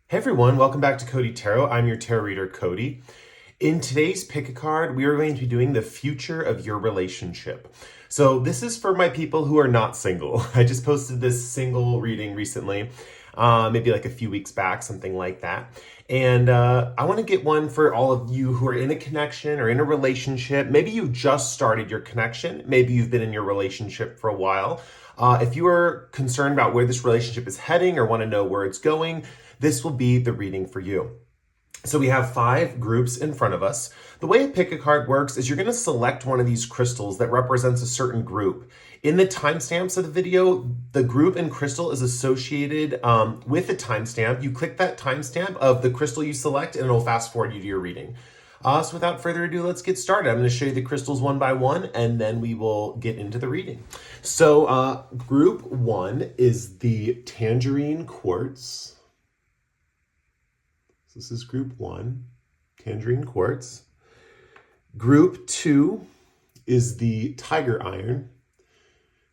Hey everyone, welcome back to Cody Tarot. I'm your tarot reader, Cody. In today's pick a card, we are going to be doing the future of your relationship. So this is for my people who are not single. I just posted this single reading recently, maybe like a few weeks back, something like that. And I want to get one for all of you who are in a connection or in a relationship. Maybe you just started your connection. Maybe you've been in your relationship for a while. If you are concerned about where this relationship is heading or want to know where it's going, this will be the reading for you. So we have 5 groups in front of us. The way a pick a card works is you're going to select one of these crystals that represents a certain group. In the timestamps of the video, the group and crystal is associated with the timestamp. You click that timestamp of the crystal you select and it'll fast forward you to your reading. So without further ado, let's get started. I'm going to show you the crystals one by one and then we will get into the reading. So group 1 is the Tangerine Quartz. This is group 1, Tangerine Quartz. Group 2 is the Tiger Iron.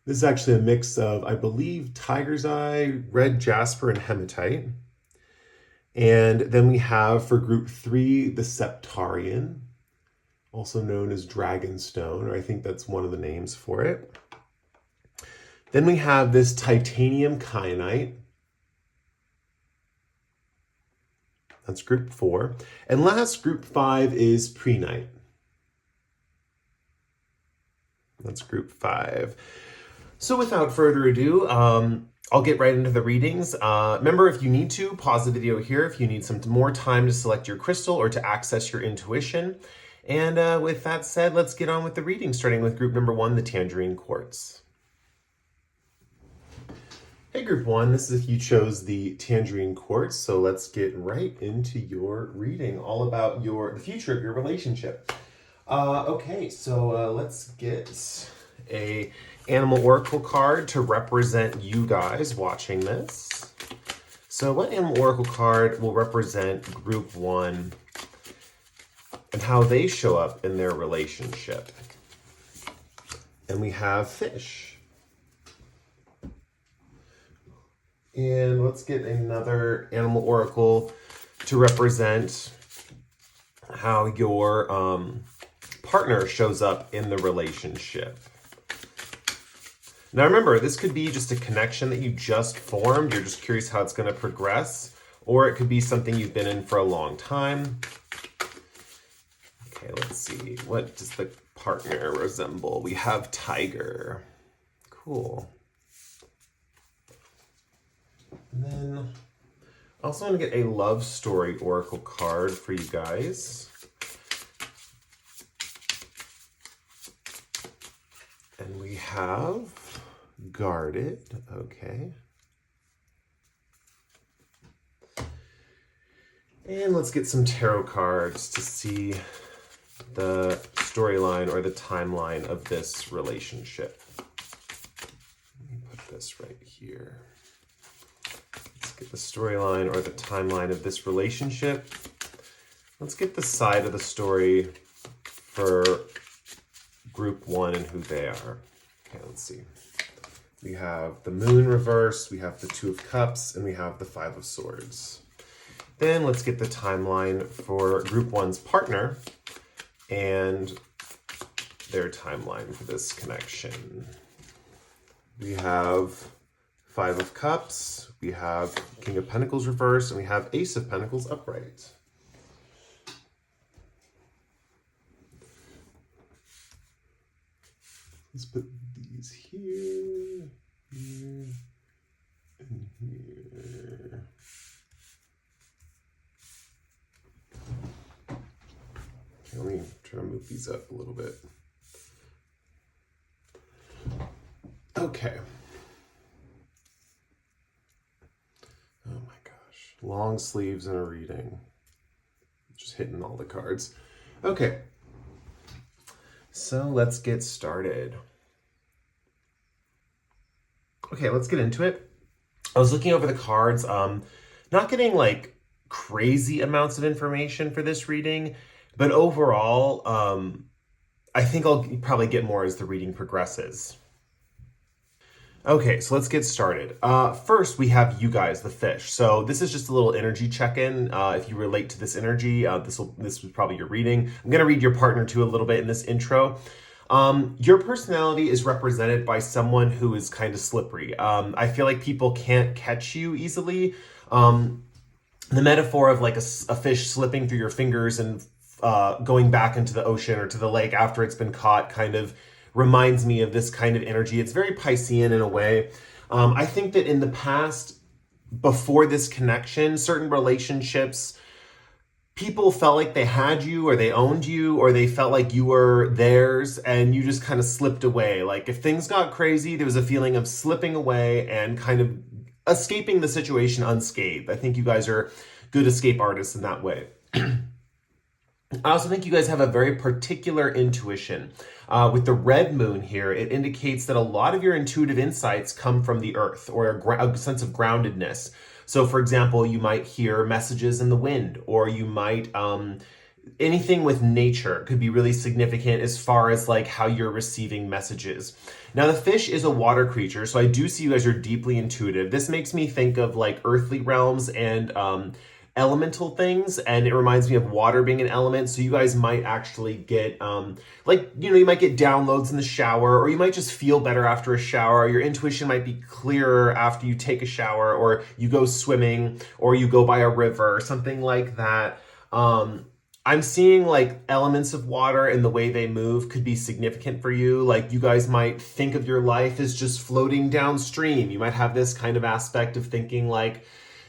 This is actually a mix of, I believe, Tiger's Eye, Red Jasper, and Hematite. And then we have for group 3, the Septarian, also known as Dragonstone, or I think that's one of the names for it. Then we have this Titanium Kyanite. That's group 4. And last, group 5 is Prehnite. That's group 5. So without further ado, I'll get right into the readings. Remember, if you need to, pause the video here if you need some more time to select your crystal or to access your intuition. And with that said, let's get on with the reading, starting with group number 1, the Tangerine Quartz. Hey group 1, this is if you chose the Tangerine Quartz, so let's get right into your reading, all about the future of your relationship. Okay, so let's get a animal oracle card to represent you guys watching this. So what animal oracle card will represent group 1 and how they show up in their relationship? And we have fish. And let's get another animal oracle to represent how your partner shows up in the relationship. Now remember, this could be just a connection that you just formed. You're just curious how it's going to progress. Or it could be something you've been in for a long time. Okay, let's see. What does the partner resemble? We have tiger. Cool. And then I also want to get a love story oracle card for you guys. And we have guarded, okay. And let's get some tarot cards to see the storyline or the timeline of this relationship. Let me put this right here. Get the storyline or the timeline of this relationship. Let's get the side of the story for group 1 and who they are. Okay, let's see. We have the Moon reverse, we have the 2 of Cups, and we have the 5 of Swords. Then let's get the timeline for group 1's partner and their timeline for this connection. We have 5 of Cups, we have King of Pentacles reverse, and we have Ace of Pentacles upright. Let's put these here, here, and here. Okay, let me try to move these up a little bit. Okay. Oh my gosh, long sleeves and a reading. Just hitting all the cards. Okay, so let's get started. Okay, let's get into it. I was looking over the cards, not getting like crazy amounts of information for this reading, but overall, I think I'll probably get more as the reading progresses. Okay, so let's get started. First, we have you guys, the fish. So this is just a little energy check-in. If you relate to this energy, this was probably your reading. I'm gonna read your partner too a little bit in this intro. Your personality is represented by someone who is kind of slippery. I feel like people can't catch you easily. The metaphor of like a fish slipping through your fingers and going back into the ocean or to the lake after it's been caught kind of reminds me of this kind of energy. It's very Piscean in a way. I think that in the past, before this connection, certain relationships, people felt like they had you or they owned you or they felt like you were theirs and you just kind of slipped away. Like if things got crazy, there was a feeling of slipping away and kind of escaping the situation unscathed. I think you guys are good escape artists in that way. I also think you guys have a very particular intuition. With the red moon here, it indicates that a lot of your intuitive insights come from the earth or a sense of groundedness. So, for example, you might hear messages in the wind, or you might, anything with nature could be really significant as far as like how you're receiving messages. Now, the fish is a water creature, so I do see you guys are deeply intuitive. This makes me think of like earthly realms and elemental things, and it reminds me of water being an element. So you guys might actually get you might get downloads in the shower, or you might just feel better after a shower. Your intuition might be clearer after you take a shower, or you go swimming, or you go by a river or something like that. I'm seeing like elements of water and the way they move could be significant for you. Like you guys might think of your life as just floating downstream. You might have this kind of aspect of thinking like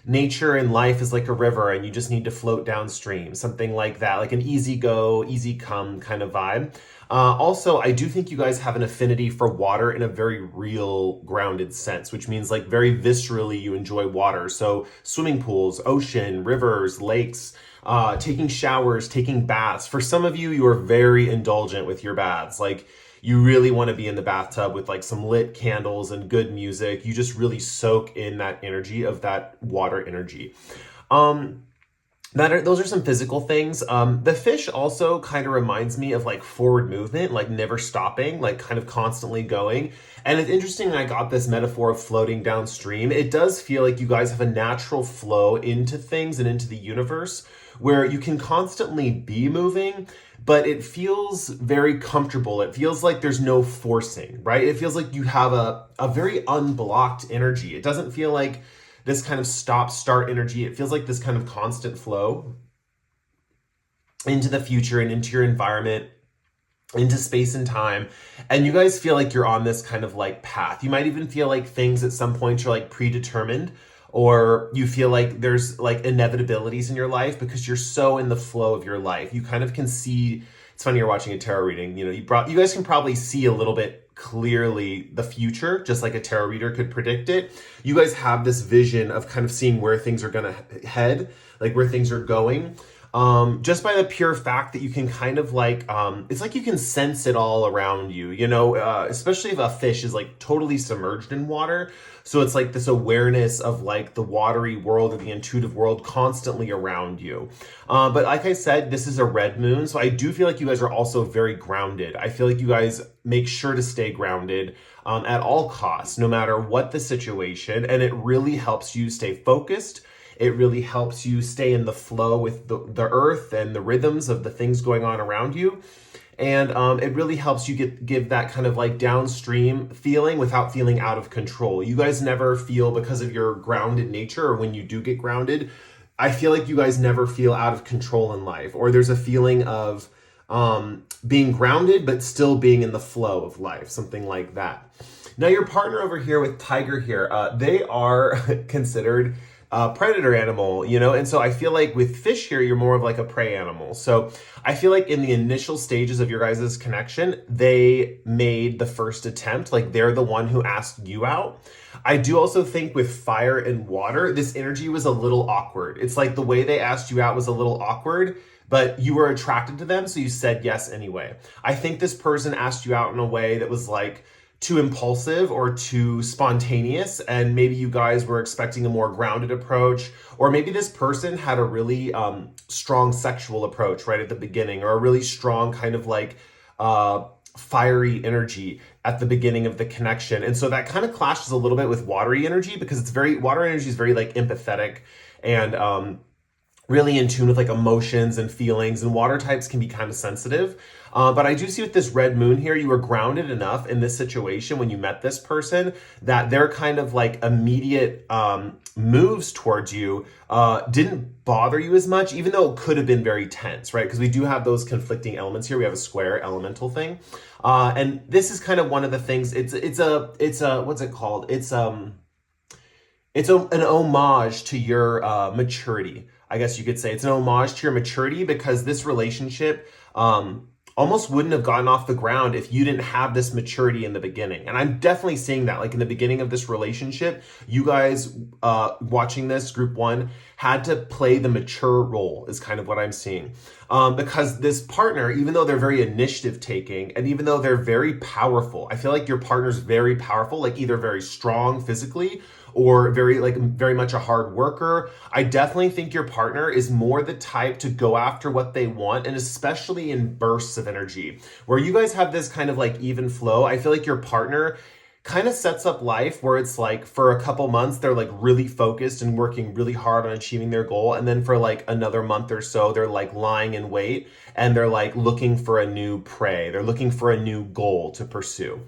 nature and life is like a river and you just need to float downstream, something like that, like an easy go, easy come kind of vibe. Also, I do think you guys have an affinity for water in a very real, grounded sense, which means like very viscerally you enjoy water. So swimming pools, ocean, rivers, lakes, taking showers, taking baths. For some of you, you are very indulgent with your baths. Like you really want to be in the bathtub with like some lit candles and good music. You just really soak in that energy of that water energy. Those are some physical things. The fish also kind of reminds me of like forward movement, like never stopping, like kind of constantly going. And it's interesting, I got this metaphor of floating downstream. It does feel like you guys have a natural flow into things and into the universe where you can constantly be moving, but it feels very comfortable. It feels like there's no forcing, right? It feels like you have a very unblocked energy. It doesn't feel like this kind of stop-start energy. It feels like this kind of constant flow into the future and into your environment, into space and time. And you guys feel like you're on this kind of like path. You might even feel like things at some point are like predetermined, or you feel like there's like inevitabilities in your life because you're so in the flow of your life. You kind of can see, it's funny you're watching a tarot reading, you guys can probably see a little bit clearly the future, just like a tarot reader could predict it. You guys have this vision of kind of seeing where things are going to head, like where things are going. Just by the pure fact that you can kind of like, it's like you can sense it all around you, especially if a fish is like totally submerged in water. So it's like this awareness of like the watery world or the intuitive world constantly around you. But like I said, this is a red moon. So I do feel like you guys are also very grounded. I feel like you guys make sure to stay grounded at all costs, no matter what the situation. And it really helps you stay focused. It really helps you stay in the flow with the earth and the rhythms of the things going on around you. And it really helps you give that kind of like downstream feeling without feeling out of control. You guys never feel, because of your grounded nature, or when you do get grounded, I feel like you guys never feel out of control in life, or there's a feeling of being grounded but still being in the flow of life, something like that. Now your partner over here with Tiger here, they are considered predator animal, and so I feel like with fish here, you're more of like a prey animal. So I feel like in the initial stages of your guys' connection, they made the first attempt, like they're the one who asked you out. I do also think with fire and water, this energy was a little awkward. It's like the way they asked you out was a little awkward, but you were attracted to them, so you said yes anyway. I think this person asked you out in a way that was like too impulsive or too spontaneous, and maybe you guys were expecting a more grounded approach, or maybe this person had a really strong sexual approach right at the beginning, or a really strong kind of like fiery energy at the beginning of the connection. And so that kind of clashes a little bit with watery energy, because water energy is very like empathetic and really in tune with like emotions and feelings, and water types can be kind of sensitive. But I do see with this red moon here, you were grounded enough in this situation when you met this person that their kind of like immediate moves towards you didn't bother you as much, even though it could have been very tense, right? Because we do have those conflicting elements here. We have a square elemental thing. And this is kind of one of the things, it's a, what's it called? It's an homage to your maturity. I guess you could say it's an homage to your maturity, because this relationship almost wouldn't have gotten off the ground if you didn't have this maturity in the beginning. And I'm definitely seeing that, like in the beginning of this relationship, you guys watching this, group one, had to play the mature role is kind of what I'm seeing. Because this partner, even though they're very initiative taking, and even though they're very powerful, I feel like your partner's very powerful, like either very strong physically or very much a hard worker. I definitely think your partner is more the type to go after what they want, and especially in bursts of energy, where you guys have this kind of like even flow. I feel like your partner kind of sets up life where it's like for a couple months, they're like really focused and working really hard on achieving their goal. And then for like another month or so, they're like lying in wait and they're like looking for a new prey. They're looking for a new goal to pursue.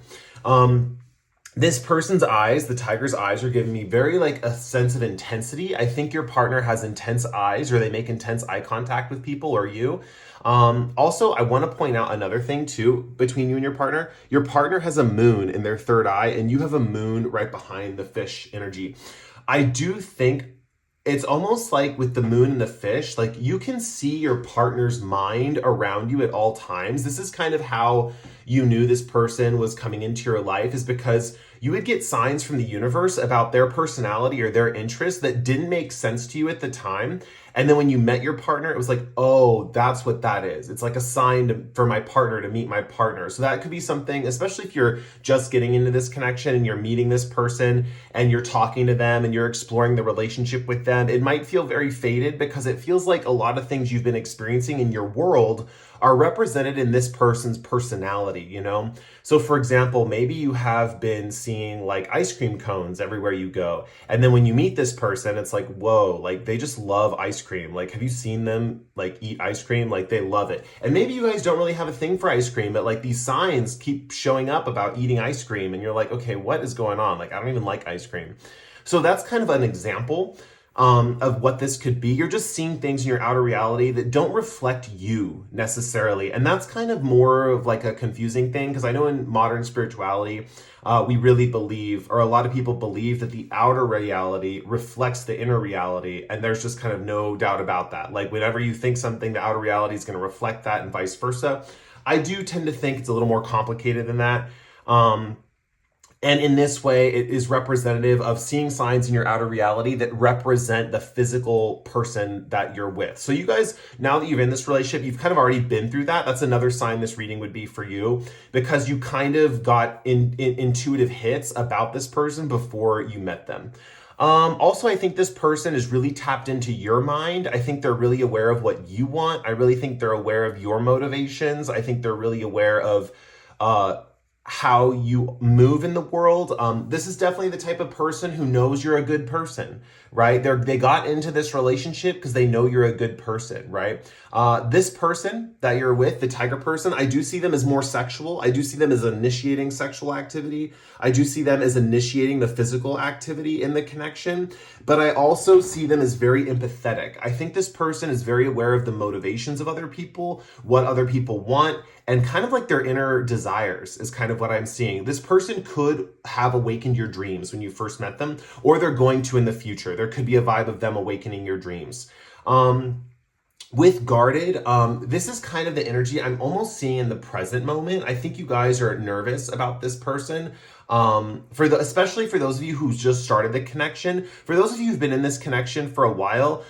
This person's eyes, the tiger's eyes, are giving me very like a sense of intensity. I think your partner has intense eyes, or they make intense eye contact with people or you. Also, I want to point out another thing too between you and your partner. Your partner has a moon in their third eye, and you have a moon right behind the fish energy. I do think it's almost like with the moon and the fish, like you can see your partner's mind around you at all times. This is kind of how you knew this person was coming into your life, is because you would get signs from the universe about their personality or their interests that didn't make sense to you at the time. And then when you met your partner, it was like, oh, that's what that is. It's like a sign for my partner to meet my partner. So that could be something, especially if you're just getting into this connection and you're meeting this person and you're talking to them and you're exploring the relationship with them. It might feel very faded because it feels like a lot of things you've been experiencing in your world are represented in this person's personality, you know? So for example, maybe you have been seeing like ice cream cones everywhere you go. And then when you meet this person, it's like, whoa, like they just love ice cream. Like, have you seen them like eat ice cream? Like they love it. And maybe you guys don't really have a thing for ice cream, but like these signs keep showing up about eating ice cream. And you're like, okay, what is going on? Like, I don't even like ice cream. So that's kind of an example of what this could be. You're just seeing things in your outer reality that don't reflect you necessarily. And that's kind of more of like a confusing thing, because I know in modern spirituality, we really believe, or a lot of people believe, that the outer reality reflects the inner reality. And there's just kind of no doubt about that. Like whenever you think something, the outer reality is going to reflect that and vice versa. I do tend to think it's a little more complicated than that. And in this way, it is representative of seeing signs in your outer reality that represent the physical person that you're with. So you guys, now that you're in this relationship, you've kind of already been through that. That's another sign this reading would be for you, because you kind of got intuitive hits about this person before you met them. Also, I think this person is really tapped into your mind. I think they're really aware of what you want. I really think they're aware of your motivations. I think they're really aware of how you move in the world. This is definitely the type of person who knows you're a good person, right? They got into this relationship because they know you're a good person, right? This person that you're with, the tiger person, I do see them as more sexual. I do see them as initiating sexual activity. I do see them as initiating the physical activity in the connection, but I also see them as very empathetic. I think this person is very aware of the motivations of other people, what other people want, and kind of like their inner desires is kind of what I'm seeing. This person could have awakened your dreams when you first met them, or they're going to in the future. There could be a vibe of them awakening your dreams. With guarded, this is kind of the energy I'm almost seeing in the present moment. I think you guys are nervous about this person. Especially for those of you who just started the connection. For those of you who've been in this connection for a while,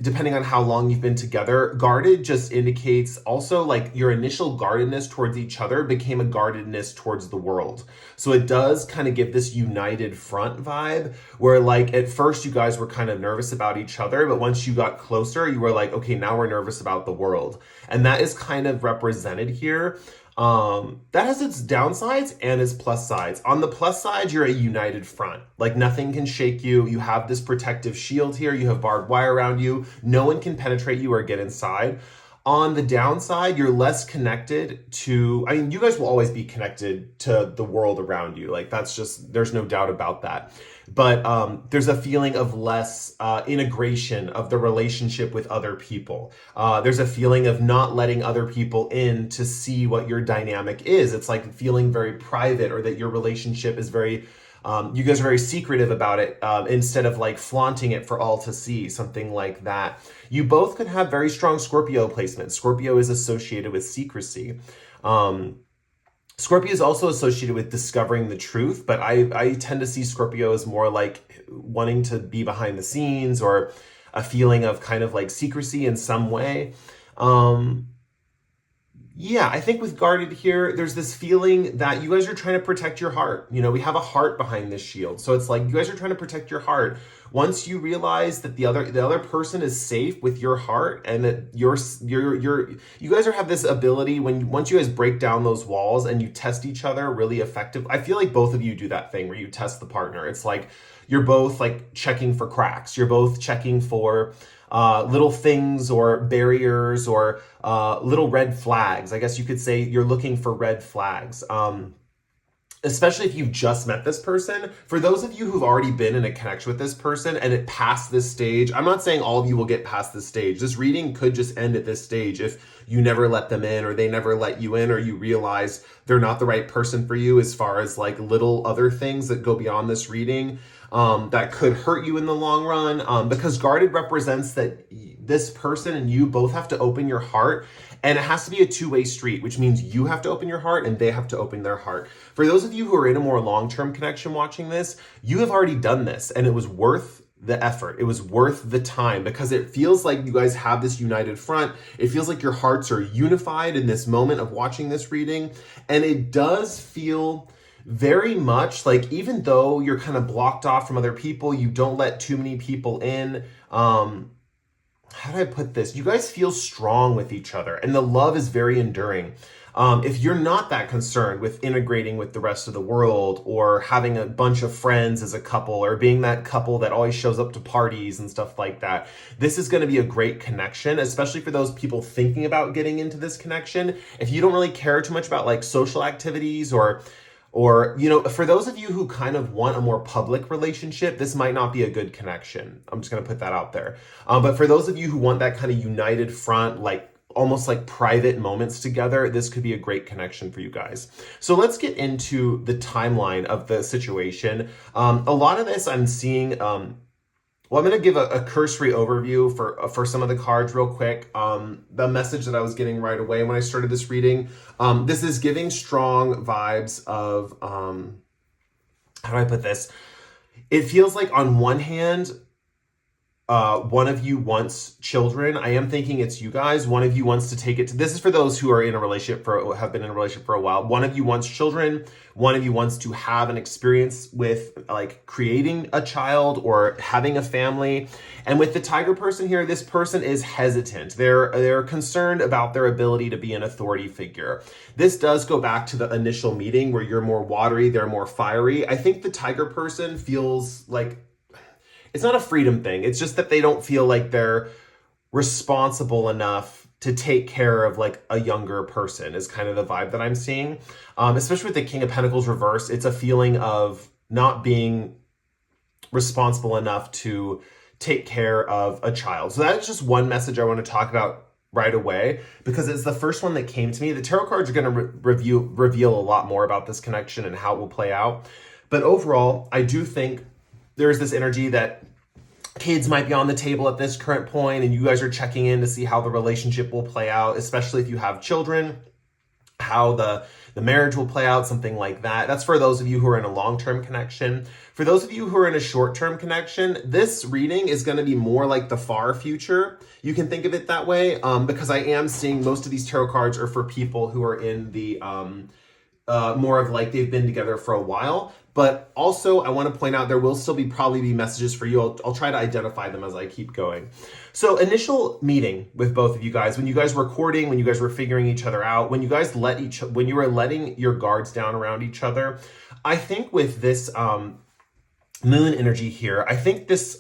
depending on how long you've been together, guarded just indicates also like your initial guardedness towards each other became a guardedness towards the world. So it does kind of give this united front vibe where like at first you guys were kind of nervous about each other, but once you got closer, you were like, okay, now we're nervous about the world. And that is kind of represented here. That has its downsides and its plus sides. On the plus side, you're a united front. Like nothing can shake you. You have this protective shield here. You have barbed wire around you. No one can penetrate you or get inside. On the downside, you're less connected to, I mean, you guys will always be connected to the world around you. Like that's just, there's no doubt about that. But there's a feeling of less integration of the relationship with other people. There's a feeling of not letting other people in to see what your dynamic is. It's like feeling very private, or that your relationship is very, you guys are very secretive about it, instead of like flaunting it for all to see, something like that. You both could have very strong Scorpio placements. Scorpio is associated with secrecy. Scorpio is also associated with discovering the truth, but I tend to see Scorpio as more like wanting to be behind the scenes, or a feeling of kind of like secrecy in some way. Yeah, I think with guarded here, there's this feeling that you guys are trying to protect your heart. You know, we have a heart behind this shield. So it's like you guys are trying to protect your heart. Once you realize that the other person is safe with your heart, and that you guys have this ability, once you guys break down those walls and you test each other really effective. I feel like both of you do that thing where you test the partner. It's like you're both like checking for cracks. You're both checking for little things or barriers, or little red flags. I guess you could say you're looking for red flags. Especially if you've just met this person. For those of you who've already been in a connection with this person and it passed this stage, I'm not saying all of you will get past this stage. This reading could just end at this stage if you never let them in, or they never let you in, or you realize they're not the right person for you, as far as like little other things that go beyond this reading that could hurt you in the long run. Because guarded represents that this person and you both have to open your heart. And it has to be a two-way street, which means you have to open your heart and they have to open their heart. For those of you who are in a more long-term connection watching this, you have already done this, and it was worth the effort. It was worth the time, because it feels like you guys have this united front. It feels like your hearts are unified in this moment of watching this reading. And it does feel very much like, even though you're kind of blocked off from other people, you don't let too many people in. How do I put this? You guys feel strong with each other, and the love is very enduring. If you're not that concerned with integrating with the rest of the world, or having a bunch of friends as a couple, or being that couple that always shows up to parties and stuff like that, this is going to be a great connection, especially for those people thinking about getting into this connection. If you don't really care too much about like social activities, or, you know, for those of you who kind of want a more public relationship, this might not be a good connection. I'm just going to put that out there. But for those of you who want that kind of united front, like almost like private moments together, this could be a great connection for you guys. So let's get into the timeline of the situation. A lot of this I'm seeing, well, I'm going to give a cursory overview for some of the cards real quick. The message that I was getting right away when I started this reading, this is giving strong vibes of, how do I put this? It feels like on one hand, one of you wants children. I am thinking it's you guys. One of you wants to take it to, this is for those who are in a relationship have been in a relationship for a while. One of you wants children. One of you wants to have an experience with like creating a child or having a family. And with the tiger person here, this person is hesitant. They're concerned about their ability to be an authority figure. This does go back to the initial meeting where you're more watery, they're more fiery. I think the tiger person feels like, it's not a freedom thing. It's just that they don't feel like they're responsible enough to take care of like a younger person, is kind of the vibe that I'm seeing. Especially with the King of Pentacles reversed, it's a feeling of not being responsible enough to take care of a child. So that's just one message I want to talk about right away, because it's the first one that came to me. The tarot cards are going to reveal a lot more about this connection and how it will play out. But overall, I do think there's this energy that kids might be on the table at this current point, and you guys are checking in to see how the relationship will play out, especially if you have children, how the marriage will play out, something like that. That's for those of you who are in a long-term connection. For those of you who are in a short-term connection, this reading is going to be more like the far future. You can think of it that way, because I am seeing most of these tarot cards are for people who are in the more of like they've been together for a while. But also, I want to point out there will still probably be messages for you. I'll try to identify them as I keep going. So initial meeting with both of you guys, when you guys were courting, when you guys were figuring each other out, when you guys when you were letting your guards down around each other, I think with this moon energy here, I think this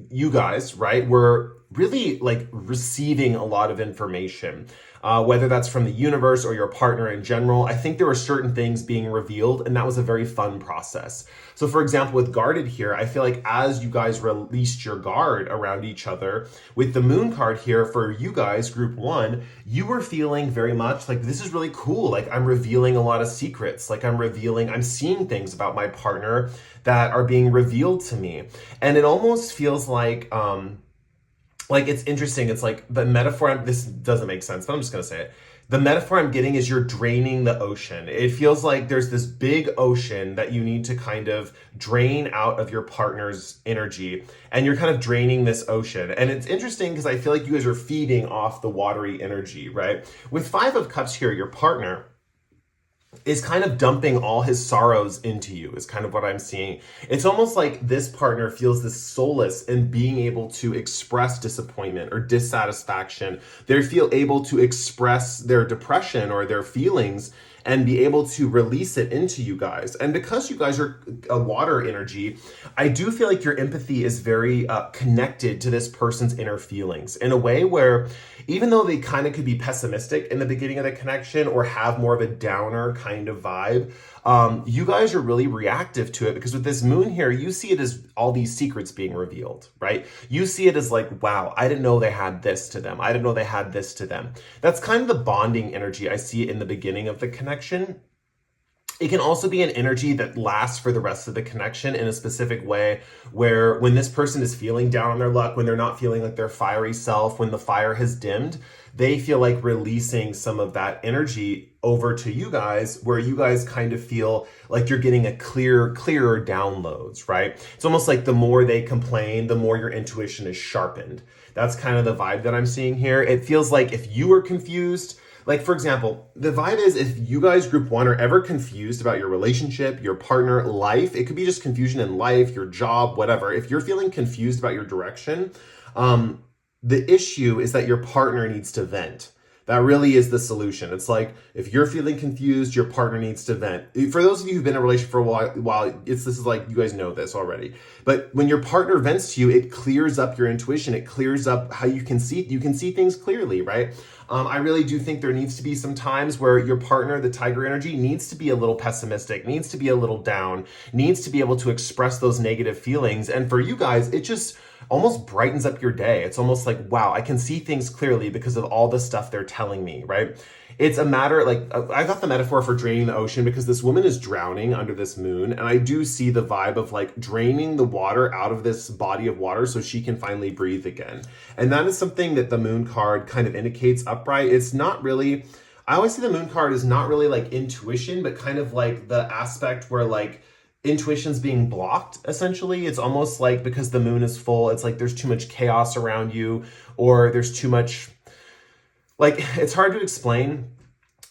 you guys, right, were really like receiving a lot of information, whether that's from the universe or your partner in general. I think there were certain things being revealed, and that was a very fun process. So for example, with guarded here, I feel like as you guys released your guard around each other, with the moon card here for you guys, group one, you were feeling very much like this is really cool. Like I'm revealing a lot of secrets. Like I'm seeing things about my partner that are being revealed to me. And it almost feels like it's interesting. It's like the metaphor, this doesn't make sense, but I'm just going to say it. The metaphor I'm getting is you're draining the ocean. It feels like there's this big ocean that you need to kind of drain out of your partner's energy, and you're kind of draining this ocean. And it's interesting because I feel like you guys are feeding off the watery energy, right? With Five of Cups here, your partner is kind of dumping all his sorrows into you, is kind of what I'm seeing. It's almost like this partner feels this solace in being able to express disappointment or dissatisfaction. They feel able to express their depression or their feelings and be able to release it into you guys. And because you guys are a water energy, I do feel like your empathy is very connected to this person's inner feelings in a way where even though they kind of could be pessimistic in the beginning of the connection or have more of a downer kind of vibe, you guys are really reactive to it, because with this moon here, you see it as all these secrets being revealed, right? You see it as like, wow, I didn't know they had this to them. I didn't know they had this to them. That's kind of the bonding energy I see in the beginning of the connection. It can also be an energy that lasts for the rest of the connection in a specific way, where when this person is feeling down on their luck, when they're not feeling like their fiery self, when the fire has dimmed, they feel like releasing some of that energy over to you guys, where you guys kind of feel like you're getting a clearer downloads, right? It's almost like the more they complain, the more your intuition is sharpened. That's kind of the vibe that I'm seeing here. It feels like if you were confused, like, for example, the vibe is if you guys, group one, are ever confused about your relationship, your partner, life, it could be just confusion in life, your job, whatever. If you're feeling confused about your direction, the issue is that your partner needs to vent. That really is the solution. It's like, if you're feeling confused, your partner needs to vent. For those of you who've been in a relationship for a while, this is like, you guys know this already. But when your partner vents to you, it clears up your intuition. It clears up how you can see things clearly, right? I really do think there needs to be some times where your partner, the tiger energy, needs to be a little pessimistic, needs to be a little down, needs to be able to express those negative feelings. And for you guys, it just almost brightens up your day. It's almost like, wow, I can see things clearly because of all the stuff they're telling me, right? It's a matter, like, I got the metaphor for draining the ocean because this woman is drowning under this moon. And I do see the vibe of like draining the water out of this body of water so she can finally breathe again. And that is something that the moon card kind of indicates upright. It's not really, I always see the moon card is not really like intuition, but kind of like the aspect where like intuition's being blocked, essentially. It's almost like because the moon is full, it's like there's too much chaos around you, or there's too much, like, it's hard to explain.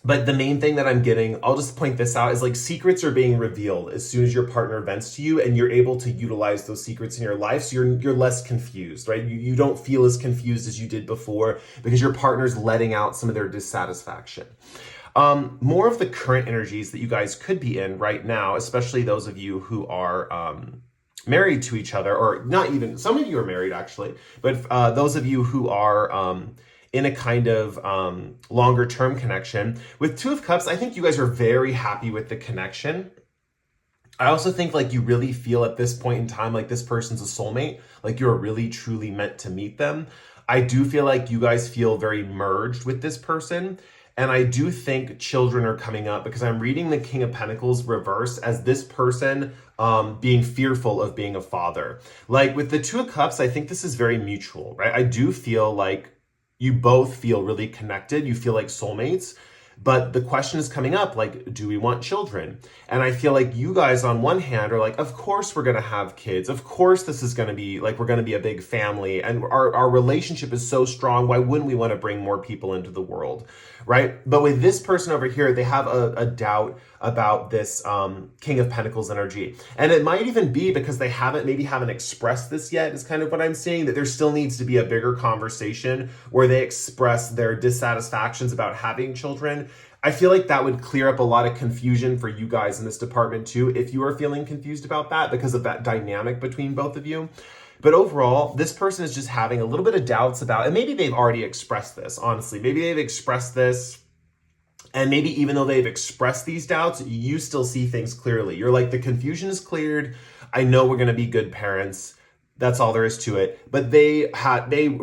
But the main thing that I'm getting, I'll just point this out, is like secrets are being revealed as soon as your partner vents to you, and you're able to utilize those secrets in your life. So you're less confused, right? You don't feel as confused as you did before because your partner's letting out some of their dissatisfaction. More of the current energies that you guys could be in right now, especially those of you who are married to each other, or not even, some of you are married actually, but those of you who are in a kind of longer term connection. With Two of Cups, I think you guys are very happy with the connection. I also think like you really feel at this point in time like this person's a soulmate, like you're really truly meant to meet them. I do feel like you guys feel very merged with this person. And I do think children are coming up because I'm reading the King of Pentacles reverse as this person being fearful of being a father. Like with the Two of Cups, I think this is very mutual, right? I do feel like you both feel really connected. You feel like soulmates. But the question is coming up, like, do we want children? And I feel like you guys on one hand are like, of course we're going to have kids. Of course this is going to be like, we're going to be a big family. And our relationship is so strong. Why wouldn't we want to bring more people into the world? Right? But with this person over here, they have a doubt about this King of Pentacles energy. And it might even be because they maybe haven't expressed this yet, is kind of what I'm saying, that there still needs to be a bigger conversation where they express their dissatisfactions about having children. I feel like that would clear up a lot of confusion for you guys in this department too, if you are feeling confused about that because of that dynamic between both of you. But overall, this person is just having a little bit of doubts about, and maybe they've already expressed this, honestly. Maybe they've expressed this, and maybe even though they've expressed these doubts, you still see things clearly. You're like, the confusion is cleared. I know we're going to be good parents. That's all there is to it. But they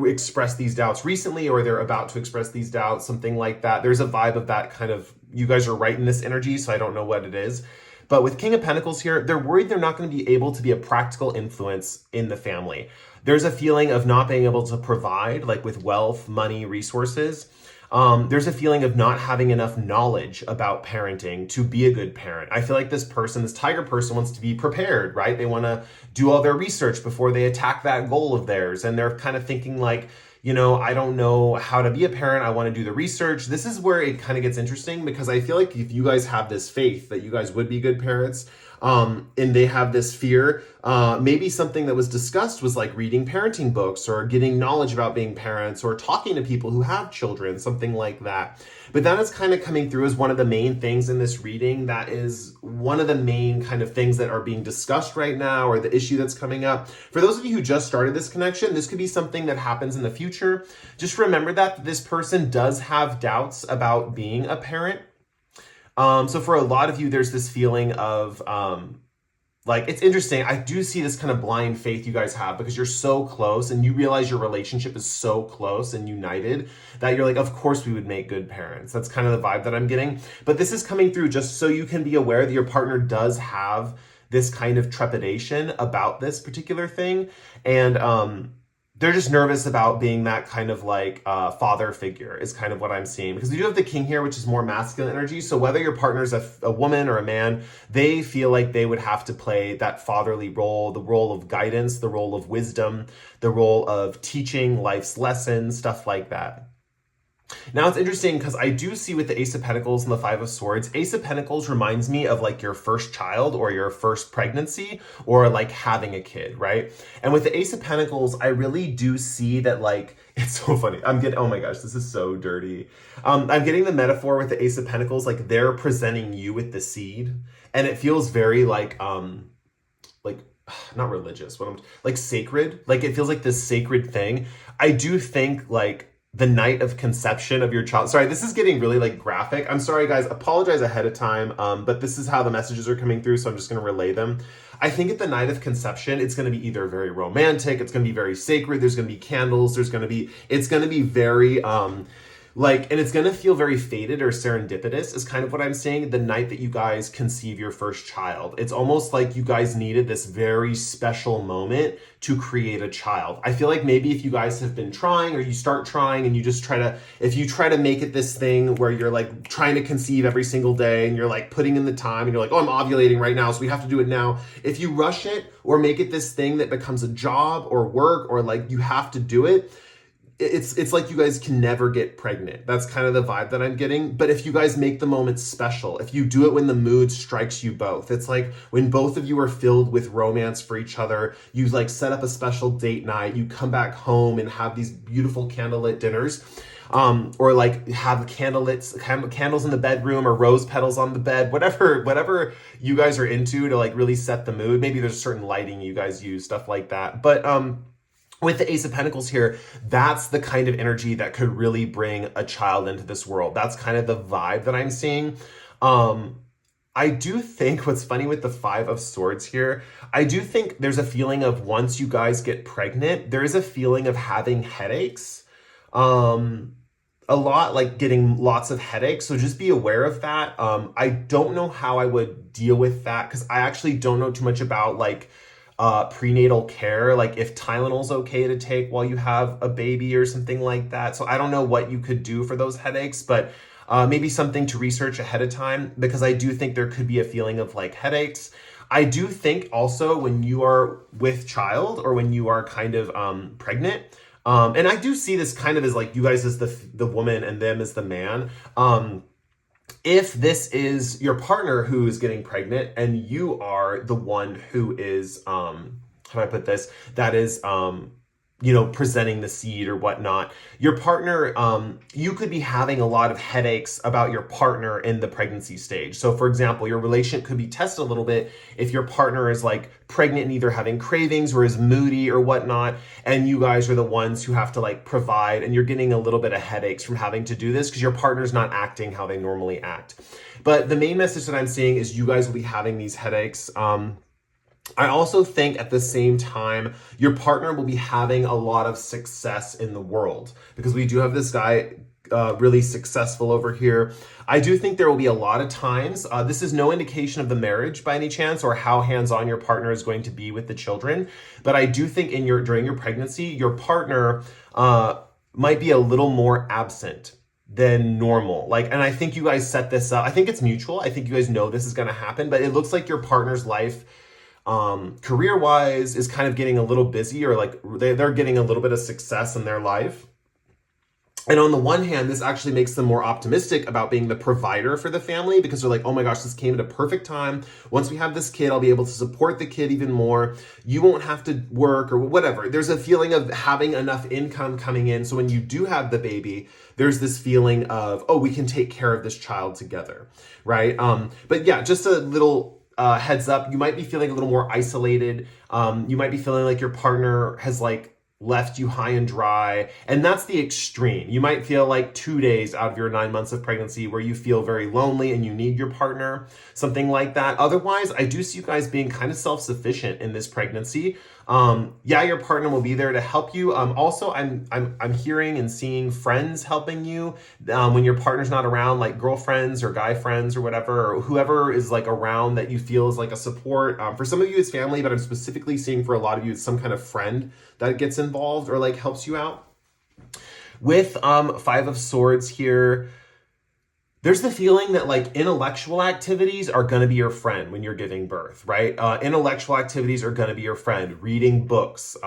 expressed these doubts recently, or they're about to express these doubts, something like that. There's a vibe of that kind of, you guys are right in this energy, so I don't know what it is. But with King of Pentacles here, they're worried they're not going to be able to be a practical influence in the family. There's a feeling of not being able to provide, like with wealth, money, resources. There's a feeling of not having enough knowledge about parenting to be a good parent. I feel like this tiger person wants to be prepared, right? They want to do all their research before they attack that goal of theirs. And they're kind of thinking like, I don't know how to be a parent. I want to do the research. This is where it kind of gets interesting, because I feel like if you guys have this faith that you guys would be good parents, and they have this fear, maybe something that was discussed was like reading parenting books or getting knowledge about being parents or talking to people who have children, something like that. But that is kind of coming through as one of the main things in this reading. That is one of the main kind of things that are being discussed right now, or the issue that's coming up. For those of you who just started this connection, this could be something that happens in the future. Just remember that this person does have doubts about being a parent. So for a lot of you, there's this feeling of, it's interesting. I do see this kind of blind faith you guys have because you're so close and you realize your relationship is so close and united that you're like, of course we would make good parents. That's kind of the vibe that I'm getting. But this is coming through just so you can be aware that your partner does have this kind of trepidation about this particular thing. And, they're just nervous about being that kind of like father figure is kind of what I'm seeing, because we do have the king here, which is more masculine energy. So whether your partner's a woman or a man, they feel like they would have to play that fatherly role, the role of guidance, the role of wisdom, the role of teaching life's lessons, stuff like that. Now it's interesting because I do see with the Ace of Pentacles and the Five of Swords, Ace of Pentacles reminds me of like your first child or your first pregnancy or like having a kid, right? And with the Ace of Pentacles, I really do see that, like, it's so funny. Oh my gosh, this is so dirty. I'm getting the metaphor with the Ace of Pentacles, like they're presenting you with the seed, and it feels very like not religious, like sacred. Like it feels like this sacred thing. I do think like the night of conception of your child. Sorry, this is getting really like graphic. I'm sorry, guys. Apologize ahead of time. But this is how the messages are coming through, so I'm just going to relay them. I think at the night of conception, it's going to be either very romantic, it's going to be very sacred. There's going to be candles. It's going to be very and it's going to feel very fated or serendipitous is kind of what I'm saying. The night that you guys conceive your first child, it's almost like you guys needed this very special moment to create a child. I feel like maybe if you guys have been trying, or you start trying and you just if you try to make it this thing where you're like trying to conceive every single day and you're like putting in the time and you're like, oh, I'm ovulating right now, so we have to do it now. If you rush it or make it this thing that becomes a job or work, or like you have to do it, it's like you guys can never get pregnant. That's kind of the vibe that I'm getting. But if you guys make the moment special, if you do it when the mood strikes you both, it's like when both of you are filled with romance for each other, you like set up a special date night, you come back home and have these beautiful candlelit dinners, or like have candles in the bedroom or rose petals on the bed, whatever you guys are into to like really set the mood. Maybe there's certain lighting you guys use, stuff like that. But with the Ace of Pentacles here, that's the kind of energy that could really bring a child into this world. That's kind of the vibe that I'm seeing. I do think what's funny with the Five of Swords here, I do think there's a feeling of once you guys get pregnant, there is a feeling of having headaches. A lot, like getting lots of headaches. So just be aware of that. I don't know how I would deal with that because I actually don't know too much about like prenatal care, like if Tylenol's okay to take while you have a baby or something like that. So I don't know what you could do for those headaches, but maybe something to research ahead of time, because I do think there could be a feeling of like headaches. I do think also when you are with child, or when you are kind of pregnant, and I do see this kind of as like you guys as the woman and them as the man. If this is your partner who is getting pregnant and you are the one who is, how do I put this? That is, presenting the seed or whatnot, your partner, you could be having a lot of headaches about your partner in the pregnancy stage. So for example, your relationship could be tested a little bit if your partner is like pregnant and either having cravings or is moody or whatnot, and you guys are the ones who have to like provide, and you're getting a little bit of headaches from having to do this because your partner's not acting how they normally act. But the main message that I'm seeing is you guys will be having these headaches. I also think at the same time, your partner will be having a lot of success in the world, because we do have this guy really successful over here. I do think there will be a lot of times, this is no indication of the marriage by any chance or how hands-on your partner is going to be with the children, but I do think during your pregnancy, your partner might be a little more absent than normal. And I think you guys set this up. I think it's mutual. I think you guys know this is going to happen, but it looks like your partner's life, career-wise, is kind of getting a little busy, or like they're getting a little bit of success in their life. And on the one hand, this actually makes them more optimistic about being the provider for the family, because they're like, oh my gosh, this came at a perfect time. Once we have this kid, I'll be able to support the kid even more. You won't have to work or whatever. There's a feeling of having enough income coming in. So when you do have the baby, there's this feeling of, oh, we can take care of this child together, right? But yeah, just a little heads up, you might be feeling a little more isolated. You might be feeling like your partner has like left you high and dry. And that's the extreme. You might feel like 2 days out of your 9 months of pregnancy where you feel very lonely and you need your partner, something like that. Otherwise, I do see you guys being kind of self-sufficient in this pregnancy. Yeah, your partner will be there to help you. Also, I'm hearing and seeing friends helping you when your partner's not around, like girlfriends or guy friends or whatever, or whoever is like around that you feel is like a support. For some of you, it's family, but I'm specifically seeing for a lot of you, it's some kind of friend that gets involved or like helps you out. With Five of Swords here, there's the feeling that like intellectual activities are going to be your friend when you're giving birth, right? Intellectual activities are going to be your friend. Reading books,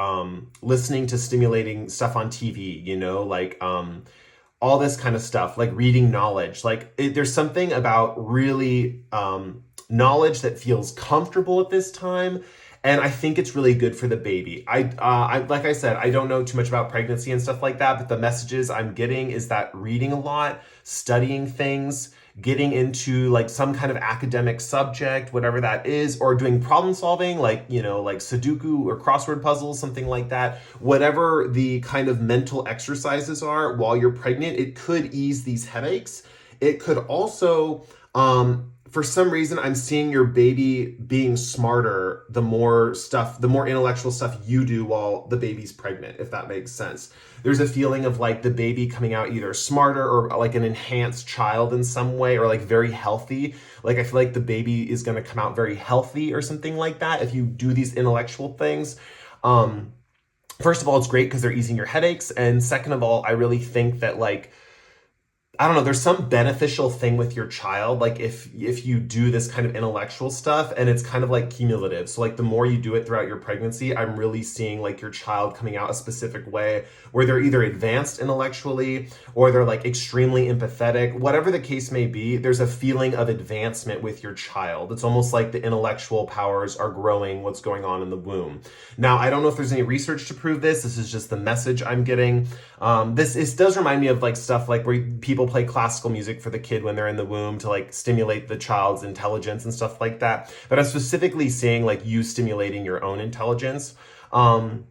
listening to stimulating stuff on TV, all this kind of stuff, like reading knowledge. There's something about really knowledge that feels comfortable at this time. And I think it's really good for the baby. I like I said, I don't know too much about pregnancy and stuff like that, but the messages I'm getting is that reading a lot, studying things, getting into like some kind of academic subject, whatever that is, or doing problem solving, like Sudoku or crossword puzzles, something like that. Whatever the kind of mental exercises are while you're pregnant, it could ease these headaches. It could also, for some reason, I'm seeing your baby being smarter the more intellectual stuff you do while the baby's pregnant, if that makes sense. There's a feeling of like the baby coming out either smarter or like an enhanced child in some way, or like very healthy. Like I feel like the baby is going to come out very healthy or something like that if you do these intellectual things. First of all, it's great because they're easing your headaches. And second of all, I really think that I don't know, there's some beneficial thing with your child, like if you do this kind of intellectual stuff, and it's kind of like cumulative. So like the more you do it throughout your pregnancy, I'm really seeing like your child coming out a specific way where they're either advanced intellectually or they're like extremely empathetic. Whatever the case may be, there's a feeling of advancement with your child. It's almost like the intellectual powers are growing what's going on in the womb. Now, I don't know if there's any research to prove this. This is just the message I'm getting. This does remind me of like stuff like where people play classical music for the kid when they're in the womb to like stimulate the child's intelligence and stuff like that. But I'm specifically seeing like you stimulating your own intelligence. And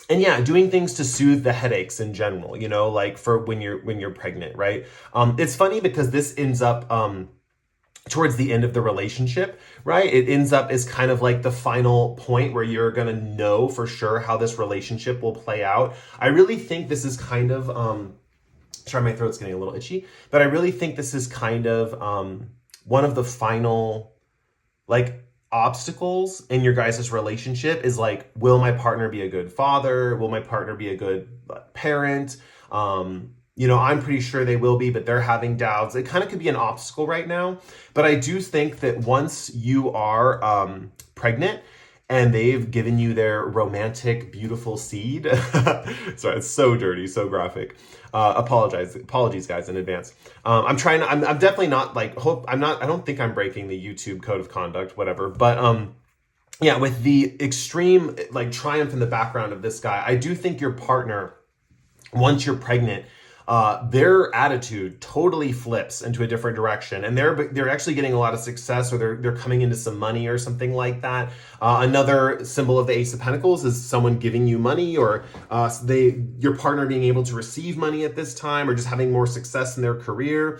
yeah, doing things to soothe the headaches in general, like for when you're pregnant, right? It's funny because this ends up towards the end of the relationship, right? It ends up as kind of like the final point where you're going to know for sure how this relationship will play out. I really think this is kind of, sorry, my throat's getting a little itchy, but I really think this is kind of one of the final like obstacles in your guys' relationship is like, will my partner be a good father? Will my partner be a good parent? I'm pretty sure they will be, but they're having doubts. It kind of could be an obstacle right now. But I do think that once you are pregnant and they've given you their romantic, beautiful seed, sorry, it's so dirty, so graphic. Apologies, guys, in advance. I'm definitely not like, I don't think I'm breaking the YouTube code of conduct, whatever. But yeah, with the extreme like triumph in the background of this guy, I do think your partner, once you're pregnant, their attitude totally flips into a different direction, and they're actually getting a lot of success, or they're coming into some money or something like that. Another symbol of the Ace of Pentacles is someone giving you money, or your partner being able to receive money at this time, or just having more success in their career.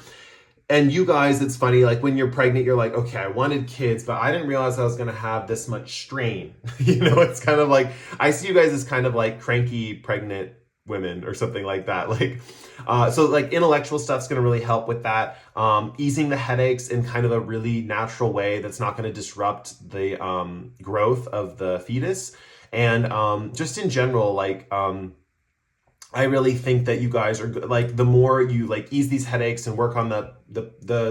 And you guys, it's funny, like when you're pregnant, you're like, okay, I wanted kids, but I didn't realize I was going to have this much strain. It's kind of like, I see you guys as kind of like cranky pregnant women or something like that. So like intellectual stuff's going to really help with that. Easing the headaches in kind of a really natural way that's not going to disrupt the growth of the fetus. And just in general, I really think that you guys are like, the more you like ease these headaches and work on the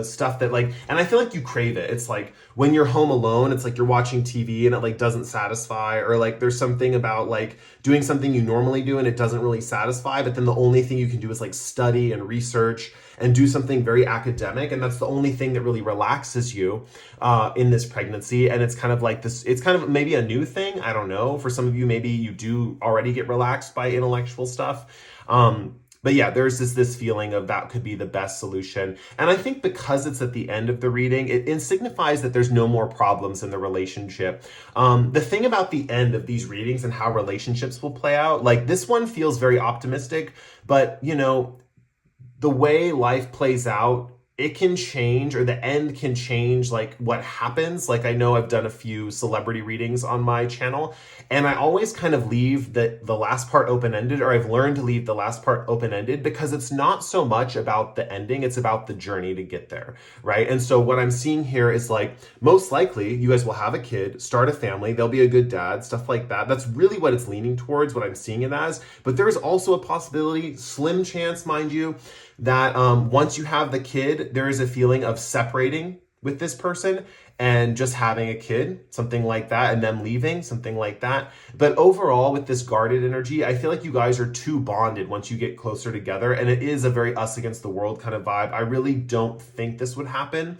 stuff that like, and I feel like you crave it. It's like when you're home alone, it's like you're watching TV and it like doesn't satisfy, or like there's something about like doing something you normally do and it doesn't really satisfy, but then the only thing you can do is like study and research and do something very academic, and that's the only thing that really relaxes you in this pregnancy. And it's kind of like this, it's kind of maybe a new thing, I don't know. For some of you, maybe you do already get relaxed by intellectual stuff. But yeah, there's this feeling of that could be the best solution. And I think because it's at the end of the reading, it signifies that there's no more problems in the relationship. The thing about the end of these readings and how relationships will play out, like this one feels very optimistic, but the way life plays out, it can change, or the end can change like what happens. Like I know I've done a few celebrity readings on my channel, and I always kind of leave the last part open-ended, or I've learned to leave the last part open-ended, because it's not so much about the ending, it's about the journey to get there, right? And so what I'm seeing here is like, most likely you guys will have a kid, start a family, they'll be a good dad, stuff like that. That's really what it's leaning towards, what I'm seeing it as. But there's also a possibility, slim chance, mind you, that once you have the kid, there is a feeling of separating with this person and just having a kid, something like that, and them leaving, something like that. But overall, with this guarded energy, I feel like you guys are too bonded once you get closer together, and it is a very us against the world kind of vibe. I really don't think this would happen.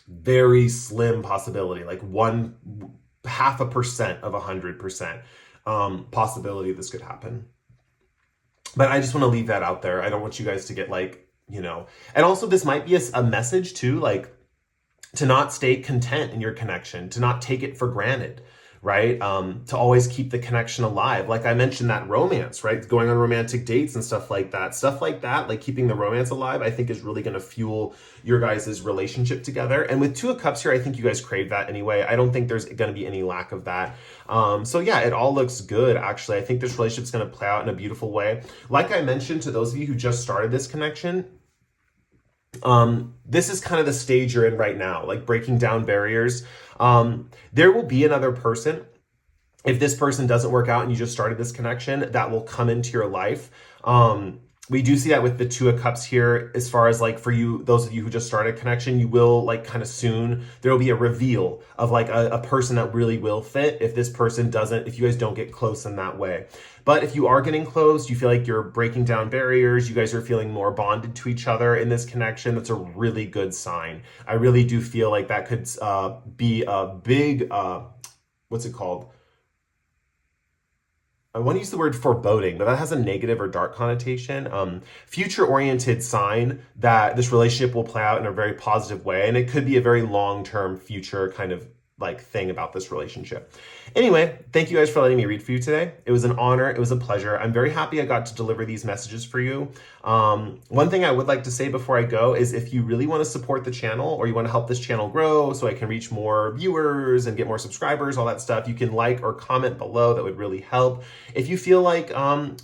Very slim possibility, like 0.5% of 100% possibility this could happen. But I just want to leave that out there. I don't want you guys to get like, and also this might be a message too, like to not stay content in your connection, to not take it for granted, right? To always keep the connection alive. Like I mentioned, that romance, right? Going on romantic dates and stuff like that, like keeping the romance alive, I think is really going to fuel your guys' relationship together. And with Two of Cups here, I think you guys crave that anyway. I don't think there's going to be any lack of that. So yeah, it all looks good, actually. I think this relationship's going to play out in a beautiful way. Like I mentioned, to those of you who just started this connection, this is kind of the stage you're in right now, like breaking down barriers. There will be another person, if this person doesn't work out and you just started this connection, that will come into your life. We do see that with the Two of Cups here, as far as like for you, those of you who just started a connection, you will like kind of soon, there will be a reveal of like a person that really will fit if this person doesn't, if you guys don't get close in that way. But if you are getting close, you feel like you're breaking down barriers, you guys are feeling more bonded to each other in this connection, that's a really good sign. I really do feel like that could be a big, what's it called? I want to use the word foreboding, but that has a negative or dark connotation. Future-oriented sign that this relationship will play out in a very positive way, and it could be a very long-term future kind of like thing about this relationship. Anyway, thank you guys for letting me read for you today. It was an honor. It was a pleasure. I'm very happy I got to deliver these messages for you. One thing I would like to say before I go is if you really want to support the channel, or you want to help this channel grow so I can reach more viewers and get more subscribers, all that stuff, you can like or comment below. That would really help. If you feel like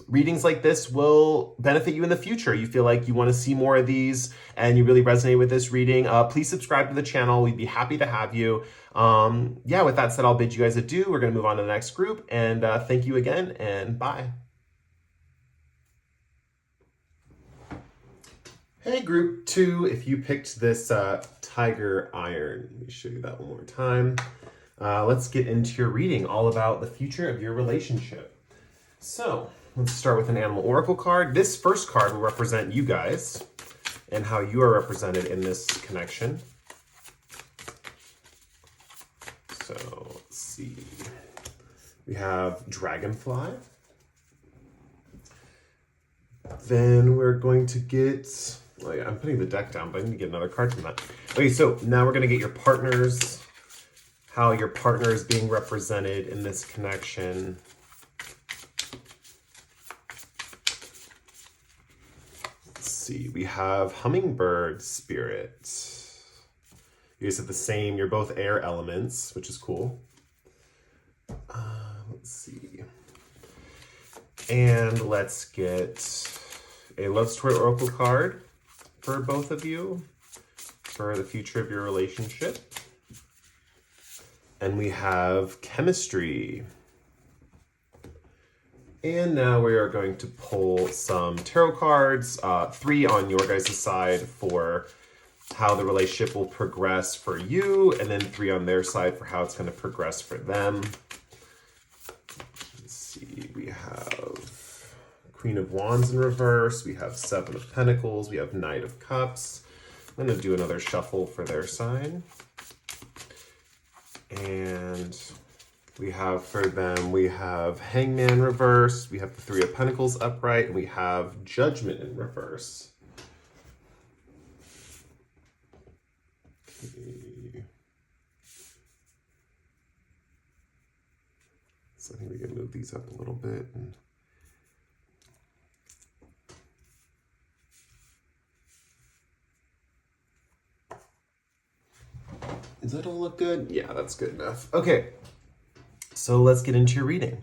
readings like this will benefit you in the future, you feel like you want to see more of these and you really resonate with this reading, please subscribe to the channel. We'd be happy to have you. Yeah, with that said, I'll bid you guys adieu. We're going to move on to the next group, and thank you again, and bye. Hey, group 2, if you picked this tiger iron, let me show you that one more time. Let's get into your reading all about the future of your relationship. So, let's start with an animal oracle card. This first card will represent you guys and how you are represented in this connection. So, let's see. We have Dragonfly. Then we're going to get... Oh yeah, I'm putting the deck down, but I need to get another card from that. Okay, so now we're going to get your partners, how your partner is being represented in this connection. Let's see, we have Hummingbird Spirit. You guys have the same, you're both air elements, which is cool. Let's see. And let's get a Love Story Oracle card for both of you for the future of your relationship. And we have Chemistry. And now we are going to pull some tarot cards, 3 on your guys' side for how the relationship will progress for you, and then 3 on their side for how it's going to progress for them. Let's see, we have Queen of Wands in reverse, we have 7 of Pentacles, we have Knight of Cups. I'm going to do another shuffle for their side. And we have for them, we have Hangman reverse, we have the 3 of Pentacles upright, and we have Judgment in reverse. Okay. So I think we can move these up a little bit. Does that all look good? Yeah, that's good enough. Okay, so let's get into your reading.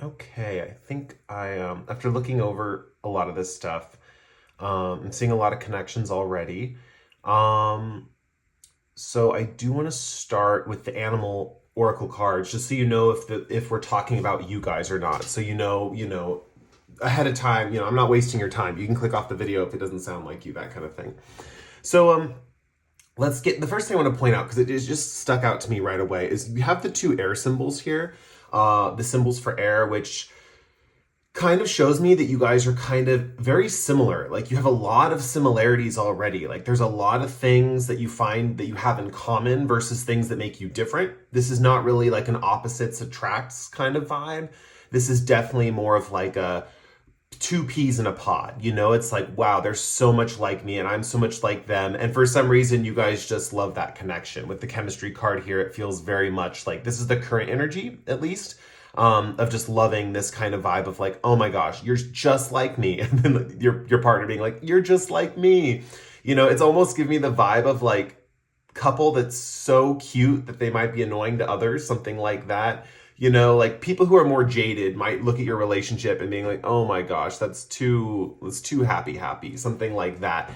Okay, I think after looking over a lot of this stuff, I'm seeing a lot of connections already. So I do want to start with the animal oracle cards, just so you know if we're talking about you guys or not. So you know ahead of time. I'm not wasting your time. You can click off the video if it doesn't sound like you, that kind of thing. So let's get the first thing I want to point out, because it just stuck out to me right away, is we have the 2 air symbols here, the symbols for air, which kind of shows me that you guys are kind of very similar. Like, you have a lot of similarities already. Like, there's a lot of things that you find that you have in common versus things that make you different. This is not really like an opposites attracts kind of vibe. This is definitely more of like a 2 peas in a pod. It's like, wow, there's so much like me and I'm so much like them. And for some reason, you guys just love that connection. With the chemistry card here, it feels very much like this is the current energy, at least, of just loving this kind of vibe of like, oh my gosh, you're just like me. And then your partner being like, you're just like me. It's almost giving me the vibe of like couple that's so cute that they might be annoying to others, something like that. Like people who are more jaded might look at your relationship and being like, oh my gosh, that's too happy, something like that.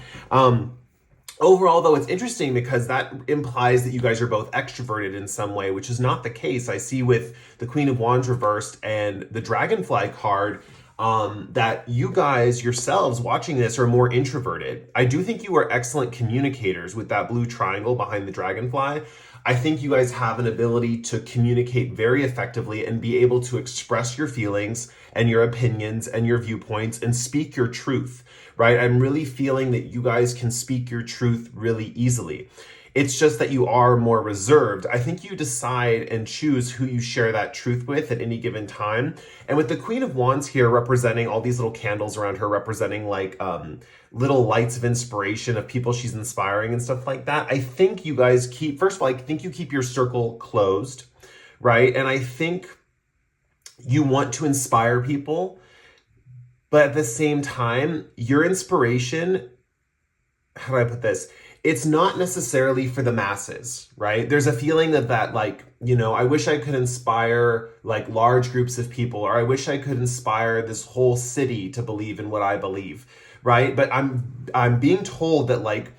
Overall, though, it's interesting because that implies that you guys are both extroverted in some way, which is not the case. I see with the Queen of Wands reversed and the Dragonfly card that you guys yourselves watching this are more introverted. I do think you are excellent communicators with that blue triangle behind the Dragonfly. I think you guys have an ability to communicate very effectively and be able to express your feelings and your opinions and your viewpoints and speak your truth, right? I'm really feeling that you guys can speak your truth really easily. It's just that you are more reserved. I think you decide and choose who you share that truth with at any given time. And with the Queen of Wands here representing all these little candles around her, representing like little lights of inspiration of people she's inspiring and stuff like that, I think you guys first of all, I think you keep your circle closed, right? And I think you want to inspire people, but at the same time, your inspiration, how do I put this? It's not necessarily for the masses, right? There's a feeling of that, like, I wish I could inspire like large groups of people, or I wish I could inspire this whole city to believe in what I believe, right? But I'm being told that like,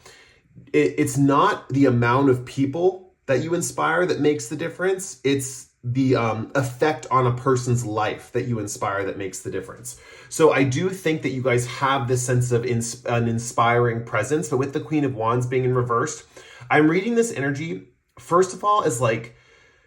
it's not the amount of people that you inspire that makes the difference. It's effect on a person's life that you inspire that makes the difference. So I do think that you guys have this sense of an inspiring presence, but with the Queen of Wands being in reversed, I'm reading this energy, first of all, as like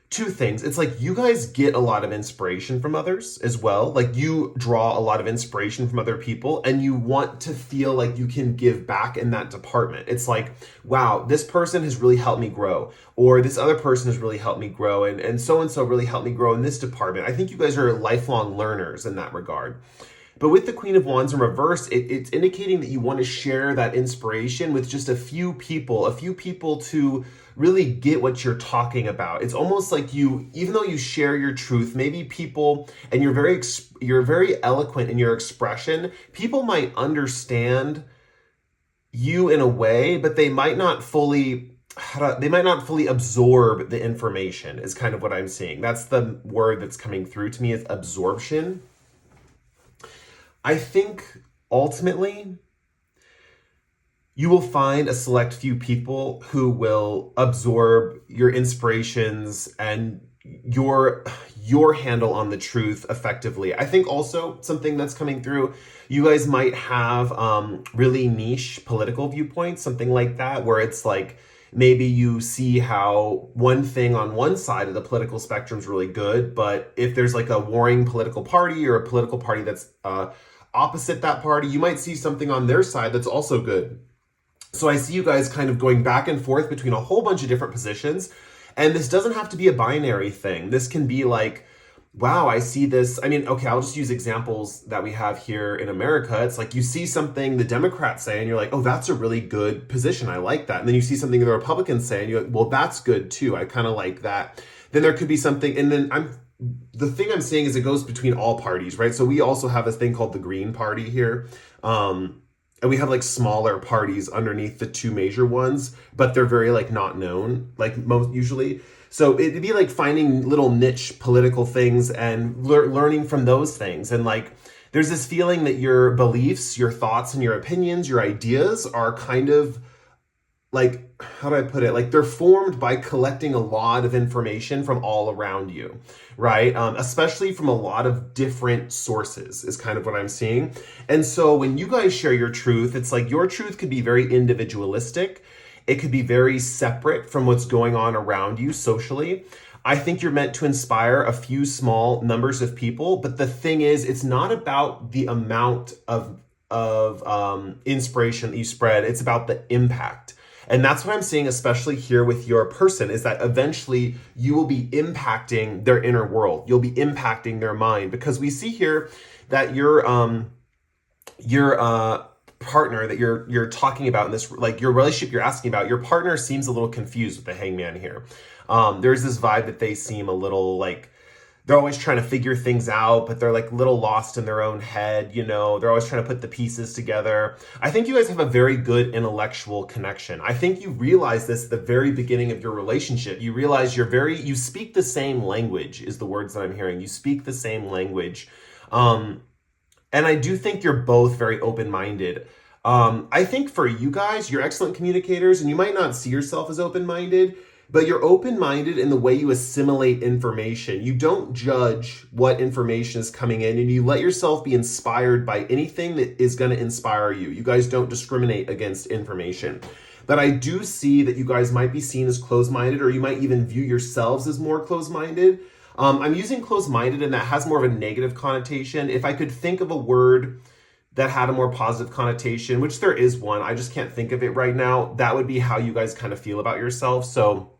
two things. It's like you guys get a lot of inspiration from others as well. Like you draw a lot of inspiration from other people and you want to feel like you can give back in that department. It's like, wow, this person has really helped me grow, or this other person has really helped me grow, and so really helped me grow in this department. I think you guys are lifelong learners in that regard. But with the Queen of Wands in reverse, it's indicating that you want to share that inspiration with just a few people to really get what you're talking about. It's almost like you, even though you share your truth, maybe people, and you're very eloquent in your expression, people might understand you in a way, but they might not fully absorb the information, is kind of what I'm seeing. That's the word that's coming through to me, is absorption. I think ultimately you will find a select few people who will absorb your inspirations and your handle on the truth effectively. I think also something that's coming through, you guys might have really niche political viewpoints, something like that, where it's like maybe you see how one thing on one side of the political spectrum is really good, but if there's like a warring political party or a political party that's opposite that party, you might see something on their side that's also good. So I see you guys kind of going back and forth between a whole bunch of different positions. And this doesn't have to be a binary thing. This can be like, wow, I see this. I mean, okay, I'll just use examples that we have here in America. It's like you see something the Democrats say and you're like, oh, that's a really good position. I like that. And then you see something the Republicans say and you're like, well, that's good too. I kind of like that. Then there could be something, and then the thing I'm saying is it goes between all parties, right? So we also have a thing called the Green Party here. And we have like smaller parties underneath the two major ones, but they're very like not known, like most usually. So it'd be like finding little niche political things and learning from those things. And like, there's this feeling that your beliefs, your thoughts and your opinions, your ideas are kind of like, how do I put it? Like they're formed by collecting a lot of information from all around you, right? Especially from a lot of different sources is kind of what I'm seeing. And so when you guys share your truth, it's like your truth could be very individualistic. It could be very separate from what's going on around you socially. I think you're meant to inspire a few small numbers of people. But the thing is, it's not about the amount of inspiration that you spread. It's about the impact. And that's what I'm seeing, especially here with your person, is that eventually you will be impacting their inner world. You'll be impacting their mind, because we see here that your partner that you're talking about in this, like your relationship you're asking about, your partner seems a little confused with the Hangman here. There's this vibe that they seem a little like they're always trying to figure things out, but they're like a little lost in their own head, you know, they're always trying to put the pieces together. I think you guys have a very good intellectual connection. I think you realize this at the very beginning of your relationship. You realize you speak the same language is the words that I'm hearing. You speak the same language. And I do think you're both very open-minded. I think for you guys, you're excellent communicators, and you might not see yourself as open-minded, but you're open-minded in the way you assimilate information. You don't judge what information is coming in, and you let yourself be inspired by anything that is going to inspire you. You guys don't discriminate against information. But I do see that you guys might be seen as closed-minded, or you might even view yourselves as more closed-minded. I'm using closed-minded, and that has more of a negative connotation. If I could think of a word that had a more positive connotation, which there is one, I just can't think of it right now, that would be how you guys kind of feel about yourself. So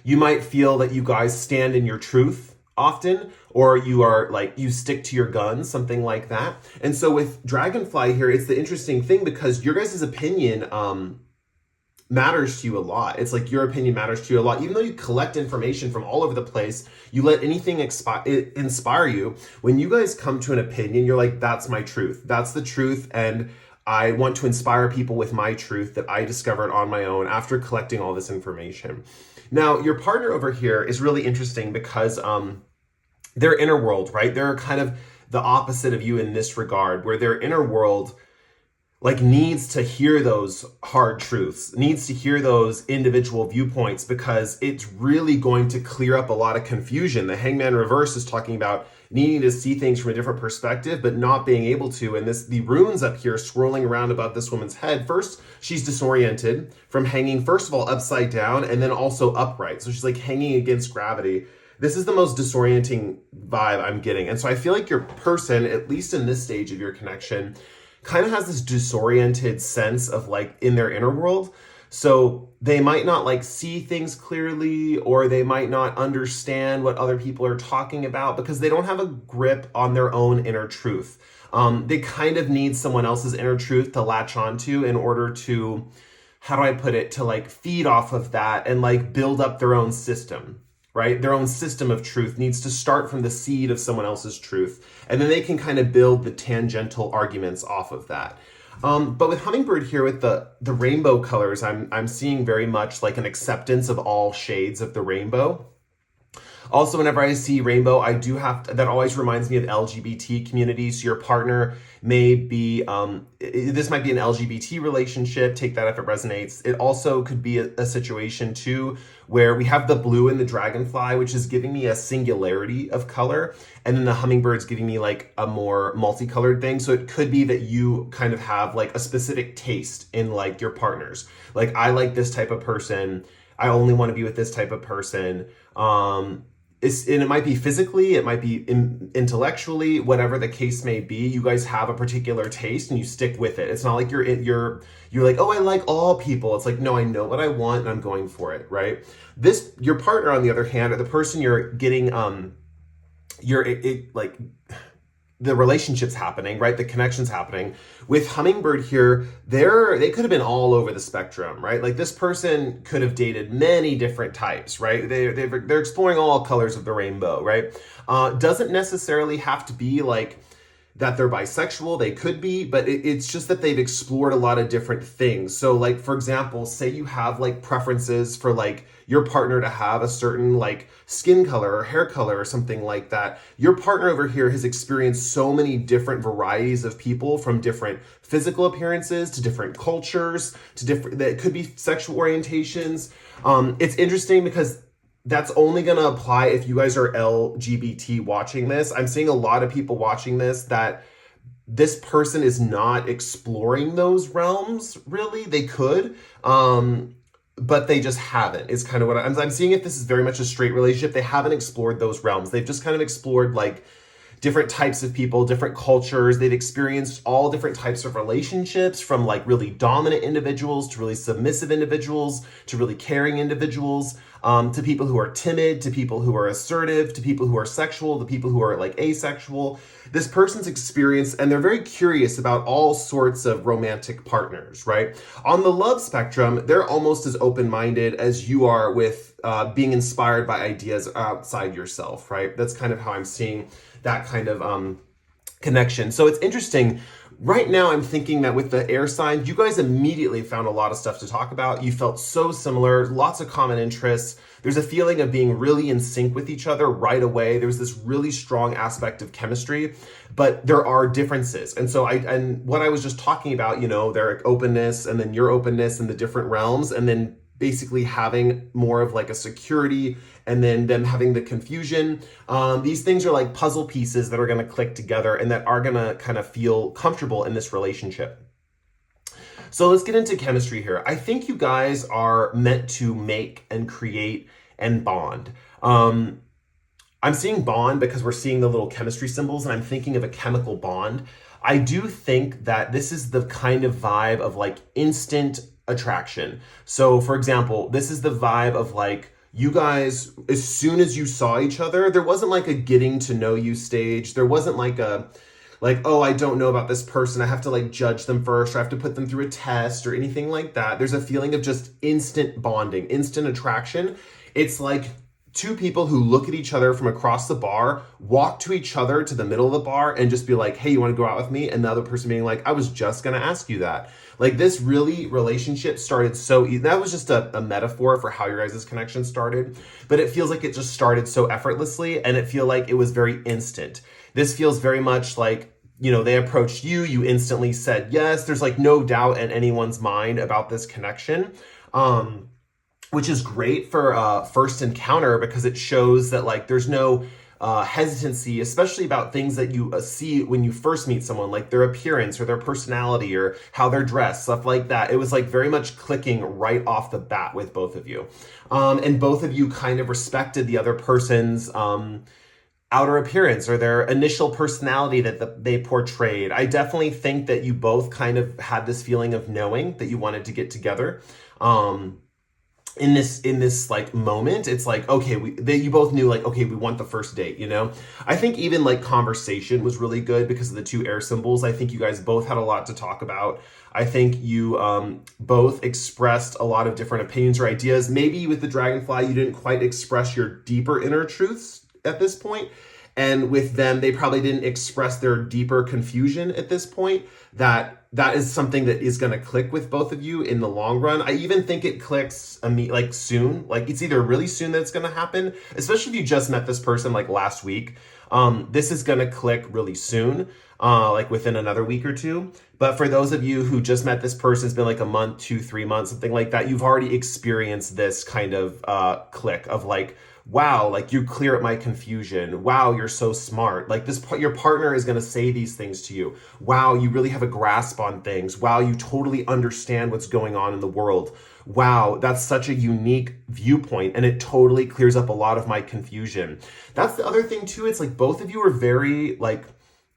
you might feel that you guys stand in your truth often, or you are like, you stick to your guns, something like that. And so with Dragonfly here, it's the interesting thing, because your guys' opinion matters to you a lot. It's like your opinion matters to you a lot. Even though you collect information from all over the place, you let anything inspire you. When you guys come to an opinion, you're like, that's my truth. That's the truth. And I want to inspire people with my truth that I discovered on my own after collecting all this information. Now, your partner over here is really interesting because their inner world, right? They're kind of the opposite of you in this regard, where their inner world, like needs to hear those hard truths, needs to hear those individual viewpoints, because it's really going to clear up a lot of confusion. The Hangman Reverse is talking about needing to see things from a different perspective, but not being able to. And the runes up here swirling around above this woman's head. First, she's disoriented from hanging, first of all, upside down, and then also upright. So she's like hanging against gravity. This is the most disorienting vibe I'm getting. And so I feel like your person, at least in this stage of your connection, kind of has this disoriented sense of like in their inner world. So they might not like see things clearly, or they might not understand what other people are talking about because they don't have a grip on their own inner truth. They kind of need someone else's inner truth to latch onto in order to, how do I put it, to like feed off of that and like build up their own system. Right? Their own system of truth needs to start from the seed of someone else's truth. And then they can kind of build the tangential arguments off of that. But with Hummingbird here, with the rainbow colors, I'm seeing very much like an acceptance of all shades of the rainbow. Also, whenever I see rainbow, I do have to, that always reminds me of LGBT community. So your partner may be, this might be an LGBT relationship. Take that if it resonates. It also could be a situation too, where we have the blue in the dragonfly, which is giving me a singularity of color. And then the hummingbird's giving me like a more multicolored thing. So it could be that you kind of have like a specific taste in like your partners. Like, I like this type of person. I only want to be with this type of person. And it might be physically, it might be intellectually, whatever the case may be. You guys have a particular taste and you stick with it. It's not like you're like, oh, I like all people. It's like, no, I know what I want and I'm going for it, right? Your partner, on the other hand, or the person you're getting, like the relationship's happening, right? The connection's happening. With Hummingbird here, they could have been all over the spectrum, right? Like, this person could have dated many different types, right? They're exploring all colors of the rainbow, right? Doesn't necessarily have to be like that they're bisexual. They could be, but it's just that they've explored a lot of different things. So like, for example, say you have like preferences for like your partner to have a certain like skin color or hair color or something like that. Your partner over here has experienced so many different varieties of people, from different physical appearances to different cultures to different, that could be sexual orientations. It's interesting because that's only going to apply if you guys are LGBT watching this. I'm seeing a lot of people watching that this person is not exploring those realms, really. They could, but they just haven't. It's kind of what I'm seeing. If this is very much a straight relationship, they haven't explored those realms. They've just kind of explored like different types of people, different cultures. They've experienced all different types of relationships, from like really dominant individuals to really submissive individuals to really caring individuals, to people who are timid, to people who are assertive, to people who are sexual, to people who are like asexual. This person's experience, and they're very curious about all sorts of romantic partners, right? On the love spectrum, they're almost as open-minded as you are with being inspired by ideas outside yourself, right? That's kind of how I'm seeing that kind of connection. So it's interesting. Right now, I'm thinking that with the air sign, you guys immediately found a lot of stuff to talk about. You felt so similar, lots of common interests. There's a feeling of being really in sync with each other right away. There's this really strong aspect of chemistry, but there are differences. And so what I was just talking about, their openness and then your openness in the different realms, and then basically having more of like a security, and then them having the confusion. These things are like puzzle pieces that are going to click together and that are going to kind of feel comfortable in this relationship. So let's get into chemistry here. I think you guys are meant to make and create and bond. I'm seeing bond because we're seeing the little chemistry symbols, and I'm thinking of a chemical bond. I do think that this is the kind of vibe of like instant attraction. So for example, this is the vibe of like, you guys, as soon as you saw each other, there wasn't like a getting to know you stage. There wasn't like oh, I don't know about this person, I have to like judge them first, or I have to put them through a test or anything like that. There's a feeling of just instant bonding, instant attraction. It's like two people who look at each other from across the bar, walk to each other to the middle of the bar and just be like, hey, you want to go out with me? And the other person being like, I was just going to ask you that. Like, this relationship started so easy. That was just a metaphor for how your guys' connection started, but it feels like it just started so effortlessly, and it feel like it was very instant. This feels very much like they approached you, you instantly said yes. There's like no doubt in anyone's mind about this connection. Which is great for first encounter, because it shows that like there's no hesitancy, especially about things that you see when you first meet someone, like their appearance or their personality or how they're dressed, stuff like that. It was like very much clicking right off the bat with both of you. And both of you kind of respected the other person's outer appearance or their initial personality that they portrayed. I definitely think that you both kind of had this feeling of knowing that you wanted to get together. In this like moment, it's like, okay, you both knew like, okay, we want the first date, I think even like conversation was really good because of the two air symbols. I think you guys both had a lot to talk about. I think you both expressed a lot of different opinions or ideas. Maybe with the dragonfly, you didn't quite express your deeper inner truths at this point. And with them, they probably didn't express their deeper confusion at this point. That is something that is going to click with both of you in the long run. I even think it clicks like soon. Like it's either really soon that it's going to happen, especially if you just met this person like last week. This is going to click really soon, like within another week or two. But for those of you who just met this person, it's been like a month, 2-3 months, something like that. You've already experienced this kind of click of like, wow, like you clear up my confusion. Wow, you're so smart. Like your partner is going to say these things to you. Wow, you really have a grasp on things. Wow, you totally understand what's going on in the world. Wow, that's such a unique viewpoint, and it totally clears up a lot of my confusion. That's the other thing too. It's like both of you are very like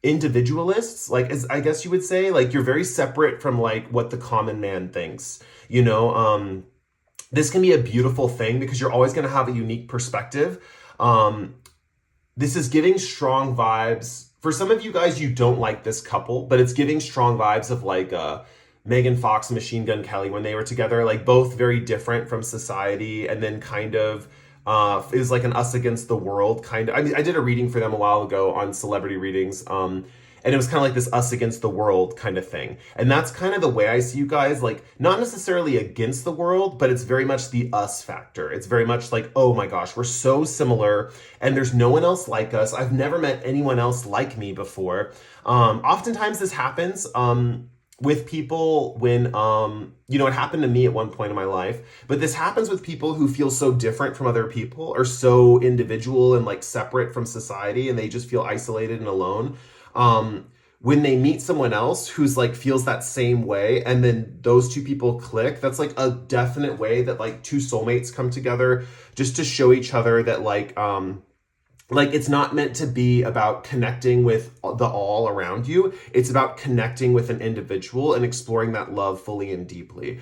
individualists, like as I guess you would say, like you're very separate from like what the common man thinks, This can be a beautiful thing because you're always going to have a unique perspective. This is giving strong vibes. For some of you guys, you don't like this couple, but it's giving strong vibes of like Megan Fox and Machine Gun Kelly when they were together, like both very different from society, and then kind of it was like an us against the world kind of. I mean, I did a reading for them a while ago on celebrity readings. And it was kind of like this us against the world kind of thing. And that's kind of the way I see you guys, like not necessarily against the world, but it's very much the us factor. It's very much like, oh my gosh, we're so similar and there's no one else like us. I've never met anyone else like me before. Oftentimes this happens with people when, it happened to me at one point in my life, but this happens with people who feel so different from other people or so individual and like separate from society, and they just feel isolated and alone. When they meet someone else who's like feels that same way, and then those two people click, that's like a definite way that like two soulmates come together just to show each other that like it's not meant to be about connecting with the all around you. It's about connecting with an individual and exploring that love fully and deeply.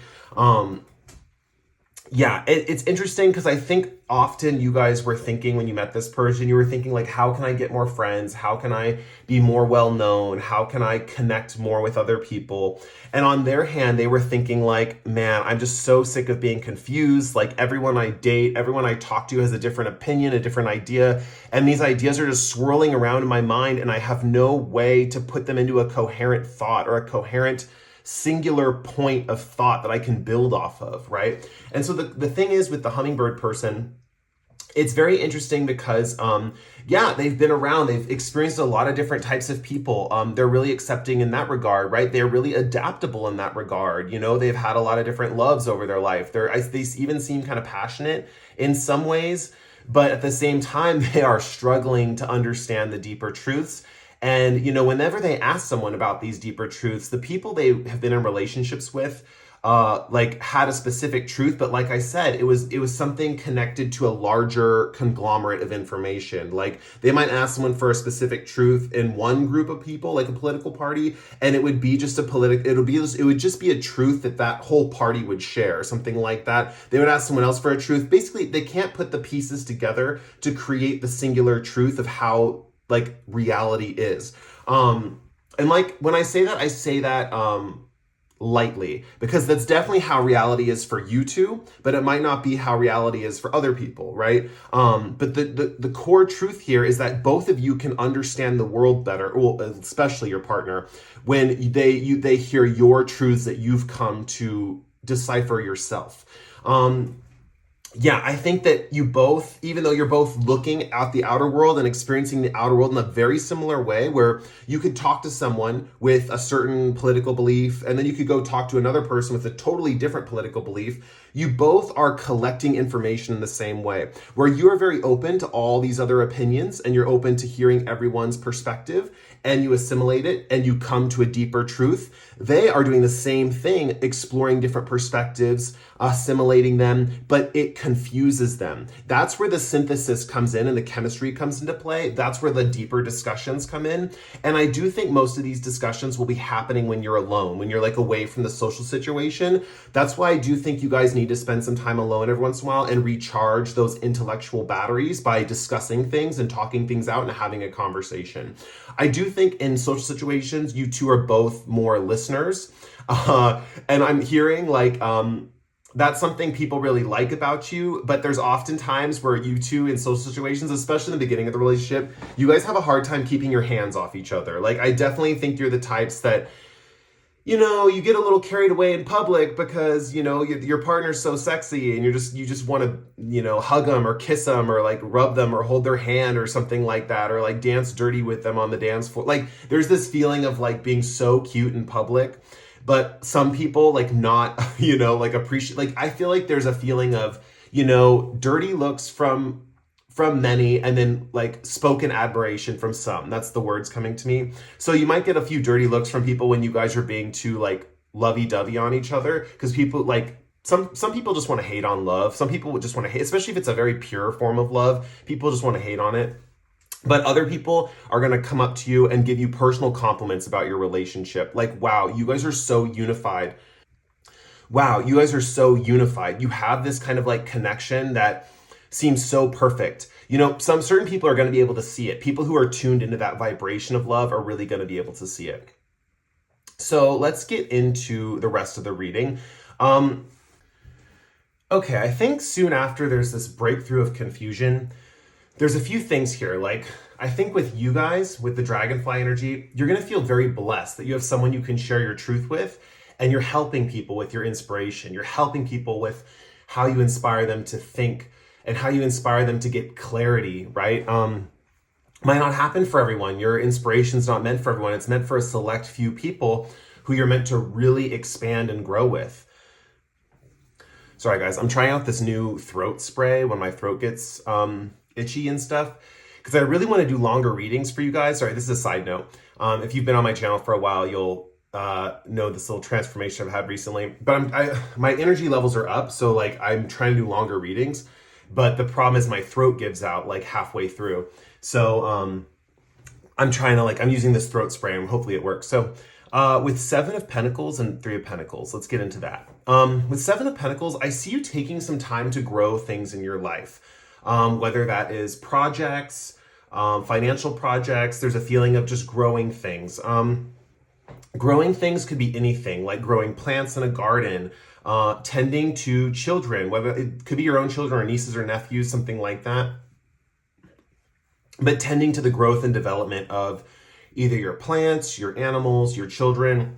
It's interesting because I think often you guys were thinking when you met this person, you were thinking like, how can I get more friends? How can I be more well known? How can I connect more with other people? And on their hand, they were thinking like, man, I'm just so sick of being confused. Like everyone I date, everyone I talk to has a different opinion, a different idea. And these ideas are just swirling around in my mind, and I have no way to put them into a coherent thought or a coherent singular point of thought that I can build off of, right? And so the thing is with the hummingbird person, it's very interesting because, they've been around, they've experienced a lot of different types of people. They're really accepting in that regard, right? They're really adaptable in that regard. They've had a lot of different loves over their life. They even seem kind of passionate in some ways, but at the same time, they are struggling to understand the deeper truths. And, whenever they ask someone about these deeper truths, the people they have been in relationships with, had a specific truth. But like I said, it was something connected to a larger conglomerate of information. Like they might ask someone for a specific truth in one group of people, like a political party, and it would be just it would just be a truth that whole party would share, something like that. They would ask someone else for a truth. Basically, they can't put the pieces together to create the singular truth of how like reality is. And like when I say that lightly, because that's definitely how reality is for you two, but it might not be how reality is for other people, right? But the core truth here is that both of you can understand the world better, well, especially your partner, when they hear your truths that you've come to decipher yourself. yeah, I think that you both, even though you're both looking at the outer world and experiencing the outer world in a very similar way, where you could talk to someone with a certain political belief, and then you could go talk to another person with a totally different political belief. You both are collecting information in the same way, where you are very open to all these other opinions and you're open to hearing everyone's perspective and you assimilate it and you come to a deeper truth. They are doing the same thing, exploring different perspectives, assimilating them, but it confuses them. That's where the synthesis comes in and the chemistry comes into play. That's where the deeper discussions come in. And I do think most of these discussions will be happening when you're alone, when you're like away from the social situation. That's why I do think you guys need to spend some time alone every once in a while and recharge those intellectual batteries by discussing things and talking things out and having a conversation. I do think in social situations, you two are both more listeners. And I'm hearing like, that's something people really like about you, but there's often times where you two in social situations, especially in the beginning of the relationship, you guys have a hard time keeping your hands off each other. Like, I definitely think you're the types that, you get a little carried away in public because, your partner's so sexy and you just want to, hug them or kiss them or like rub them or hold their hand or something like that, or like dance dirty with them on the dance floor. Like, there's this feeling of like being so cute in public. But some people like not, like appreciate, like I feel like there's a feeling of, dirty looks from many and then like spoken admiration from some. That's the words coming to me. So you might get a few dirty looks from people when you guys are being too like lovey-dovey on each other, because people like some people just want to hate on love. Some people would just want to hate, especially if it's a very pure form of love. People just want to hate on it. But other people are going to come up to you and give you personal compliments about your relationship. Like, wow, you guys are so unified. Wow, you guys are so unified. You have this kind of like connection that seems so perfect. Some certain people are going to be able to see it. People who are tuned into that vibration of love are really going to be able to see it. So let's get into the rest of the reading. Okay, I think soon after there's this breakthrough of confusion. There's a few things here. Like, I think with you guys, with the dragonfly energy, you're going to feel very blessed that you have someone you can share your truth with, and you're helping people with your inspiration. You're helping people with how you inspire them to think and how you inspire them to get clarity, right? Might not happen for everyone. Your inspiration's not meant for everyone. It's meant for a select few people who you're meant to really expand and grow with. Sorry, guys. I'm trying out this new throat spray when my throat gets itchy and stuff, because I really want to do longer readings for you guys. Sorry, this is a side note. If you've been on my channel for a while, you'll know this little transformation I've had recently. But my energy levels are up, so like I'm trying to do longer readings. But the problem is my throat gives out like halfway through. So I'm trying to I'm using this throat spray and hopefully it works. So with 7 of Pentacles and 3 of Pentacles, let's get into that. With 7 of Pentacles, I see you taking some time to grow things in your life. Whether that is projects, financial projects, there's a feeling of just growing things. Growing things could be anything, like growing plants in a garden, tending to children, whether it could be your own children or nieces or nephews, something like that. But tending to the growth and development of either your plants, your animals, your children.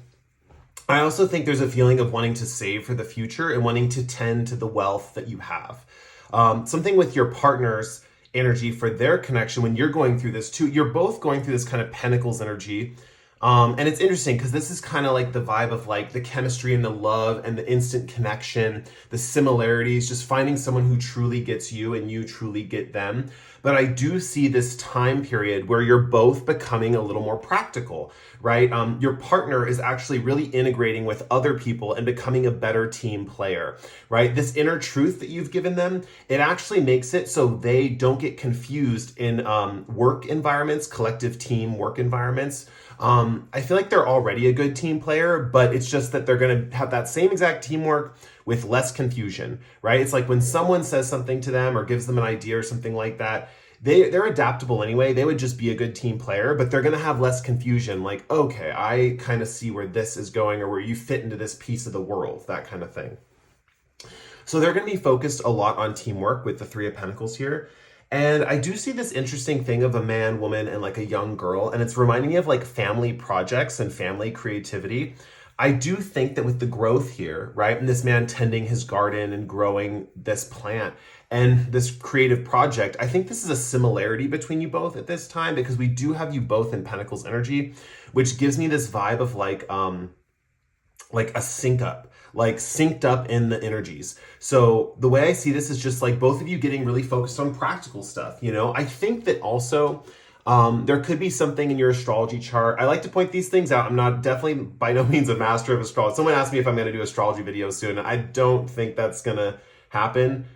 I also think there's a feeling of wanting to save for the future and wanting to tend to the wealth that you have. Something with your partner's energy for their connection when you're going through this too. You're both going through this kind of Pentacles energy. And it's interesting because this is kind of like the vibe of like the chemistry and the love and the instant connection, the similarities, just finding someone who truly gets you and you truly get them. But I do see this time period where you're both becoming a little more practical, right? Your partner is actually really integrating with other people and becoming a better team player, right? This inner truth that you've given them, it actually makes it so they don't get confused in work environments, collective team work environments. I feel like they're already a good team player, but it's just that they're going to have that same exact teamwork with less confusion, right? It's like when someone says something to them or gives them an idea or something like that, they're adaptable anyway. They would just be a good team player, but they're going to have less confusion. Like, okay, I kind of see where this is going or where you fit into this piece of the world, that kind of thing. So they're going to be focused a lot on teamwork with the 3 of Pentacles here. And I do see this interesting thing of a man, woman, and like a young girl. And it's reminding me of like family projects and family creativity. I do think that with the growth here, right, and this man tending his garden and growing this plant and this creative project, I think this is a similarity between you both at this time, because we do have you both in Pentacles energy, which gives me this vibe of like a sync up, like synced up in the energies. So the way I see this is just like both of you getting really focused on practical stuff. I think that also there could be something in your astrology chart. I like to point these things out. I'm not definitely by no means a master of astrology. Someone asked me if I'm going to do astrology videos soon. I don't think that's going to happen.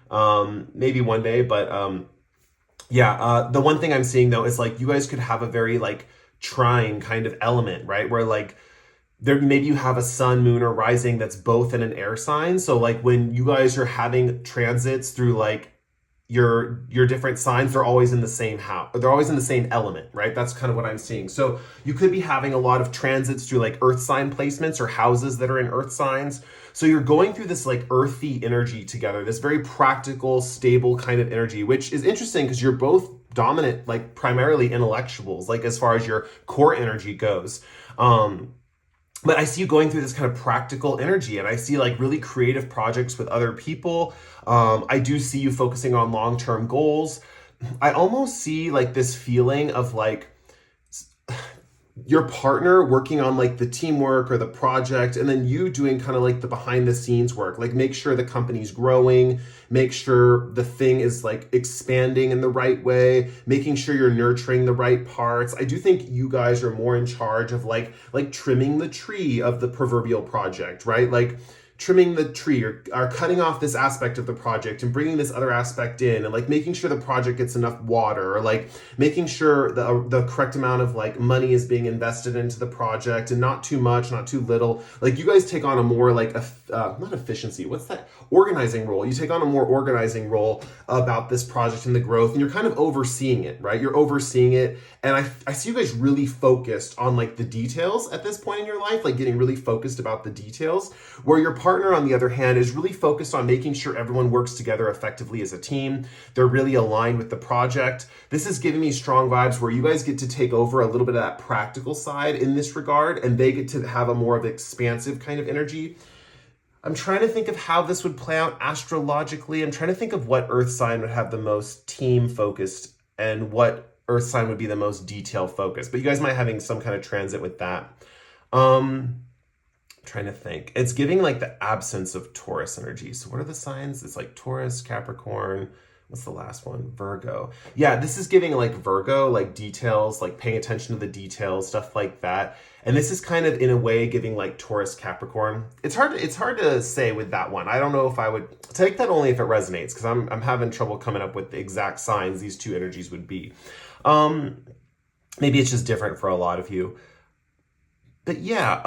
Maybe one day, but the one thing I'm seeing though is like you guys could have a very like trine kind of element, right? Where like there maybe you have a sun, moon, or rising that's both in an air sign. So like when you guys are having transits through like your different signs, they're always in the same house. They're always in the same element, right? That's kind of what I'm seeing. So you could be having a lot of transits through like earth sign placements or houses that are in earth signs. So you're going through this like earthy energy together, this very practical, stable kind of energy, which is interesting because you're both dominant, like primarily intellectuals, like as far as your core energy goes. But I see you going through this kind of practical energy, and I see like really creative projects with other people. I do see you focusing on long-term goals. I almost see like this feeling of like your partner working on like the teamwork or the project, and then you doing kind of like the behind the scenes work, like make sure the company's growing, make sure the thing is like expanding in the right way, making sure you're nurturing the right parts. I do think you guys are more in charge of like trimming the tree of the proverbial project, right? Like trimming the tree or cutting off this aspect of the project and bringing this other aspect in, and like making sure the project gets enough water, or like making sure the correct amount of like money is being invested into the project and not too much, not too little. Like you guys take on a more like not efficiency, what's that, organizing role. You take on a more organizing role about this project and the growth, and you're kind of overseeing it, right? You're overseeing it, and I see you guys really focused on like the details at this point in your life, like getting really focused about the details, where your partner, on the other hand, is really focused on making sure everyone works together effectively as a team. They're really aligned with the project. This is giving me strong vibes where you guys get to take over a little bit of that practical side in this regard, and they get to have a more of expansive kind of energy. I'm trying to think of how this would play out astrologically. I'm trying to think of what earth sign would have the most team focused and what earth sign would be the most detail focused. But you guys might be having some kind of transit with that. Trying to think. It's giving like the absence of Taurus energy. So what are the signs? It's like Taurus, Capricorn. What's the last one? Virgo. Yeah, this is giving like Virgo, like details, like paying attention to the details, stuff like that. And this is kind of in a way giving like Taurus, Capricorn. It's hard to say with that one. I don't know if I would take that only if it resonates, because I'm having trouble coming up with the exact signs these two energies would be. Maybe it's just different for a lot of you. But yeah,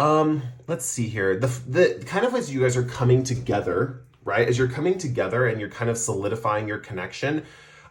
let's see here. The kind of as you guys are coming together, right? As you're coming together and you're kind of solidifying your connection,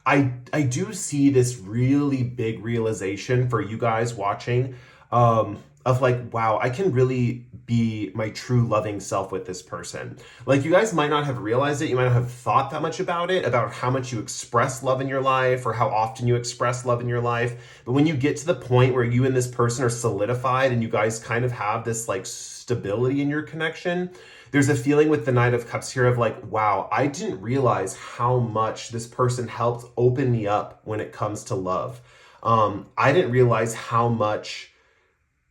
I do see this really big realization for you guys watching, of like, wow, I can really be my true loving self with this person. Like you guys might not have realized it. You might not have thought that much about it, about how much you express love in your life or how often you express love in your life. But when you get to the point where you and this person are solidified and you guys kind of have this like stability in your connection, there's a feeling with the Knight of Cups here of like, wow, I didn't realize how much this person helped open me up when it comes to love. I didn't realize how much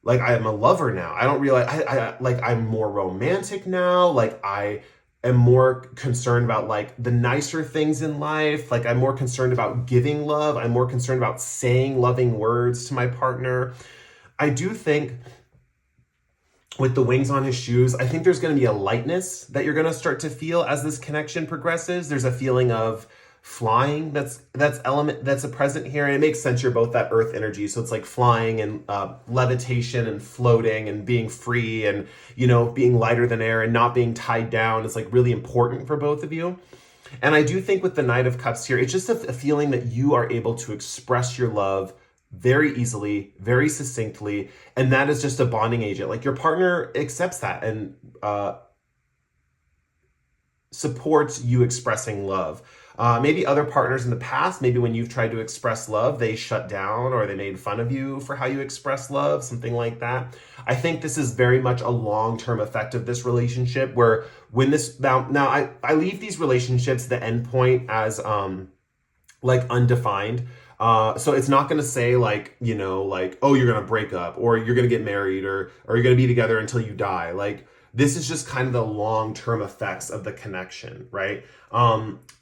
like I am a lover now. I don't realize I like I'm more romantic now. Like I am more concerned about like the nicer things in life. Like I'm more concerned about giving love. I'm more concerned about saying loving words to my partner. I do think with the wings on his shoes, I think there's going to be a lightness that you're going to start to feel as this connection progresses. There's a feeling of flying that's a present here, and it makes sense. You're both that earth energy, so it's like flying and levitation and floating and being free and being lighter than air and not being tied down is like really important for both of you. And I do think with the Knight of Cups here, it's just a feeling that you are able to express your love very easily, very succinctly, and that is just a bonding agent. Like your partner accepts that and supports you expressing love. Maybe other partners in the past, maybe when you've tried to express love, they shut down or they made fun of you for how you express love, something like that. I think this is very much a long-term effect of this relationship where when this, now I leave these relationships, the end point as like undefined. So it's not going to say like, you know, like, oh, you're going to break up or you're going to get married or you're going to be together until you die. Like this is just kind of the long-term effects of the connection, right?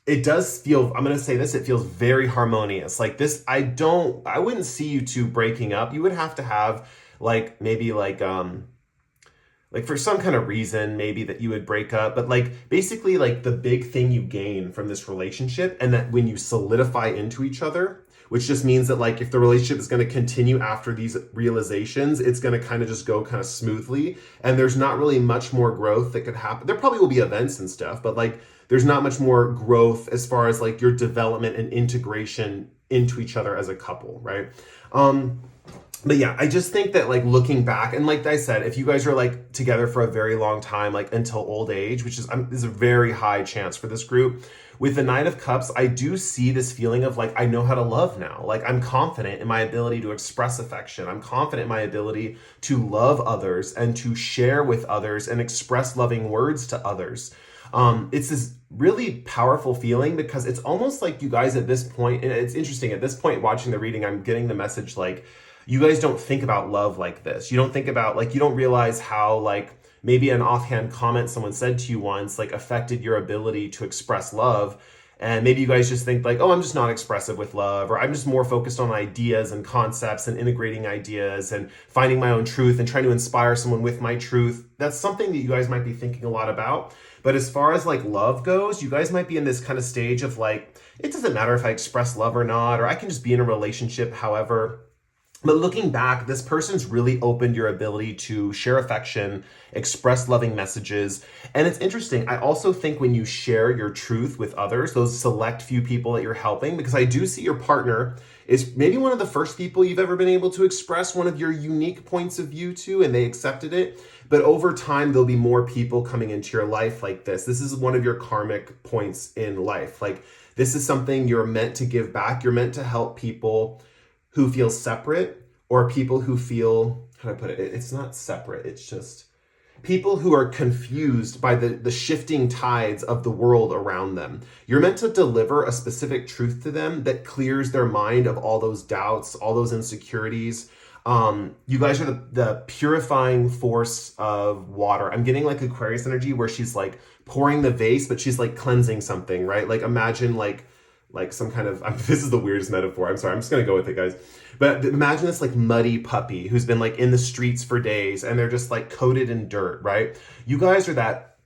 It does feel, I'm going to say this, it feels very harmonious. Like this, I wouldn't see you two breaking up. You would have to have like, maybe like for some kind of reason maybe that you would break up, but like basically like the big thing you gain from this relationship, and that when you solidify into each other, which just means that like if the relationship is going to continue after these realizations, it's going to kind of just go kind of smoothly, and there's not really much more growth that could happen. There probably will be events and stuff, but like there's not much more growth as far as like your development and integration into each other as a couple, right? But yeah, I just think that like looking back, and like I said, if you guys are like together for a very long time, like until old age, which is a very high chance for this group, with the Knight of Cups, I do see this feeling of like, I know how to love now. Like I'm confident in my ability to express affection. I'm confident in my ability to love others and to share with others and express loving words to others. It's this really powerful feeling because it's almost like you guys at this point, and it's interesting, at this point watching the reading, I'm getting the message like, you guys don't think about love like this. You don't think about like, you don't realize how like maybe an offhand comment someone said to you once like affected your ability to express love. And maybe you guys just think like, oh, I'm just not expressive with love, or I'm just more focused on ideas and concepts and integrating ideas and finding my own truth and trying to inspire someone with my truth. That's something that you guys might be thinking a lot about. But as far as like love goes, you guys might be in this kind of stage of like, it doesn't matter if I express love or not, or I can just be in a relationship however. But looking back, this person's really opened your ability to share affection, express loving messages. And it's interesting. I also think when you share your truth with others, those select few people that you're helping, because I do see your partner is maybe one of the first people you've ever been able to express one of your unique points of view to, and they accepted it. But over time, there'll be more people coming into your life like this. This is one of your karmic points in life. Like this is something you're meant to give back. You're meant to help people who feel separate, or people who feel, how do I put it? It's not separate. It's just people who are confused by the shifting tides of the world around them. You're meant to deliver a specific truth to them that clears their mind of all those doubts, all those insecurities. You guys are the purifying force of water. I'm getting like Aquarius energy where she's like pouring the vase, but she's like cleansing something, right? Like imagine like some kind of, this is the weirdest metaphor. I'm sorry. I'm just going to go with it, guys. But imagine this like muddy puppy who's been like in the streets for days and they're just like coated in dirt, right? You guys are that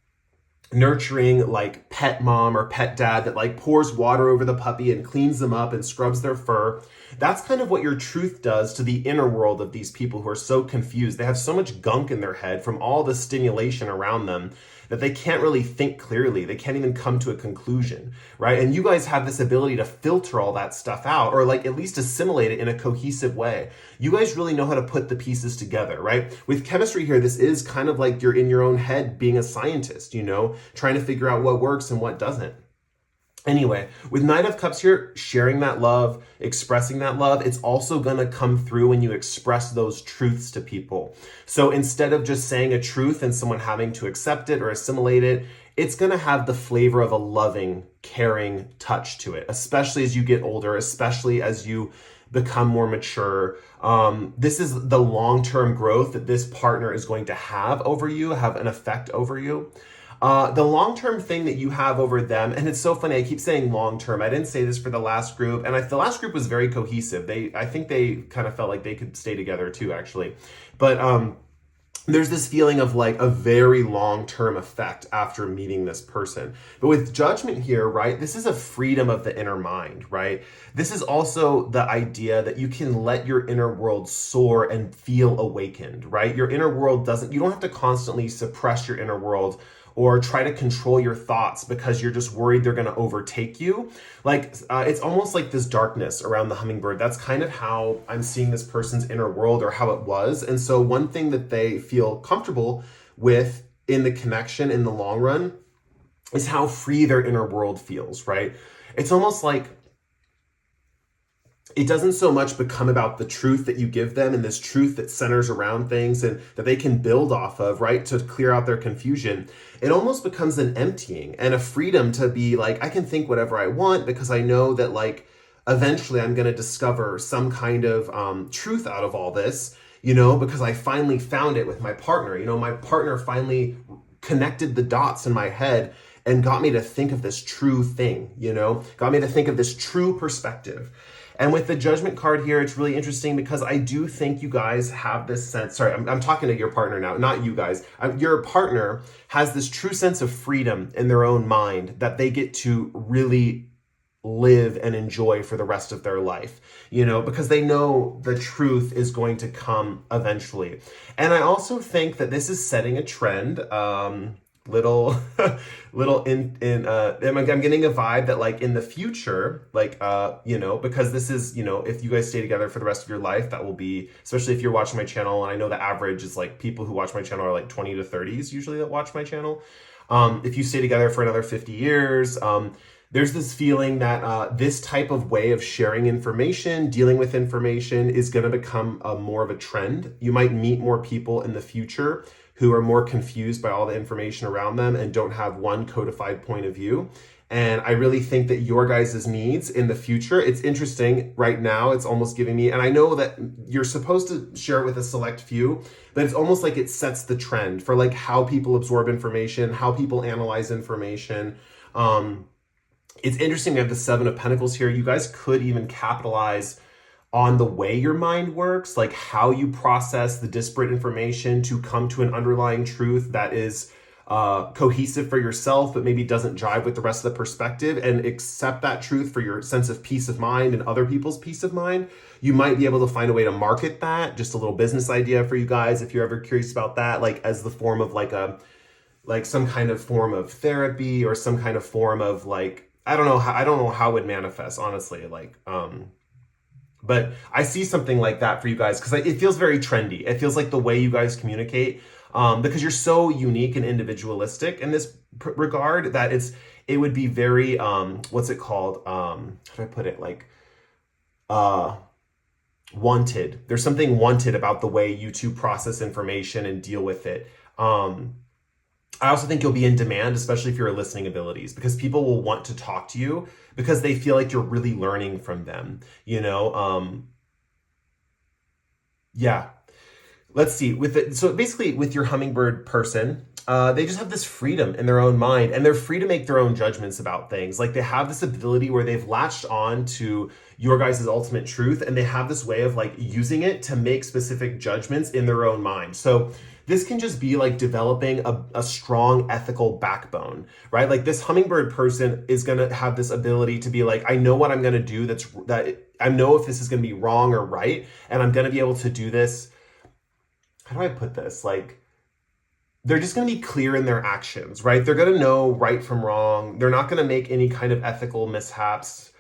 nurturing like pet mom or pet dad that like pours water over the puppy and cleans them up and scrubs their fur. That's kind of what your truth does to the inner world of these people who are so confused. They have so much gunk in their head from all the stimulation around them that they can't really think clearly. They can't even come to a conclusion, right? And you guys have this ability to filter all that stuff out, or like at least assimilate it in a cohesive way. You guys really know how to put the pieces together, right? With chemistry here, this is kind of like you're in your own head being a scientist, you know, trying to figure out what works and what doesn't. Anyway, with Knight of Cups here, sharing that love, expressing that love, it's also going to come through when you express those truths to people. So instead of just saying a truth and someone having to accept it or assimilate it, it's going to have the flavor of a loving, caring touch to it, especially as you get older, especially as you become more mature. This is the long-term growth that this partner is going to have over you, have an effect over you. The long-term thing that you have over them, and it's so funny, I keep saying long-term. I didn't say this for the last group, and the last group was very cohesive. I think they kind of felt like they could stay together too, actually. But there's this feeling of like a very long-term effect after meeting this person. But with Judgment here, right, this is a freedom of the inner mind, right? This is also the idea that you can let your inner world soar and feel awakened, right? Your inner world you don't have to constantly suppress your inner world or try to control your thoughts because you're just worried they're going to overtake you. Like, it's almost like this darkness around the hummingbird. That's kind of how I'm seeing this person's inner world, or how it was. And so one thing that they feel comfortable with in the connection in the long run is how free their inner world feels, right? it's almost like it doesn't so much become about the truth that you give them and this truth that centers around things and that they can build off of, right, to clear out their confusion. It almost becomes an emptying and a freedom to be like, I can think whatever I want because I know that like eventually I'm going to discover some kind of truth out of all this, because I finally found it with my partner. My partner finally connected the dots in my head and got me to think of this true thing, got me to think of this true perspective. And with the Judgment card here, it's really interesting because I do think you guys have this sense, sorry, I'm talking to your partner now, not you guys. Your partner has this true sense of freedom in their own mind that they get to really live and enjoy for the rest of their life, because they know the truth is going to come eventually. And I also think that this is setting a trend, little I'm getting a vibe that like in the future, like because this is, if you guys stay together for the rest of your life, that will be, especially if you're watching my channel, and I know the average is like people who watch my channel are like 20 to 30s usually that watch my channel. If you stay together for another 50 years, there's this feeling that this type of way of sharing information, dealing with information is going to become more of a trend. You might meet more people in the future who are more confused by all the information around them and don't have one codified point of view. And I really think that your guys' needs in the future, it's interesting right now, it's almost giving me, and I know that you're supposed to share it with a select few, but it's almost like it sets the trend for like how people absorb information, how people analyze information. It's interesting, we have the Seven of Pentacles here. You guys could even capitalize on the way your mind works, like how you process the disparate information to come to an underlying truth that is cohesive for yourself, but maybe doesn't jive with the rest of the perspective, and accept that truth for your sense of peace of mind and other people's peace of mind. You might be able to find a way to market that, just a little business idea for you guys if you're ever curious about that, like as the form of like some kind of form of therapy or some kind of form of like, I don't know how it would manifest, honestly, but I see something like that for you guys because it feels very trendy. It feels like the way you guys communicate, because you're so unique and individualistic in this regard that it would be very, what's it called? How do I put it? Like, wanted. There's something wanted about the way you two process information and deal with it. I also think you'll be in demand, especially if you're listening abilities, because people will want to talk to you because they feel like you're really learning from them, yeah. Let's see. So basically with your hummingbird person, they just have this freedom in their own mind, and they're free to make their own judgments about things. Like they have this ability where they've latched on to your guys' ultimate truth, and they have this way of like using it to make specific judgments in their own mind. So this can just be like developing a strong ethical backbone, right? Like this hummingbird person is going to have this ability to be like, I know what I'm going to do. I know if this is going to be wrong or right. And I'm going to be able to do this. How do I put this? Like, they're just going to be clear in their actions, right? They're going to know right from wrong. They're not going to make any kind of ethical mishaps,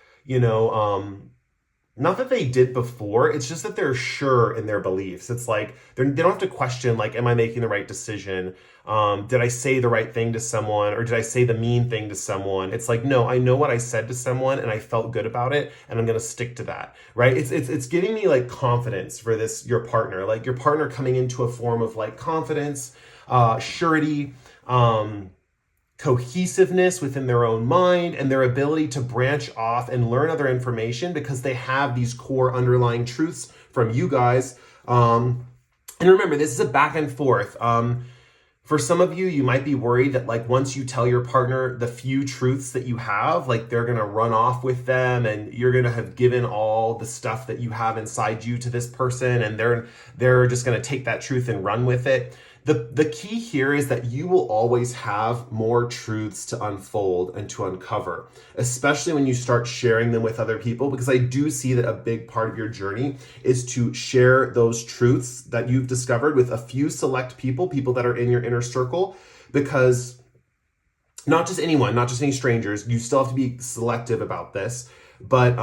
not that they did before, it's just that they're sure in their beliefs. It's like, they don't have to question, like, am I making the right decision? Did I say the right thing to someone? Or did I say the mean thing to someone? It's like, no, I know what I said to someone and I felt good about it and I'm going to stick to that, right? It's giving me like confidence for your partner, like your partner coming into a form of like confidence, surety, cohesiveness within their own mind, and their ability to branch off and learn other information because they have these core underlying truths from you guys. And remember, this is a back and forth. For some of you, you might be worried that like once you tell your partner the few truths that you have, like they're going to run off with them and you're going to have given all the stuff that you have inside you to this person, and they're just going to take that truth and run with it. The key here is that you will always have more truths to unfold and to uncover, especially when you start sharing them with other people, because I do see that a big part of your journey is to share those truths that you've discovered with a few select people that are in your inner circle, because not just anyone, not just any strangers, you still have to be selective about this, but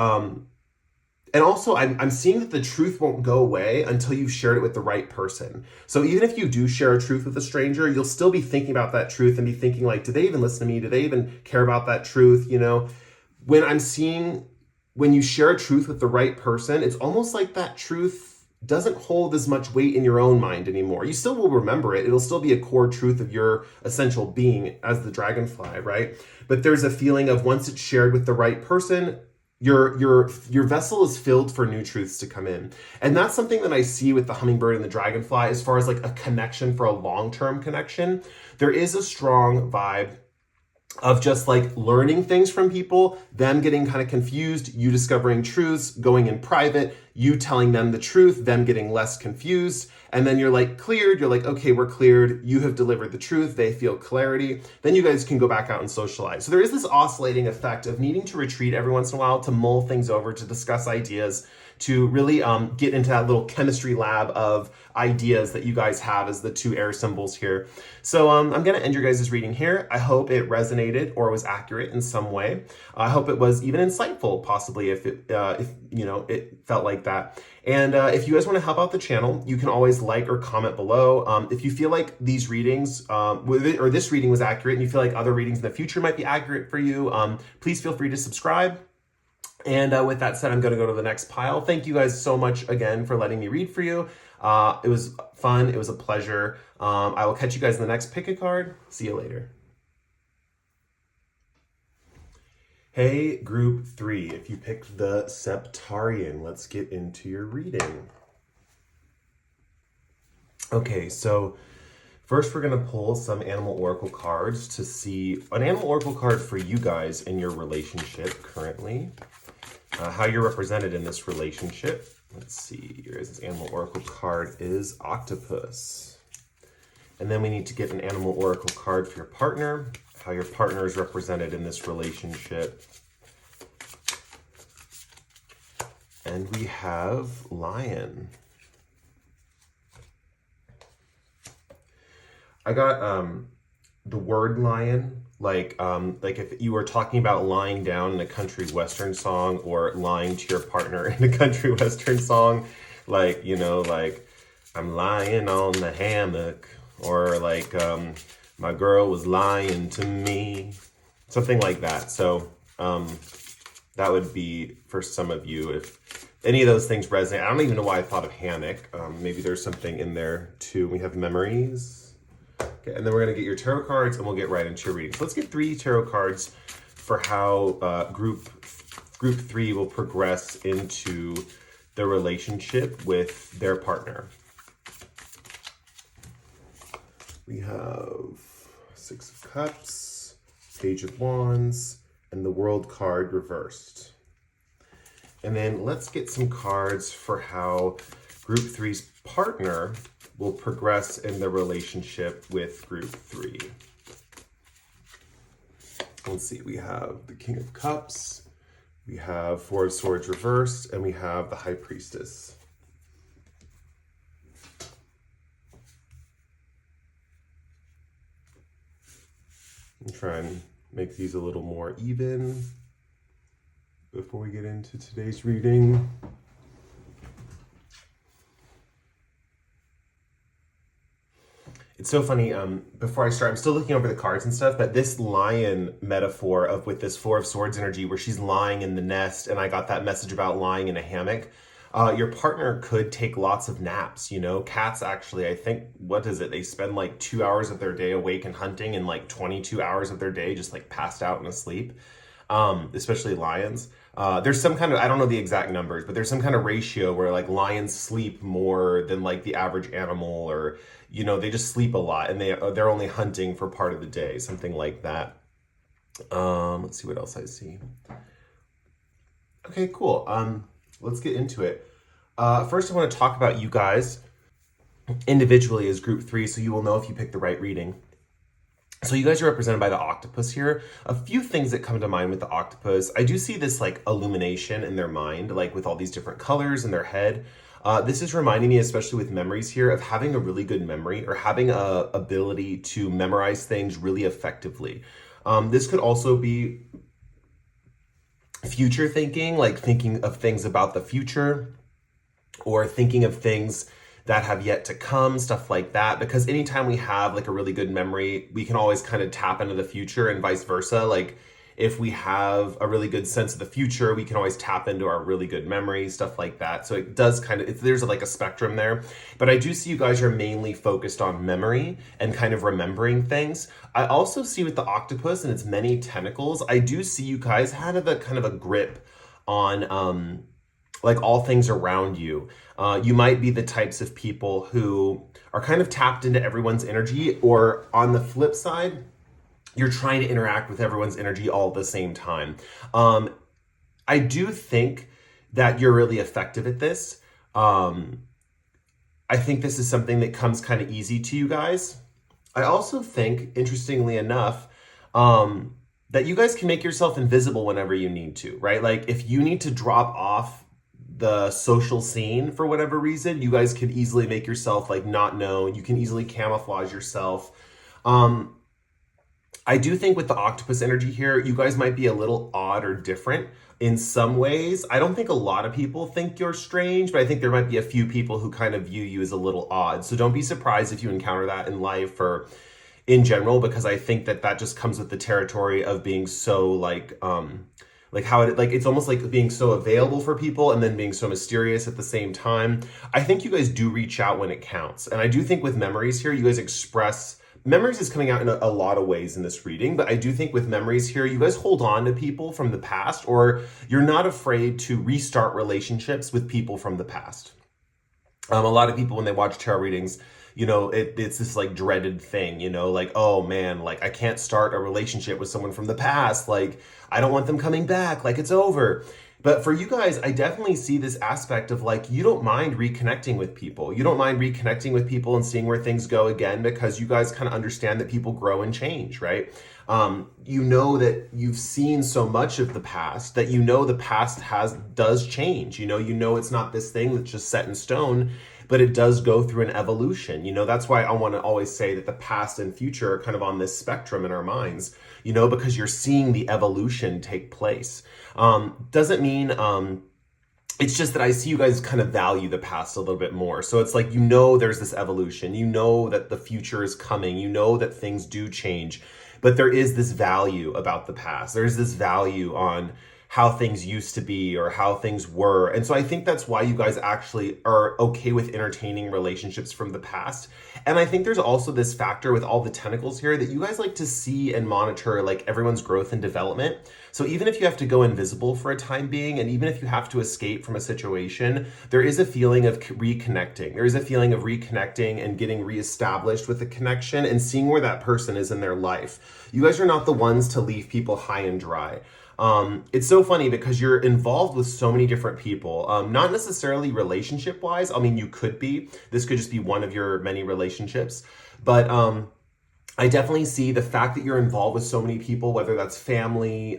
and also, I'm seeing that the truth won't go away until you've shared it with the right person. So even if you do share a truth with a stranger, you'll still be thinking about that truth and be thinking like, do they even listen to me? Do they even care about that truth? when you share a truth with the right person, it's almost like that truth doesn't hold as much weight in your own mind anymore. You still will remember it. It'll still be a core truth of your essential being as the dragonfly, right? But there's a feeling of once it's shared with the right person, your vessel is filled for new truths to come in. And that's something that I see with the hummingbird and the dragonfly as far as like a connection for a long-term connection. There is a strong vibe of just like learning things from people, them getting kind of confused, you discovering truths, going in private, you telling them the truth, them getting less confused, and then you're like cleared, you're like, okay, we're cleared, you have delivered the truth, they feel clarity, then you guys can go back out and socialize. So there is this oscillating effect of needing to retreat every once in a while to mull things over, to discuss ideas, to really get into that little chemistry lab of ideas that you guys have as the two air symbols here. So I'm going to end your guys' reading here. I hope it resonated or was accurate in some way. I hope it was even insightful, possibly, if it felt like that. And if you guys want to help out the channel, you can always like or comment below. If you feel like these readings or this reading was accurate and you feel like other readings in the future might be accurate for you, please feel free to subscribe. And with that said, I'm going to go to the next pile. Thank you guys so much again for letting me read for you. It was fun. It was a pleasure. I will catch you guys in the next pick a card. See you later. Hey, group 3, if you picked the Septarian, let's get into your reading. Okay, so first we're going to pull some animal oracle cards to see an animal oracle card for you guys in your relationship currently. How you're represented in this relationship. Let's see, your guys' animal oracle card is octopus. And then we need to get an animal oracle card for your partner, how your partner is represented in this relationship. And we have lion. I got the word lion, like if you were talking about lying down in a country western song or lying to your partner in a country western song, like, like I'm lying on the hammock, or like my girl was lying to me, something like that. So that would be for some of you if any of those things resonate. I don't even know why I thought of hammock. Maybe there's something in there too. We have memories. Okay, and then we're going to get your tarot cards and we'll get right into your reading. So let's get 3 tarot cards for how group 3 will progress into the relationship with their partner. We have 6 of Cups, Page of Wands, and the World card reversed. And then let's get some cards for how group 3's partner will progress in the relationship with group 3. Let's see, we have the King of Cups, we have 4 of Swords reversed, and we have the High Priestess. I'll try and make these a little more even before we get into today's reading. It's so funny, before I start, I'm still looking over the cards and stuff, but this lion metaphor of with this 4 of Swords energy where she's lying in the nest, and I got that message about lying in a hammock. Your partner could take lots of naps, Cats actually, I think, what is it? They spend like 2 hours of their day awake and hunting and like 22 hours of their day just like passed out and asleep, especially lions. There's some kind of, I don't know the exact numbers, but there's some kind of ratio where like lions sleep more than like the average animal, or they just sleep a lot and they're only hunting for part of the day, something like that. Let's see what else I see. Okay, cool. Let's get into it. First, I want to talk about you guys individually as group 3, so you will know if you picked the right reading. So you guys are represented by the octopus here. A few things that come to mind with the octopus. I do see this like illumination in their mind, like with all these different colors in their head. This is reminding me, especially with memories here, of having a really good memory or having a ability to memorize things really effectively. This could also be future thinking, like thinking of things about the future or thinking of things that have yet to come, stuff like that. Because anytime we have like a really good memory, we can always kind of tap into the future and vice versa. Like if we have a really good sense of the future, we can always tap into our really good memory, stuff like that. So it does kind of, there's like a spectrum there. But I do see you guys are mainly focused on memory and kind of remembering things. I also see with the octopus and its many tentacles, I do see you guys had a kind of a grip on like all things around you. You might be the types of people who are kind of tapped into everyone's energy, or on the flip side, you're trying to interact with everyone's energy all at the same time. I do think that you're really effective at this. I think this is something that comes kind of easy to you guys. I also think, interestingly enough, that you guys can make yourself invisible whenever you need to, right? Like if you need to drop off the social scene for whatever reason, you guys could easily make yourself like not known. You can easily camouflage yourself. I do think with the octopus energy here, you guys might be a little odd or different in some ways. I don't think a lot of people think you're strange, but I think there might be a few people who kind of view you as a little odd. So don't be surprised if you encounter that in life or in general, because I think that that just comes with the territory of being so like how it, like, it's almost like being so available for people and then being so mysterious at the same time. I think you guys do reach out when it counts. And I do think with memories here, you guys express. Memories is coming out in a lot of ways in this reading, but I do think with memories here, you guys hold on to people from the past, or you're not afraid to restart relationships with people from the past. A lot of people, when they watch tarot readings, you know, it's this like dreaded thing, you know, like, oh man, like I can't start a relationship with someone from the past. Like I don't want them coming back, like it's over. But for you guys, I definitely see this aspect of like, you don't mind reconnecting with people. You don't mind reconnecting with people and seeing where things go again, because you guys kind of understand that people grow and change, right? You know that you've seen so much of the past that you know the past does change. You know it's not this thing that's just set in stone, but it does go through an evolution. You know, that's why I want to always say that the past and future are kind of on this spectrum in our minds, you know, because you're seeing the evolution take place. Doesn't mean, it's just that I see you guys kind of value the past a little bit more. So it's like, you know, there's this evolution, you know that the future is coming, you know that things do change, but there is this value about the past. There's this value on how things used to be or how things were. And so I think that's why you guys actually are okay with entertaining relationships from the past. And I think there's also this factor with all the tentacles here that you guys like to see and monitor like everyone's growth and development. So even if you have to go invisible for a time being, and even if you have to escape from a situation, there is a feeling of reconnecting. There is a feeling of reconnecting and getting reestablished with a connection and seeing where that person is in their life. You guys are not the ones to leave people high and dry. It's so funny because you're involved with so many different people, not necessarily relationship wise. I mean, you could be, this could just be one of your many relationships, but, I definitely see the fact that you're involved with so many people, whether that's family,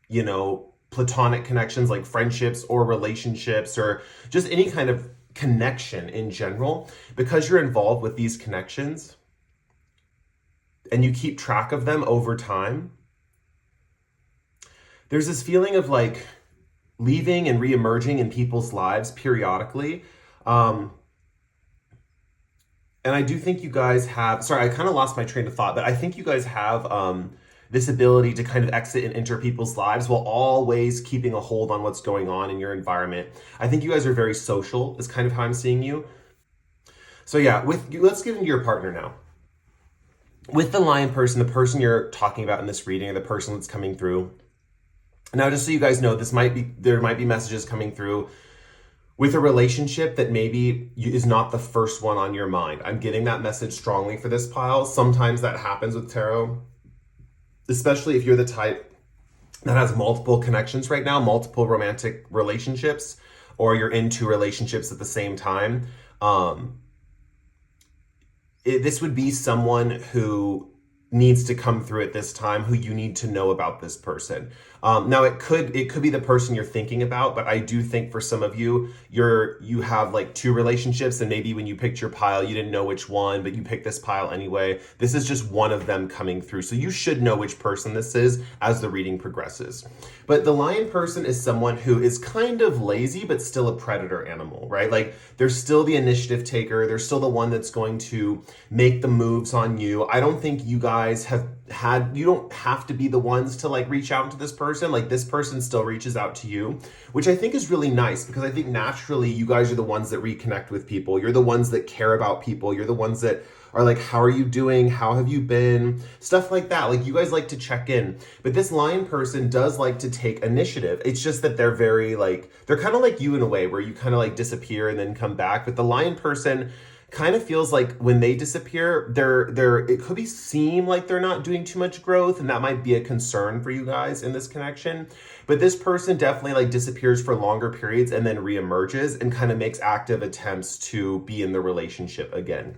you know, platonic connections like friendships or relationships or just any kind of connection in general, because you're involved with these connections and you keep track of them over time. There's this feeling of like leaving and reemerging in people's lives periodically. And I do think you guys have, sorry, I kind of lost my train of thought, but I think you guys have this ability to kind of exit and enter people's lives while always keeping a hold on what's going on in your environment. I think you guys are very social, is kind of how I'm seeing you. So yeah, let's get into your partner now. With the lion person, the person you're talking about in this reading, or the person that's coming through. Now, just so you guys know, there might be messages coming through with a relationship that maybe is not the first one on your mind. I'm getting that message strongly for this pile. Sometimes that happens with tarot, especially if you're the type that has multiple connections right now, multiple romantic relationships, or you're in two relationships at the same time. This would be someone who needs to come through at this time, who you need to know about this person. Now it could be the person you're thinking about, but I do think for some of you, you have like two relationships, and maybe when you picked your pile, you didn't know which one, but you picked this pile anyway. This is just one of them coming through. So you should know which person this is as the reading progresses. But the lion person is someone who is kind of lazy, but still a predator animal, right? Like they're still the initiative taker. They're still the one that's going to make the moves on you. I don't think you guys guys have had, you don't have to be the ones to like reach out to this person. Like this person still reaches out to you, which I think is really nice, because I think naturally you guys are the ones that reconnect with people. You're the ones that care about people. You're the ones that are like, how are you doing? How have you been? Stuff like that. Like you guys like to check in. But this Lion person does like to take initiative. It's just that they're very like, they're kind of like you in a way, where you kind of like disappear and then come back. But the Lion person kind of feels like when they disappear, it could be seem like they're not doing too much growth, and that might be a concern for you guys in this connection. But this person definitely like disappears for longer periods and then reemerges and kind of makes active attempts to be in the relationship again.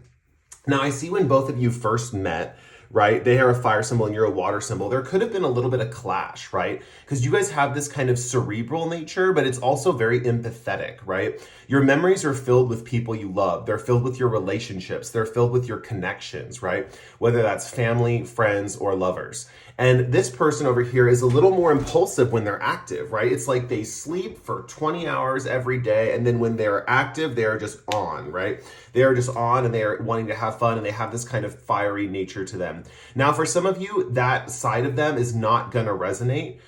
Now, I see when both of you first met, right? They are a fire symbol and you're a water symbol. There could have been a little bit of clash, right? Because you guys have this kind of cerebral nature, but it's also very empathetic, right? Your memories are filled with people you love. They're filled with your relationships. They're filled with your connections, right? Whether that's family, friends, or lovers. And this person over here is a little more impulsive when they're active, right? It's like they sleep for 20 hours every day, and then when they're active, they're just on, right? They are just on, and they are wanting to have fun, and they have this kind of fiery nature to them. Now, for some of you, that side of them is not going to resonate.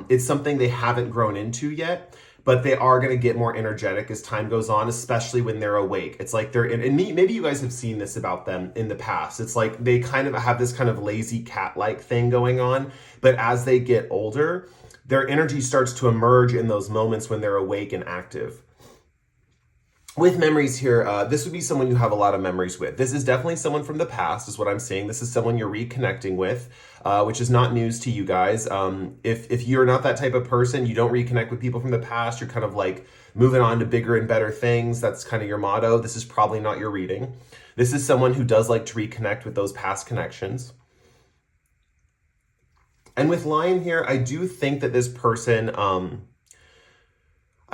It's something they haven't grown into yet, but they are going to get more energetic as time goes on, especially when they're awake. It's like and maybe you guys have seen this about them in the past. It's like they kind of have this kind of lazy cat-like thing going on, but as they get older, their energy starts to emerge in those moments when they're awake and active. With memories here, this would be someone you have a lot of memories with. This is definitely someone from the past, is what I'm seeing. This is someone you're reconnecting with, which is not news to you guys. If you're not that type of person, you don't reconnect with people from the past, you're kind of like moving on to bigger and better things. That's kind of your motto. This is probably not your reading. This is someone who does like to reconnect with those past connections. And with Lion here, I do think that this person, I'm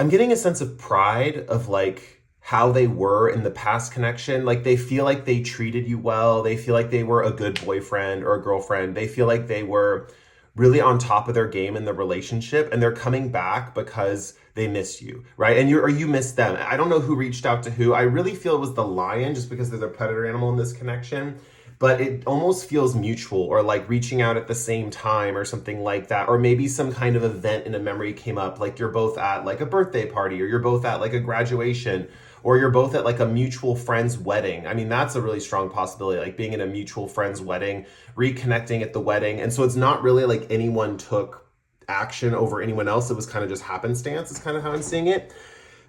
getting a sense of pride of like, how they were in the past connection. Like they feel like they treated you well. They feel like they were a good boyfriend or a girlfriend. They feel like they were really on top of their game in the relationship, and they're coming back because they miss you, right? And you miss them. I don't know who reached out to who. I really feel it was the Lion, just because there's a predator animal in this connection, but it almost feels mutual, or like reaching out at the same time or something like that. Or maybe some kind of event in a memory came up, like you're both at like a birthday party, or you're both at like a graduation, or you're both at like a mutual friend's wedding. I mean, that's a really strong possibility, like being in a mutual friend's wedding, reconnecting at the wedding. And so it's not really like anyone took action over anyone else. It was kind of just happenstance, is kind of how I'm seeing it.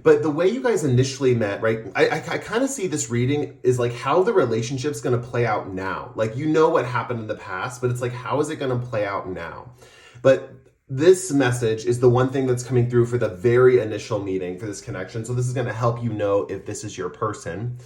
But the way you guys initially met, right, I kind of see this reading is like how the relationship's going to play out now. Like, you know what happened in the past, but it's like, how is it going to play out now? But this message is the one thing that's coming through for the very initial meeting for this connection. So this is going to help you know if this is your person.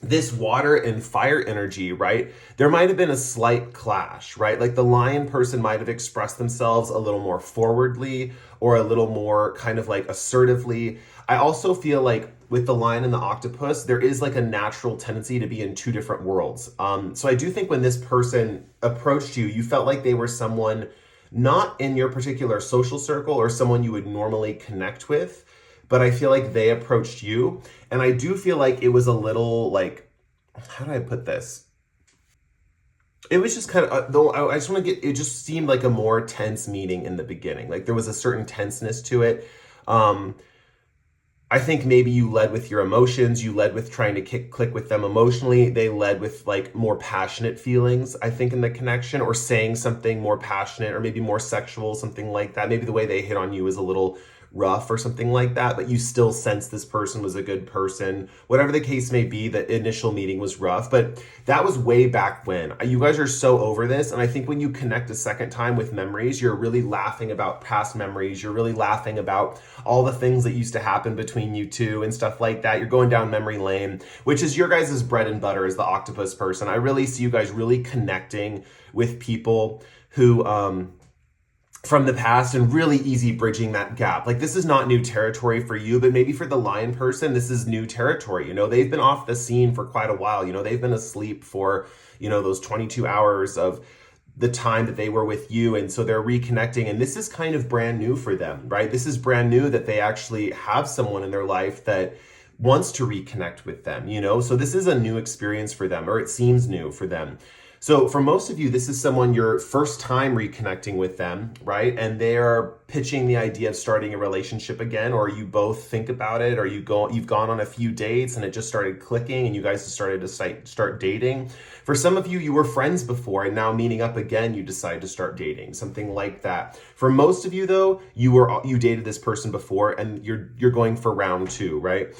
This water and fire energy, right? There might have been a slight clash, right? Like the Lion person might have expressed themselves a little more forwardly or a little more kind of like assertively. I also feel like with the Lion and the Octopus, there is like a natural tendency to be in two different worlds. So I do think when this person approached you, you felt like they were someone not in your particular social circle or someone you would normally connect with, but I feel like they approached you. And I do feel like it was a little like, how do I put this? It was just kind of, though I just want to get, it just seemed like a more tense meeting in the beginning. Like there was a certain tenseness to it. I think maybe you led with your emotions. You led with trying to click with them emotionally. They led with like more passionate feelings, I think, in the connection, or saying something more passionate or maybe more sexual, something like that. Maybe the way they hit on you was a little rough or something like that, but you still sense this person was a good person. Whatever the case may be, the initial meeting was rough, but that was way back when. You guys are so over this, and I think when you connect a second time with memories, you're really laughing about past memories. You're really laughing about all the things that used to happen between you two and stuff like that. You're going down memory lane, which is your guys' bread and butter as the Octopus person. I really see you guys really connecting with people who from the past and really easy bridging that gap. Like this is not new territory for you, but maybe for the Lion person, this is new territory. You know, they've been off the scene for quite a while. You know, they've been asleep for, you know, those 22 hours of the time that they were with you. And so they're reconnecting. And this is kind of brand new for them, right? This is brand new that they actually have someone in their life that wants to reconnect with them, you know? So this is a new experience for them, or it seems new for them. So for most of you, this is someone your first time reconnecting with them, right? And they are pitching the idea of starting a relationship again, or you both think about it, or you've gone on a few dates and it just started clicking and you guys started to start dating. For some of you, you were friends before and now meeting up again, you decide to start dating, something like that. For most of you though, you dated this person before and you're going for round two, right?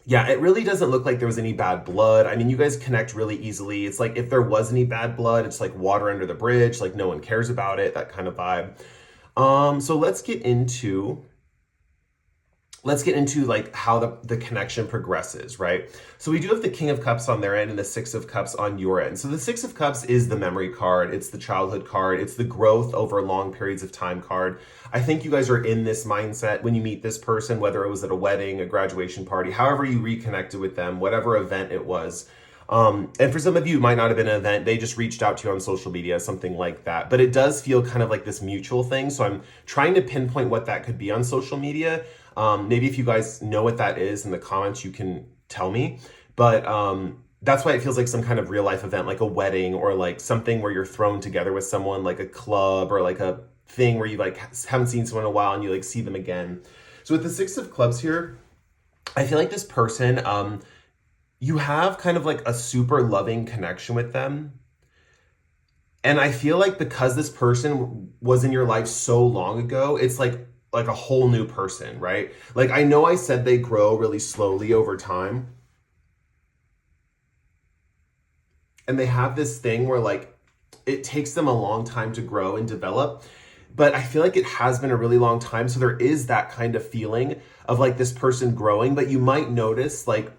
Yeah, it really doesn't look like there was any bad blood. I mean, you guys connect really easily. It's like if there was any bad blood, it's like water under the bridge, like no one cares about it, that kind of vibe. So let's get into like how the connection progresses, right? So we do have the King of Cups on their end and the Six of Cups on your end. So the Six of Cups is the memory card. It's the childhood card. It's the growth over long periods of time card. I think you guys are in this mindset when you meet this person, whether it was at a wedding, a graduation party, however you reconnected with them, whatever event it was. And for some of you, it might not have been an event. They just reached out to you on social media, something like that. But it does feel kind of like this mutual thing. So I'm trying to pinpoint what that could be on social media. Maybe if you guys know what that is in the comments, you can tell me. But that's why it feels like some kind of real life event, like a wedding or like something where you're thrown together with someone, like a club or like a thing where you like haven't seen someone in a while and you like see them again. So with the Six of Clubs here, I feel like this person, you have kind of like a super loving connection with them. And I feel like because this person was in your life so long ago, it's like a whole new person, right? Like I know I said they grow really slowly over time. And they have this thing where like it takes them a long time to grow and develop. But I feel like it has been a really long time. So there is that kind of feeling of like this person growing, but you might notice like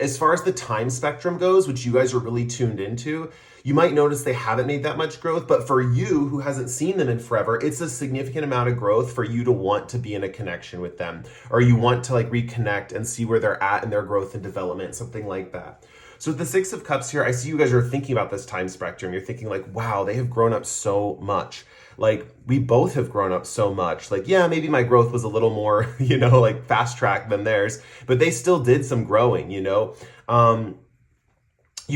as far as the time spectrum goes, which you guys are really tuned into, you might notice they haven't made that much growth. But for you who hasn't seen them in forever, it's a significant amount of growth for you to want to be in a connection with them, or you want to like reconnect and see where they're at in their growth and development, something like that. So with the Six of Cups here, I see you guys are thinking about this time spectrum. You're thinking like, wow, they have grown up so much. Like we both have grown up so much. Like, yeah, maybe my growth was a little more, like fast track than theirs, but they still did some growing, You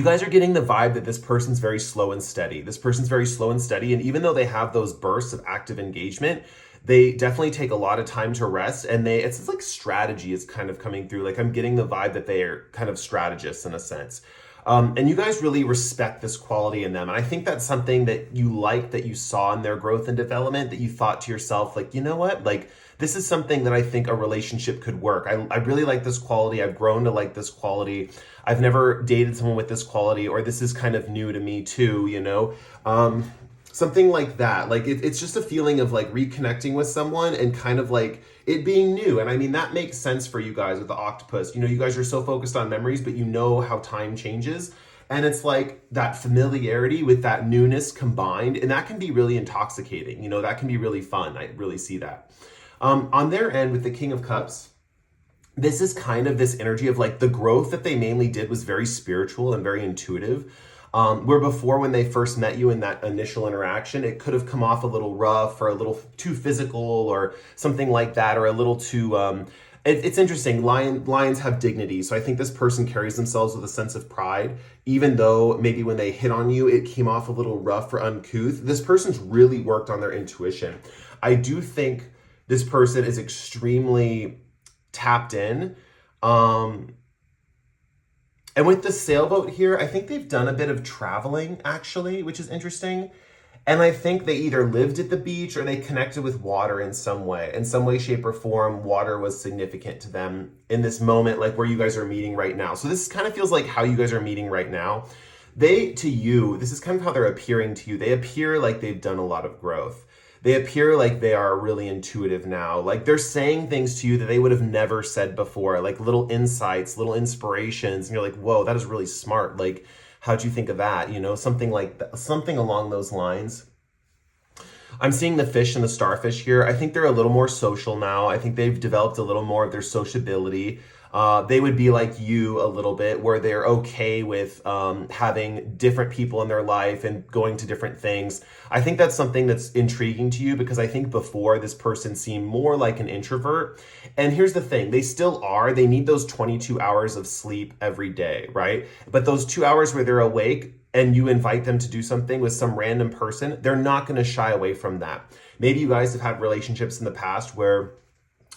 guys are getting the vibe that this person's very slow and steady. This person's very slow and steady. And even though they have those bursts of active engagement, they definitely take a lot of time to rest. And it's like strategy is kind of coming through. Like I'm getting the vibe that they are kind of strategists in a sense. And you guys really respect this quality in them. And I think that's something that you like, that you saw in their growth and development, that you thought to yourself, like, you know what, like, this is something that I think a relationship could work. I really like this quality. I've grown to like this quality. I've never dated someone with this quality, or this is kind of new to me too, something like that. Like it's just a feeling of like reconnecting with someone and kind of like it being new. And I mean, that makes sense for you guys with the octopus. You guys are so focused on memories, but you know how time changes. And it's like that familiarity with that newness combined. And that can be really intoxicating. That can be really fun. I really see that. On their end with the King of Cups, this is kind of this energy of like the growth that they mainly did was very spiritual and very intuitive. Where before, when they first met you in that initial interaction, it could have come off a little rough or a little too physical or something like that, or a little too, it's interesting. Lions have dignity. So I think this person carries themselves with a sense of pride, even though maybe when they hit on you, it came off a little rough or uncouth. This person's really worked on their intuition. I do think this person is extremely tapped in. And with the sailboat here, I think they've done a bit of traveling actually, which is interesting. And I think they either lived at the beach or they connected with water in some way, shape, or form. Water was significant to them in this moment, like where you guys are meeting right now. So this kind of feels like how you guys are meeting right now. To you, this is kind of how they're appearing to you. They appear like they've done a lot of growth. They appear like they are really intuitive now. Like they're saying things to you that they would have never said before, like little insights, little inspirations. And you're like, whoa, that is really smart. Like, how'd you think of that? Something like that, something along those lines. I'm seeing the fish and the starfish here. I think they're a little more social now. I think they've developed a little more of their sociability. They would be like you a little bit, where they're okay with having different people in their life and going to different things. I think that's something that's intriguing to you, because I think before this person seemed more like an introvert. And here's the thing, they still are. They need those 22 hours of sleep every day, right? But those 2 hours where they're awake and you invite them to do something with some random person, they're not going to shy away from that. Maybe you guys have had relationships in the past where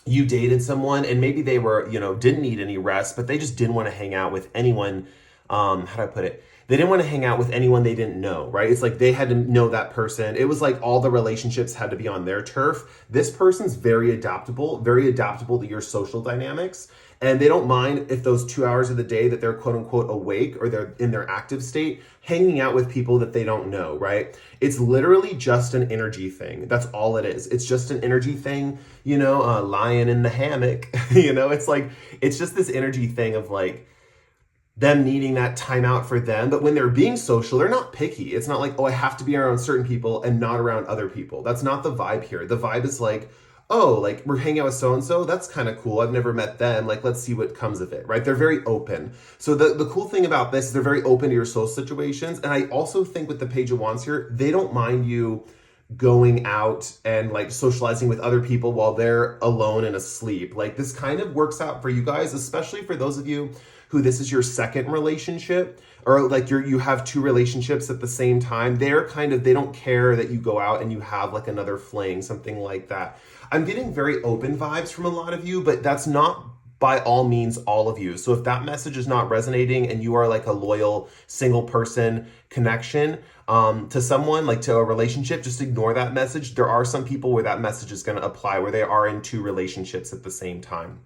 you dated someone and maybe they were, didn't need any rest, but they just didn't want to hang out with anyone. How do I put it? They didn't want to hang out with anyone they didn't know, right? It's like they had to know that person. It was like all the relationships had to be on their turf. This person's very adaptable to your social dynamics. And they don't mind if those 2 hours of the day that they're quote unquote awake or they're in their active state, hanging out with people that they don't know, right? It's literally just an energy thing. That's all it is. It's just an energy thing, lying in the hammock, it's just this energy thing of like, them needing that time out for them. But when they're being social, they're not picky. It's not like, oh, I have to be around certain people and not around other people. That's not the vibe here. The vibe is like, oh, like we're hanging out with so-and-so. That's kind of cool. I've never met them. Like, let's see what comes of it, right? They're very open. So the cool thing about this is they're very open to your social situations. And I also think with the Page of Wands here, they don't mind you going out and like socializing with other people while they're alone and asleep. Like this kind of works out for you guys, especially for those of you who this is your second relationship, or like you have two relationships at the same time. They don't care that you go out and you have like another fling, something like that. I'm getting very open vibes from a lot of you, but that's not by all means all of you. So if that message is not resonating and you are like a loyal single person connection to someone, like to a relationship, just ignore that message. There are some people where that message is going to apply, where they are in two relationships at the same time.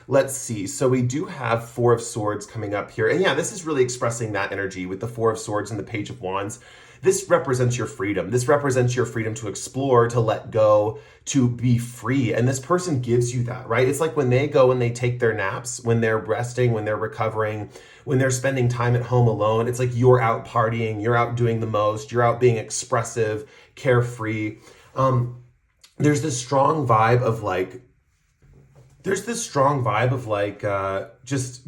Let's see. So we do have Four of Swords coming up here. And yeah, this is really expressing that energy with the Four of Swords and the Page of Wands. This represents your freedom. This represents your freedom to explore, to let go, to be free. And this person gives you that, right? It's like when they go and they take their naps, when they're resting, when they're recovering, when they're spending time at home alone, it's like you're out partying, you're out doing the most, you're out being expressive, carefree. There's this strong vibe of like, just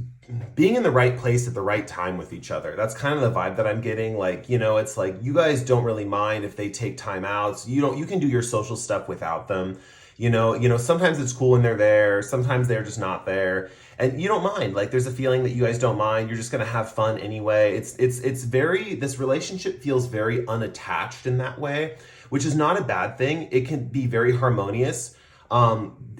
being in the right place at the right time with each other. That's kind of the vibe that I'm getting. Like, it's like you guys don't really mind if they take time out. You can do your social stuff without them. Sometimes it's cool when they're there. Sometimes they're just not there. And you don't mind. Like there's a feeling that you guys don't mind. You're just going to have fun anyway. This relationship feels very unattached in that way, which is not a bad thing. It can be very harmonious.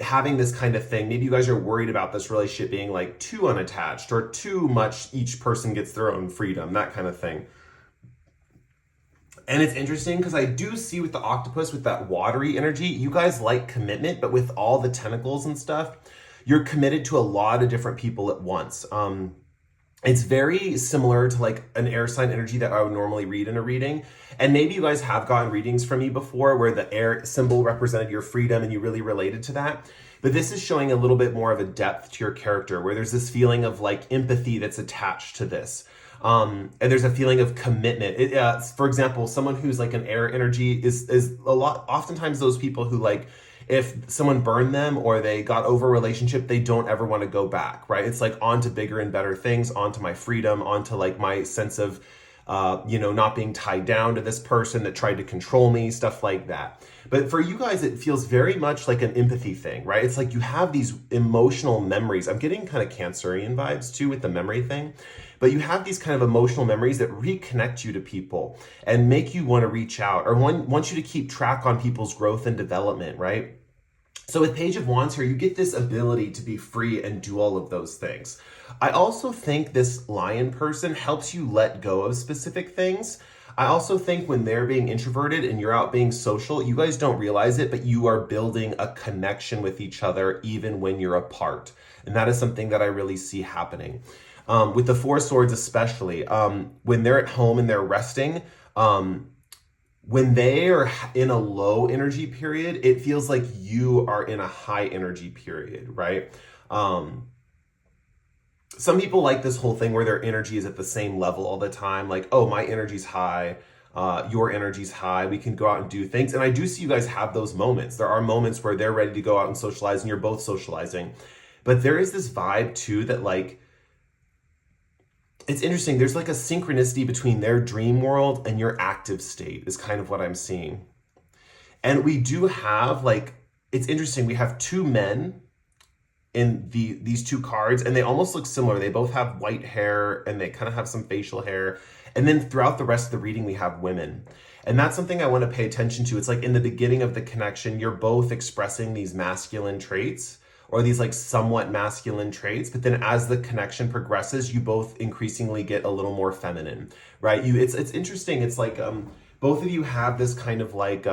Having this kind of thing. Maybe you guys are worried about this relationship being like too unattached or too much each person gets their own freedom, that kind of thing. And it's interesting because I do see with the octopus, with that watery energy, you guys like commitment, but with all the tentacles and stuff, you're committed to a lot of different people at once. It's very similar to like an air sign energy that I would normally read in a reading. And maybe you guys have gotten readings from me before where the air symbol represented your freedom and you really related to that. But this is showing a little bit more of a depth to your character, where there's this feeling of like empathy that's attached to this. And there's a feeling of commitment. For example, someone who's like an air energy is a lot, oftentimes those people who like, if someone burned them or they got over a relationship, they don't ever want to go back, right? It's like on to bigger and better things, on to my freedom, on to like my sense of, not being tied down to this person that tried to control me, stuff like that. But for you guys, it feels very much like an empathy thing, right? It's like you have these emotional memories. I'm getting kind of Cancerian vibes too with the memory thing. But you have these kind of emotional memories that reconnect you to people and make you want to reach out or want you to keep track on people's growth and development, right? So with Page of Wands here, you get this ability to be free and do all of those things. I also think this lion person helps you let go of specific things. I also think when they're being introverted and you're out being social, you guys don't realize it, but you are building a connection with each other even when you're apart. And that is something that I really see happening. With the Four Swords especially, when they're at home and they're resting, when they are in a low energy period, it feels like you are in a high energy period, right? Some people like this whole thing where their energy is at the same level all the time. Like, oh, my energy's high, your energy's high. We can go out and do things. And I do see you guys have those moments. There are moments where they're ready to go out and socialize and you're both socializing. But there is this vibe too that like, it's interesting. There's like a synchronicity between their dream world and your active state is kind of what I'm seeing. And we do have like, it's interesting. We have two men in these two cards, and they almost look similar. They both have white hair and they kind of have some facial hair. And then throughout the rest of the reading, we have women. And that's something I want to pay attention to. It's like in the beginning of the connection, you're both expressing these masculine traits or these like somewhat masculine traits. But then as the connection progresses, you both increasingly get a little more feminine, right? It's interesting. It's like both of you have this kind of like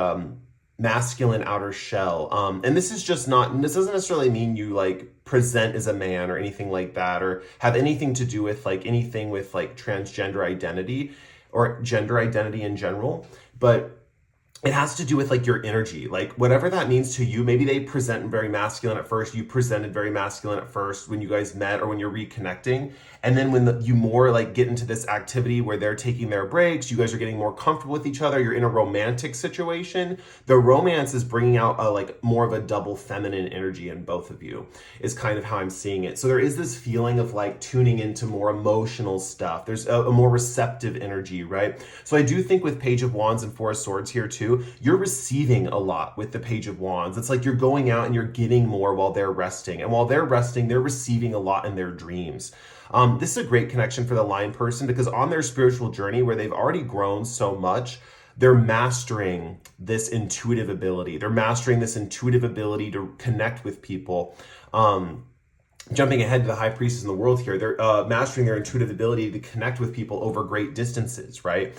masculine outer shell. And this is just not, this doesn't necessarily mean you like present as a man or anything like that, or have anything to do with like anything with like transgender identity or gender identity in general. But it has to do with like your energy, like whatever that means to you. Maybe they present very masculine at first. You presented very masculine at first when you guys met or when you're reconnecting. And then when you more like get into this activity where they're taking their breaks, you guys are getting more comfortable with each other. You're in a romantic situation. The romance is bringing out a like more of a double feminine energy in both of you is kind of how I'm seeing it. So there is this feeling of like tuning into more emotional stuff. There's a more receptive energy, right? So I do think with Page of Wands and Four of Swords here too, you're receiving a lot with the Page of Wands. It's like you're going out and you're getting more while they're resting. And while they're resting, they're receiving a lot in their dreams. This is a great connection for the Lion person because on their spiritual journey where they've already grown so much, they're mastering this intuitive ability. They're mastering this intuitive ability to connect with people. Jumping ahead to the High Priestess in the world here, they're mastering their intuitive ability to connect with people over great distances, right?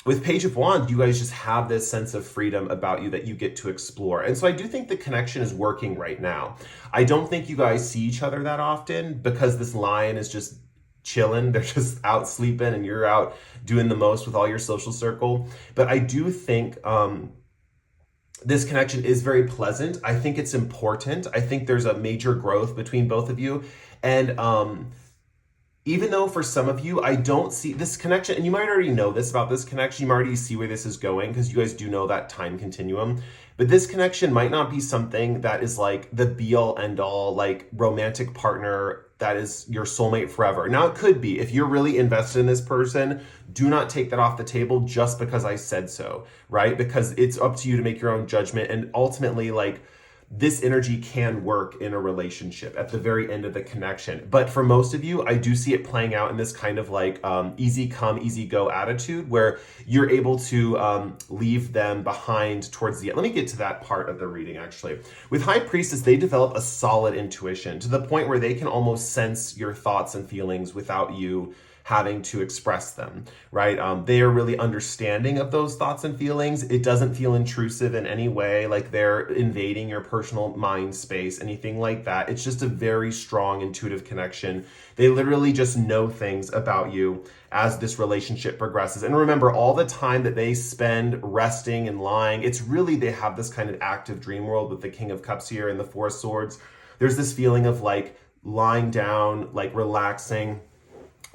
With Page of Wands, you guys just have this sense of freedom about you that you get to explore. And so I do think the connection is working right now. I don't think you guys see each other that often because this Lion is just chilling. They're just out sleeping and you're out doing the most with all your social circle. But I do think this connection is very pleasant. I think it's important. I think there's a major growth between both of you. And even though for some of you, I don't see this connection, and you might already know this about this connection, you might already see where this is going because you guys do know that time continuum, but this connection might not be something that is like the be-all end-all, like romantic partner that is your soulmate forever. Now it could be, if you're really invested in this person, do not take that off the table just because I said so, right? Because it's up to you to make your own judgment, and ultimately like, this energy can work in a relationship at the very end of the connection. But for most of you, I do see it playing out in this kind of like easy come, easy go attitude where you're able to leave them behind towards the end. Let me get to that part of the reading actually. With High Priestess, they develop a solid intuition to the point where they can almost sense your thoughts and feelings without you having to express them, right? They are really understanding of those thoughts and feelings. It doesn't feel intrusive in any way, like they're invading your personal mind space, anything like that. It's just a very strong intuitive connection. They literally just know things about you as this relationship progresses. And remember, all the time that they spend resting and lying, it's really, they have this kind of active dream world with the King of Cups here and the Four of Swords. There's this feeling of like lying down, like relaxing,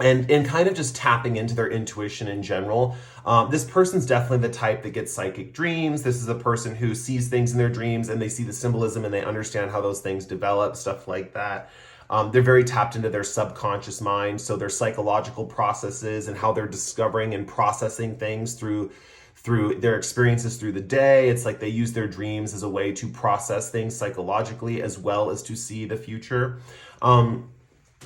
and kind of just tapping into their intuition in general. This person's definitely the type that gets psychic dreams. This is a person who sees things in their dreams and they see the symbolism and they understand how those things develop, stuff like that. They're very tapped into their subconscious mind, so their psychological processes and how they're discovering and processing things through their experiences through the day. It's like they use their dreams as a way to process things psychologically as well as to see the future.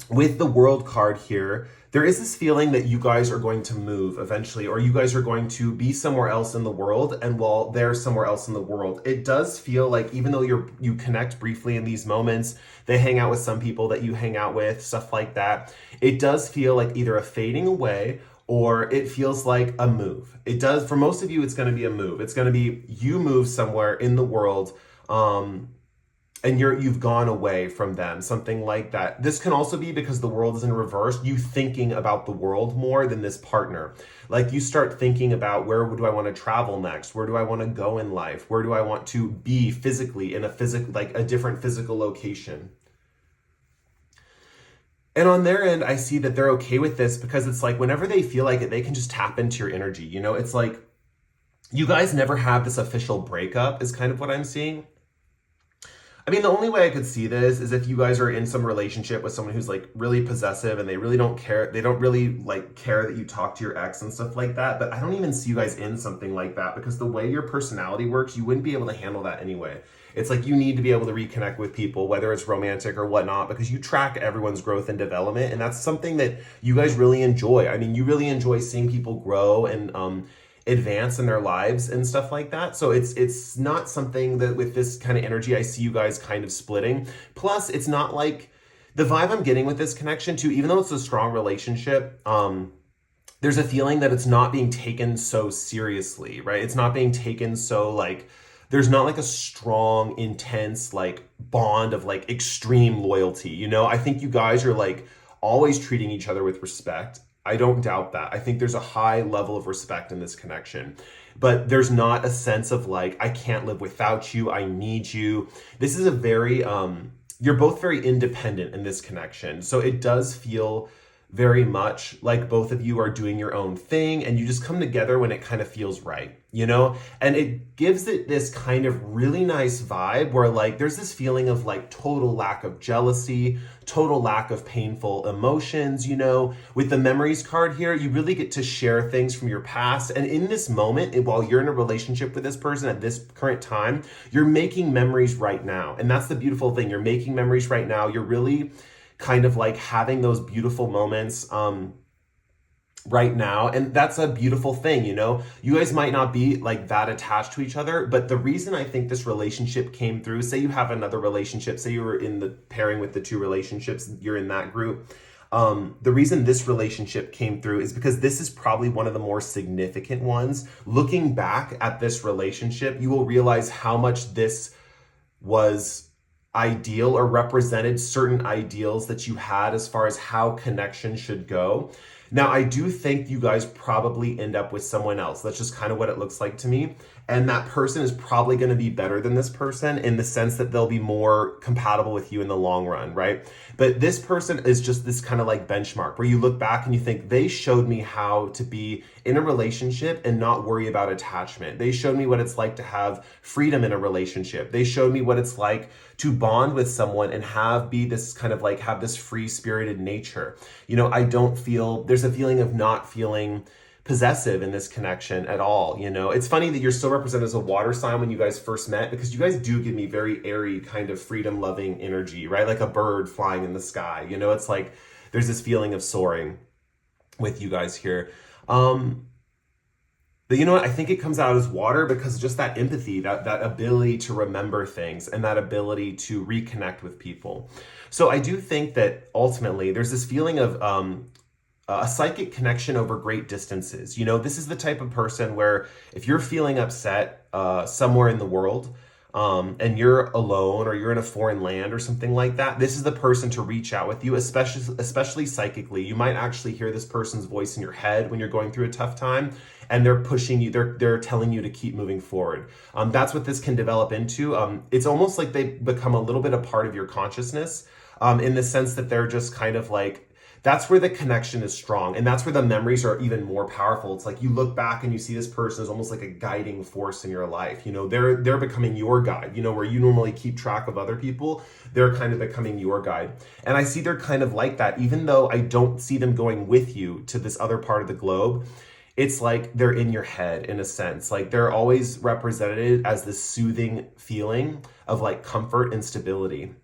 With the World card here, there is this feeling that you guys are going to move eventually, or you guys are going to be somewhere else in the world, and while they're somewhere else in the world, it does feel like even though you connect briefly in these moments, they hang out with some people that you hang out with, stuff like that, it does feel like either a fading away or it feels like a move. It does, for most of you, it's going to be a move. It's going to be you move somewhere in the world, and you've gone away from them, something like that. This can also be because the world is in reverse, you thinking about the world more than this partner. Like you start thinking about, where do I want to travel next? Where do I want to go in life? Where do I want to be physically in a different physical location? And on their end, I see that they're okay with this because it's like whenever they feel like it, they can just tap into your energy. You know, it's like you guys never have this official breakup is kind of what I'm seeing. I mean, the only way I could see this is if you guys are in some relationship with someone who's like really possessive and they really don't care. They don't really like care that you talk to your ex and stuff like that. But I don't even see you guys in something like that because the way your personality works, you wouldn't be able to handle that anyway. It's like you need to be able to reconnect with people, whether it's romantic or whatnot, because you track everyone's growth and development. And that's something that you guys really enjoy. I mean, you really enjoy seeing people grow and, advance in their lives and stuff like that. So it's not something that with this kind of energy I see you guys kind of splitting. Plus, it's not like the vibe I'm getting with this connection too, even though it's a strong relationship, there's a feeling that it's not being taken so seriously, right? It's not being taken so like there's not like a strong, intense like bond of like extreme loyalty. You know, I think you guys are like always treating each other with respect. I don't doubt that. I think there's a high level of respect in this connection, but there's not a sense of like, I can't live without you. I need you. This is a very, you're both very independent in this connection. So it does feel very much like both of you are doing your own thing and you just come together when it kind of feels right, you know? And it gives it this kind of really nice vibe where like there's this feeling of like total lack of jealousy, total lack of painful emotions, you know? With the memories card here, you really get to share things from your past. And in this moment, while you're in a relationship with this person at this current time, you're making memories right now. And that's the beautiful thing. You're making memories right now. You're really kind of like having those beautiful moments right now. And that's a beautiful thing, you know? You guys might not be like that attached to each other, but the reason I think this relationship came through, say you have another relationship, say you were in the pairing with the two relationships, you're in that group. The reason this relationship came through is because this is probably one of the more significant ones. Looking back at this relationship, you will realize how much this was ideal or represented certain ideals that you had as far as how connection should go. Now, I do think you guys probably end up with someone else. That's just kind of what it looks like to me. And that person is probably going to be better than this person in the sense that they'll be more compatible with you in the long run, right? But this person is just this kind of like benchmark where you look back and you think they showed me how to be in a relationship and not worry about attachment. They showed me what it's like to have freedom in a relationship. They showed me what it's like to bond with someone and be this kind of like have this free spirited nature. You know, I don't feel, there's a feeling of not feeling possessive in this connection at all. You know, it's funny that you're still represented as a water sign when you guys first met, because you guys do give me very airy kind of freedom loving energy, right? Like a bird flying in the sky. You know, it's like there's this feeling of soaring with you guys here. But you know what? I think it comes out as water because just that empathy, that ability to remember things and that ability to reconnect with people. So I do think that ultimately there's this feeling of a psychic connection over great distances. You know, this is the type of person where if you're feeling upset somewhere in the world, and you're alone or you're in a foreign land or something like that, this is the person to reach out with you, especially psychically. You might actually hear this person's voice in your head when you're going through a tough time, and they're pushing you, they're telling you to keep moving forward. That's what this can develop into. It's almost like they become a little bit a part of your consciousness, in the sense that they're just kind of like, that's where the connection is strong. And that's where the memories are even more powerful. It's like you look back and you see this person as almost like a guiding force in your life. You know, they're becoming your guide, you know, where you normally keep track of other people, they're kind of becoming your guide. And I see they're kind of like that, even though I don't see them going with you to this other part of the globe. It's like they're in your head in a sense. Like they're always represented as this soothing feeling of like comfort and stability,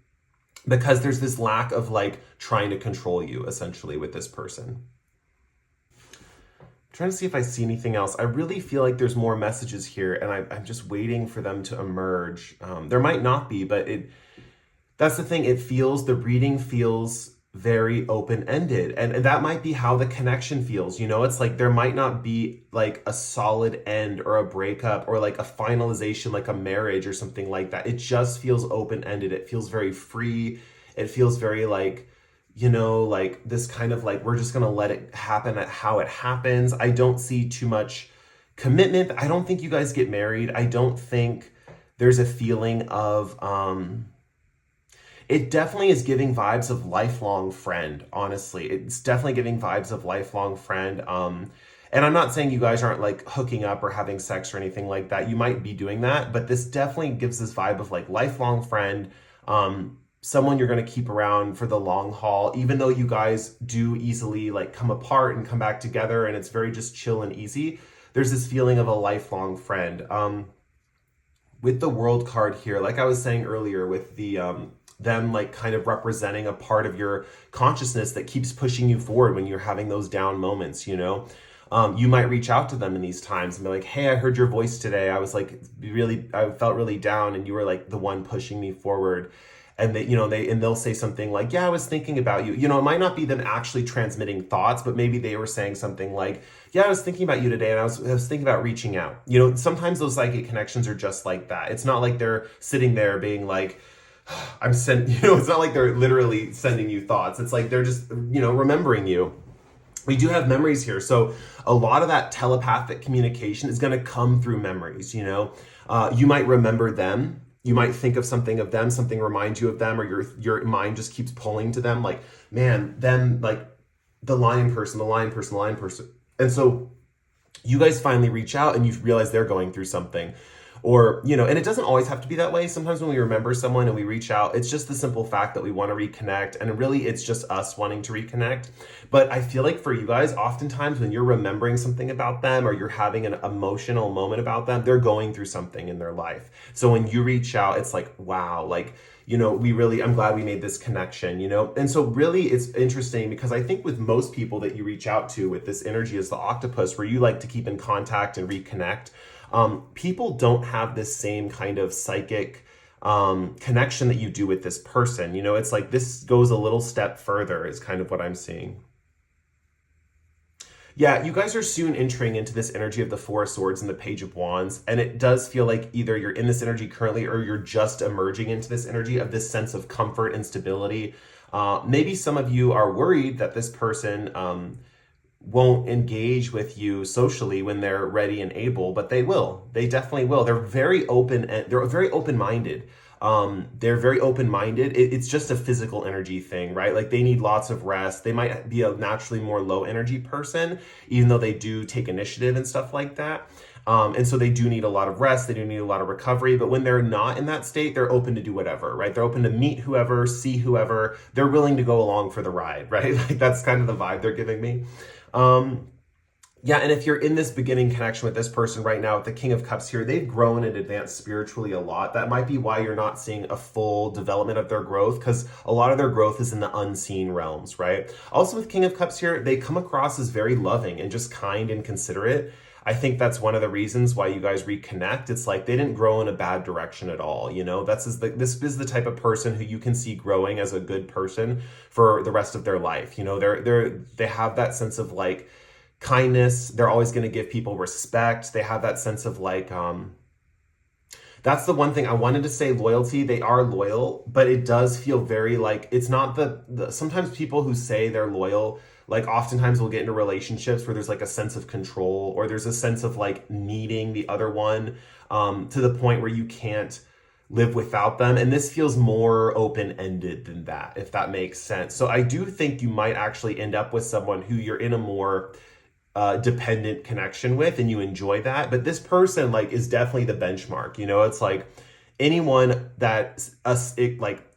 because there's this lack of like trying to control you essentially with this person. I'm trying to see if I see anything else. I really feel like there's more messages here and I'm just waiting for them to emerge. There might not be, but that's the thing. The reading feels very open-ended, and that might be how the connection feels. You know, it's like there might not be like a solid end or a breakup or like a finalization, like a marriage or something like that. It just feels open-ended. It feels very free. It feels very like, you know, like this kind of like, we're just gonna let it happen at how it happens. I don't see too much commitment. I don't think you guys get married. I don't think there's a feeling of it definitely is giving vibes of lifelong friend, honestly. It's definitely giving vibes of lifelong friend. And I'm not saying you guys aren't like hooking up or having sex or anything like that. You might be doing that, but this definitely gives this vibe of like lifelong friend. Someone you're going to keep around for the long haul, even though you guys do easily like come apart and come back together and it's very just chill and easy. There's this feeling of a lifelong friend. With the World card here, like I was saying earlier, with the them like kind of representing a part of your consciousness that keeps pushing you forward when you're having those down moments, you know. You might reach out to them in these times and be like, hey, I heard your voice today. I was like I felt really down and you were like the one pushing me forward. And they'll say something like, yeah, I was thinking about you. You know, it might not be them actually transmitting thoughts, but maybe they were saying something like, yeah, I was thinking about you today and I was thinking about reaching out. You know, sometimes those psychic connections are just like that. It's not like they're sitting there being like, it's not like they're literally sending you thoughts. It's like they're just, remembering you. We do have memories here. So a lot of that telepathic communication is going to come through memories, you might remember them. You might think of something reminds you of them, or your mind just keeps pulling to them, like, man, them, like the lion person. And so you guys finally reach out and you realize they're going through something. Or, and it doesn't always have to be that way. Sometimes when we remember someone and we reach out, it's just the simple fact that we want to reconnect. And really, it's just us wanting to reconnect. But I feel like for you guys, oftentimes when you're remembering something about them or you're having an emotional moment about them, they're going through something in their life. So when you reach out, it's like, wow, like, I'm glad we made this connection, And so really it's interesting because I think with most people that you reach out to with this energy as the octopus, where you like to keep in contact and reconnect, people don't have this same kind of psychic connection that you do with this person. It's like this goes a little step further is kind of what I'm seeing. Yeah, you guys are soon entering into this energy of the Four of Swords and the Page of Wands. And it does feel like either you're in this energy currently or you're just emerging into this energy of this sense of comfort and stability. Maybe some of you are worried that this person won't engage with you socially when they're ready and able, but they will. They definitely will. They're very open and they're very open-minded. They're very open-minded. It's just a physical energy thing, right? Like they need lots of rest. They might be a naturally more low energy person, even though they do take initiative and stuff like that. And so they do need a lot of rest. They do need a lot of recovery. But when they're not in that state, they're open to do whatever, right? They're open to meet whoever, see whoever. They're willing to go along for the ride, right? Like that's kind of the vibe they're giving me. Yeah, and if you're in this beginning connection with this person right now with the King of Cups here, they've grown and advanced spiritually a lot. That might be why you're not seeing a full development of their growth, because a lot of their growth is in the unseen realms, right? Also with King of Cups here, they come across as very loving and just kind and considerate. I think that's one of the reasons why you guys reconnect. It's like they didn't grow in a bad direction at all. This is the type of person who you can see growing as a good person for the rest of their life. They have that sense of like kindness. They're always going to give people respect. They have that sense of like, that's the one thing I wanted to say, loyalty. They are loyal, but it does feel very like, it's not the sometimes people who say they're loyal, like oftentimes we'll get into relationships where there's like a sense of control or there's a sense of like needing the other one, to the point where you can't live without them. And this feels more open-ended than that, if that makes sense. So I do think you might actually end up with someone who you're in a more dependent connection with and you enjoy that. But this person like is definitely the benchmark. It's like anyone that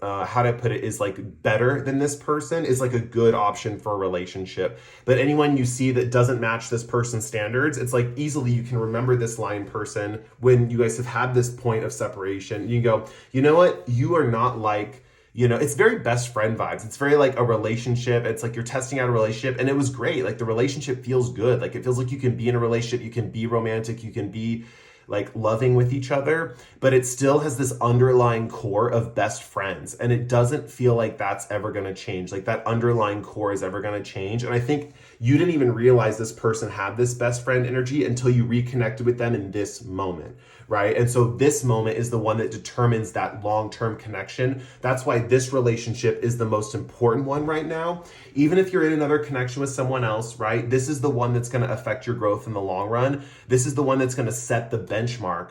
how to put it is like better than this person is like a good option for a relationship. But anyone you see that doesn't match this person's standards, it's like easily you can remember this lion person when you guys have had this point of separation. You go, you know what? You are not like, it's very best friend vibes. It's very like a relationship. It's like you're testing out a relationship and it was great. Like the relationship feels good. Like it feels like you can be in a relationship, you can be romantic, you can be like loving with each other, but it still has this underlying core of best friends. And it doesn't feel like that's ever going to change. Like that underlying core is ever going to change. And I think you didn't even realize this person had this best friend energy until you reconnected with them in this moment, right? And so this moment is the one that determines that long-term connection. That's why this relationship is the most important one right now. Even if you're in another connection with someone else, right? This is the one that's going to affect your growth in the long run. This is the one that's going to set the benchmark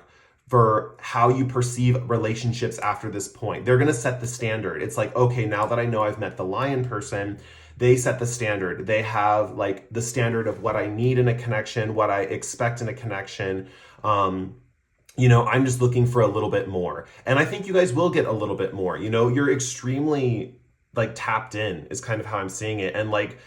for how you perceive relationships after this point. They're going to set the standard. It's like, okay, now that I know I've met the lion person, they set the standard. They have like the standard of what I need in a connection, what I expect in a connection. I'm just looking for a little bit more. And I think you guys will get a little bit more. You're extremely like tapped in is kind of how I'm seeing it. And like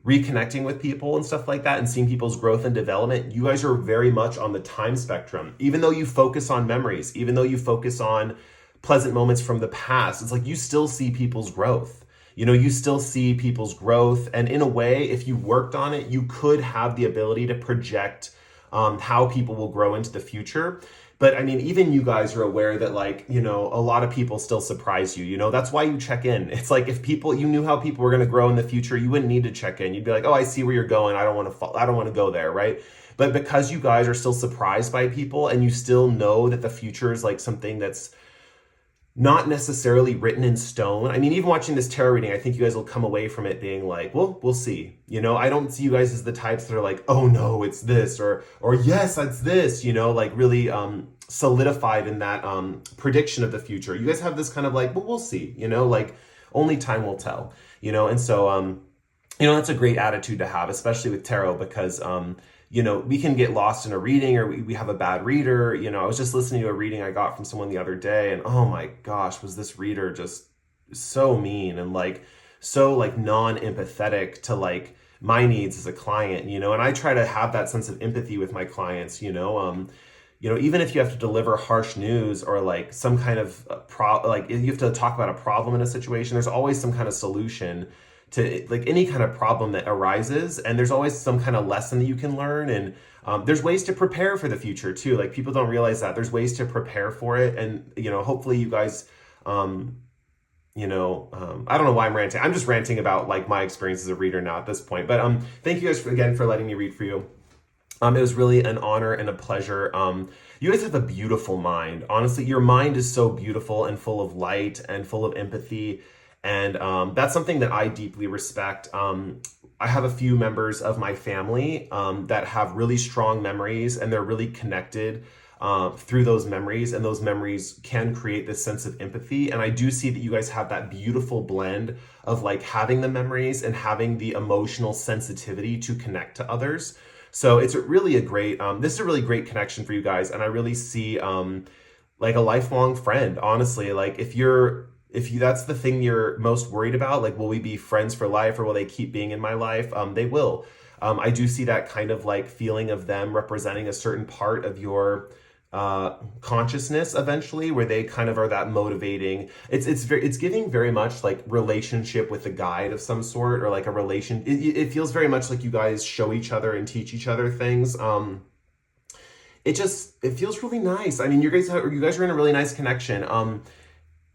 reconnecting with people and stuff like that and seeing people's growth and development, you guys are very much on the time spectrum. Even though you focus on memories, even though you focus on pleasant moments from the past, it's like you still see people's growth. You still see people's growth. And in a way, if you worked on it, you could have the ability to project how people will grow into the future. But I mean, even you guys are aware that like, a lot of people still surprise you. That's why you check in. It's like if you knew how people were going to grow in the future, you wouldn't need to check in. You'd be like, oh, I see where you're going. I don't want to go there. Right. But because you guys are still surprised by people and you still know that the future is like something that's not necessarily written in stone. I mean, even watching this tarot reading, I think you guys will come away from it being like, well, we'll see. I don't see you guys as the types that are like, oh no, it's this, or yes, it's this, like really solidified in that prediction of the future. You guys have this kind of like, well, we'll see, like only time will tell, and so that's a great attitude to have, especially with tarot, because we can get lost in a reading, or we have a bad reader. I was just listening to a reading I got from someone the other day, and oh my gosh, was this reader just so mean and like so like non-empathetic to like my needs as a client, and I try to have that sense of empathy with my clients, even if you have to deliver harsh news or like some kind of like you have to talk about a problem in a situation, there's always some kind of solution to like any kind of problem that arises, and there's always some kind of lesson that you can learn, and there's ways to prepare for the future too. Like people don't realize that there's ways to prepare for it, and hopefully you guys I don't know why I'm ranting. I'm just ranting about like my experience as a reader now at this point, but thank you guys again for letting me read for you. It was really an honor and a pleasure. You guys have a beautiful mind. Honestly, your mind is so beautiful and full of light and full of empathy. And that's something that I deeply respect. I have a few members of my family that have really strong memories, and they're really connected through those memories, and those memories can create this sense of empathy. And I do see that you guys have that beautiful blend of like having the memories and having the emotional sensitivity to connect to others. So it's really a great, this is a really great connection for you guys. And I really see like a lifelong friend, honestly. Like if that's the thing you're most worried about, like, will we be friends for life, or will they keep being in my life? They will. I do see that kind of like feeling of them representing a certain part of your consciousness eventually, where they kind of are that motivating. It's giving very much like relationship with a guide of some sort, or like a relation. It feels very much like you guys show each other and teach each other things. It feels really nice. I mean, you guys are in a really nice connection.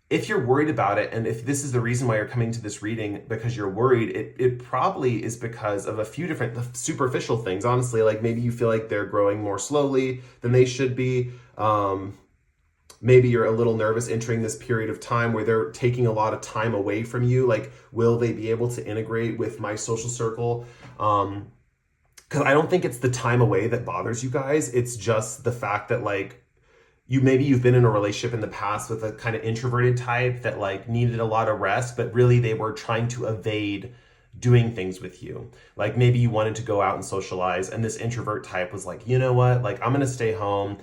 If you're worried about it, and if this is the reason why you're coming to this reading because you're worried, it probably is because of a few different superficial things. Honestly, like maybe you feel like they're growing more slowly than they should be. Maybe you're a little nervous entering this period of time where they're taking a lot of time away from you. Like, will they be able to integrate with my social circle? Because I don't think it's the time away that bothers you guys. It's just the fact that like, you've been in a relationship in the past with a kind of introverted type that like needed a lot of rest, but really they were trying to evade doing things with you. Like maybe you wanted to go out and socialize, and this introvert type was like, you know what, like I'm going to stay home.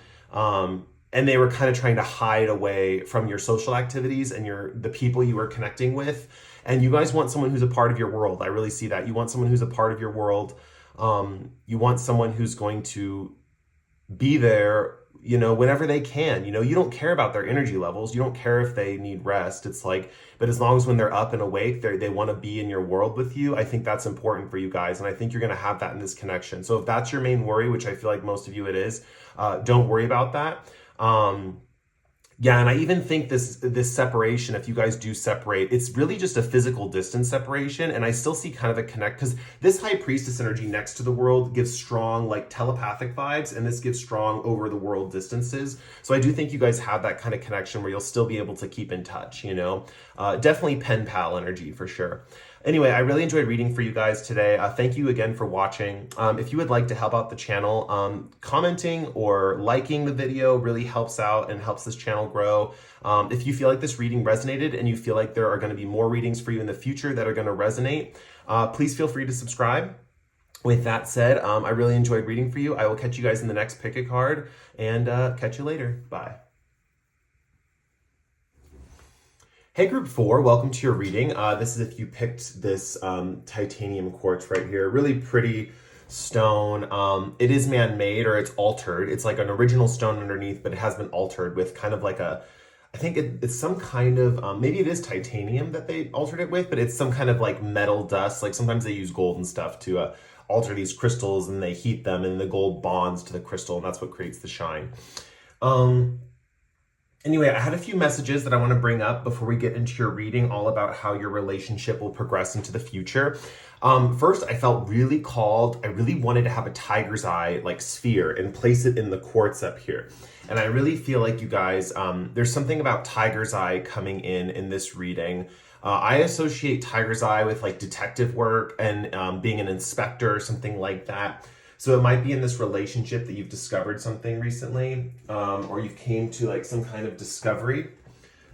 And they were kind of trying to hide away from your social activities and the people you were connecting with. And you guys want someone who's a part of your world. I really see that. You want someone who's a part of your world. You want someone who's going to be there whenever they can. You don't care about their energy levels. You don't care if they need rest. It's like, but as long as when they're up and awake, they want to be in your world with you. I think that's important for you guys. And I think you're going to have that in this connection. So if that's your main worry, which I feel like most of you it is, don't worry about that. Yeah, and I even think this separation, if you guys do separate, it's really just a physical distance separation. And I still see kind of a connect, because this high priestess energy next to the world gives strong like telepathic vibes, and this gives strong over the world distances. So I do think you guys have that kind of connection where you'll still be able to keep in touch, definitely pen pal energy for sure. Anyway, I really enjoyed reading for you guys today. Thank you again for watching. If you would like to help out the channel, commenting or liking the video really helps out and helps this channel grow. If you feel like this reading resonated and you feel like there are going to be more readings for you in the future that are going to resonate, please feel free to subscribe. With that said, I really enjoyed reading for you. I will catch you guys in the next pick a card, and catch you later. Bye. Hey group 4, welcome to your reading. This is if you picked this titanium quartz right here. Really pretty stone. It is man-made, or it's altered. It's like an original stone underneath, but it has been altered with kind of like a, I think it's some kind of, maybe it is titanium that they altered it with, but it's some kind of like metal dust. Like sometimes they use gold and stuff to alter these crystals, and they heat them and the gold bonds to the crystal, and that's what creates the shine. Anyway, I had a few messages that I want to bring up before we get into your reading, all about how your relationship will progress into the future. First, I felt really called. I really wanted to have a tiger's eye like sphere and place it in the quartz up here. And I really feel like you guys, there's something about tiger's eye coming in this reading. I associate tiger's eye with like detective work and being an inspector or something like that. So it might be in this relationship that you've discovered something recently, or you came to like some kind of discovery.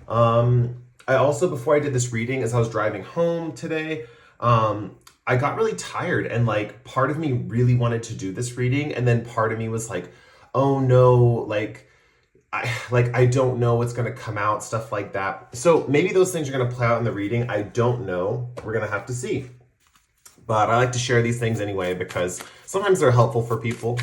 I also, before I did this reading, as I was driving home today, I got really tired, and like part of me really wanted to do this reading, and then part of me was like, oh no, like I don't know what's going to come out, stuff like that. So maybe those things are going to play out in the reading. I don't know. We're going to have to see. But I like to share these things anyway because sometimes they're helpful for people.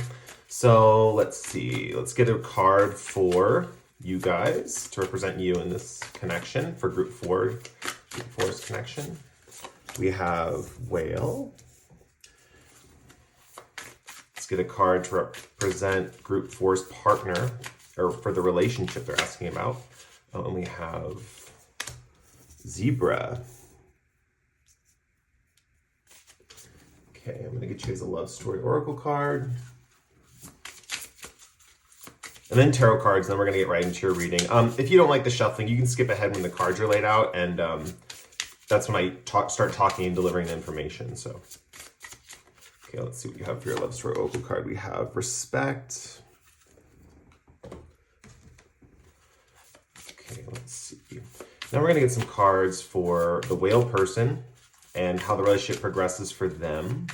So let's see. Let's get a card for you guys to represent you in this connection for Group 4. Group 4's connection. We have Whale. Let's get a card to represent Group 4's partner, or for the relationship they're asking about. And we have Zebra. Okay, I'm going to get you guys a love story oracle card. And then tarot cards, and then we're going to get right into your reading. If you don't like the shuffling, you can skip ahead when the cards are laid out, and that's when I start talking and delivering the information. So, okay, let's see what you have for your love story oracle card. We have respect. Okay, let's see. Now we're going to get some cards for the whale person and how the relationship progresses for them.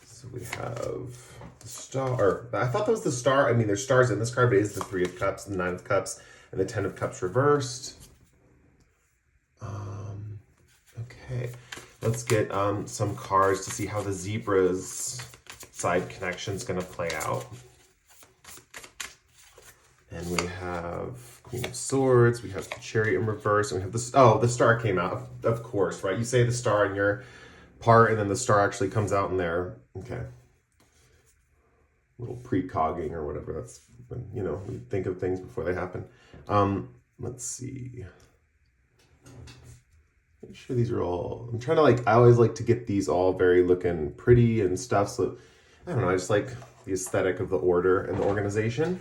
So we have the star, or I thought that was the star. I mean, there's stars in this card, but it is the 3 of Cups, the 9 of Cups, and the 10 of Cups reversed. Okay, let's get some cards to see how the zebra's side connection is going to play out. And we have Queen of Swords, we have the Chariot in reverse, and we have this. Oh, the star came out, of course, right? You say the star in your part, and then the star actually comes out in there. Okay. Little precogging or whatever. That's when, you know, we think of things before they happen. Let's see. Make sure these are all, I'm trying to like, I always like to get these all very looking pretty and stuff. So, I don't know, I just like the aesthetic of the order and the organization.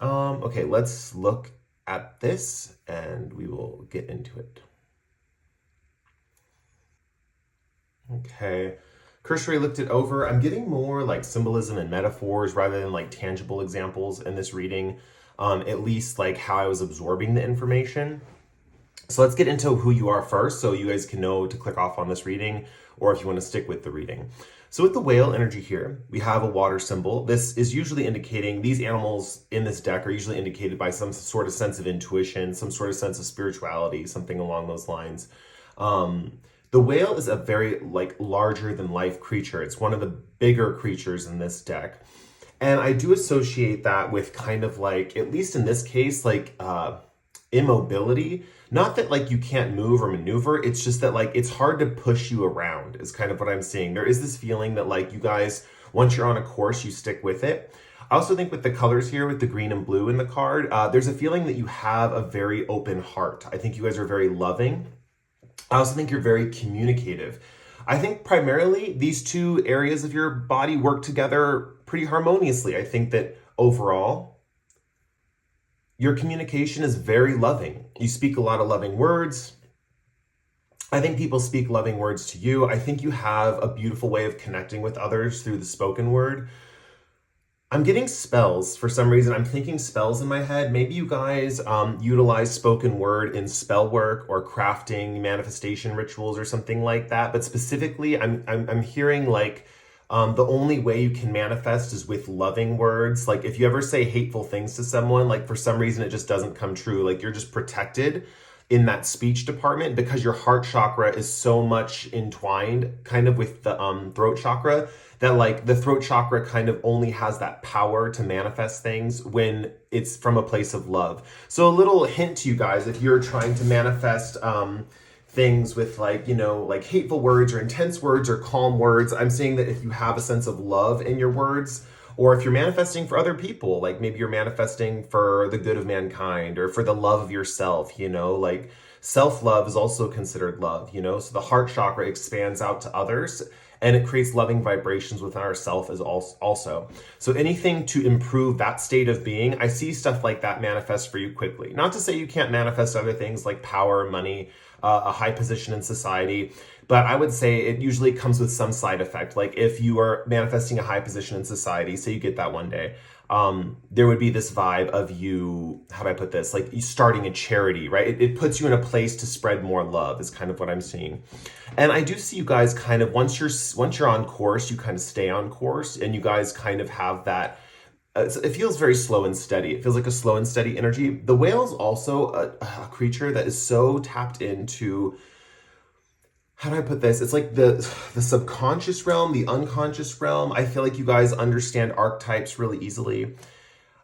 Okay, let's look at this and we will get into it. Okay, cursory looked it over. I'm getting more like symbolism and metaphors rather than like tangible examples in this reading, at least like how I was absorbing the information. So let's get into who you are first so you guys can know to click off on this reading or if you want to stick with the reading. So with the whale energy here, we have a water symbol. This is usually indicating, these animals in this deck are usually indicated by some sort of sense of intuition, some sort of sense of spirituality, something along those lines. The whale is a very like larger than life creature. It's one of the bigger creatures in this deck. And I do associate that with kind of like, at least in this case, like immobility. Not that like you can't move or maneuver, it's just that like it's hard to push you around is kind of what I'm seeing. There is this feeling that like you guys, once you're on a course, you stick with it. I also think with the colors here, with the green and blue in the card, there's a feeling that you have a very open heart. I think you guys are very loving. I also think you're very communicative. I think primarily these two areas of your body work together pretty harmoniously. I think that overall, your communication is very loving. You speak a lot of loving words. I think people speak loving words to you. I think you have a beautiful way of connecting with others through the spoken word. I'm getting spells for some reason. I'm thinking spells in my head. Maybe you guys utilize spoken word in spell work or crafting manifestation rituals or something like that. But specifically, I'm hearing like The only way you can manifest is with loving words. Like if you ever say hateful things to someone, like for some reason it just doesn't come true. Like you're just protected in that speech department because your heart chakra is so much entwined kind of with the throat chakra that like the throat chakra kind of only has that power to manifest things when it's from a place of love. So a little hint to you guys, if you're trying to manifest things with like, you know, like hateful words or intense words or calm words, I'm saying that if you have a sense of love in your words, or if you're manifesting for other people, like maybe you're manifesting for the good of mankind or for the love of yourself, you know, like self-love is also considered love, you know, so the heart chakra expands out to others and it creates loving vibrations within ourself as also. So anything to improve that state of being, I see stuff like that manifest for you quickly. Not to say you can't manifest other things like power, money, a high position in society, but I would say it usually comes with some side effect. Like if you are manifesting a high position in society, say you get that one day, there would be this vibe of you, how do I put this? Like you starting a charity, right? It puts you in a place to spread more love is kind of what I'm seeing. And I do see you guys kind of, once you're on course, you kind of stay on course and you guys kind of have that, it feels very slow and steady. It feels like a slow and steady energy. The whale is also a creature that is so tapped into, how do I put this? It's like the subconscious realm, the unconscious realm. I feel like you guys understand archetypes really easily.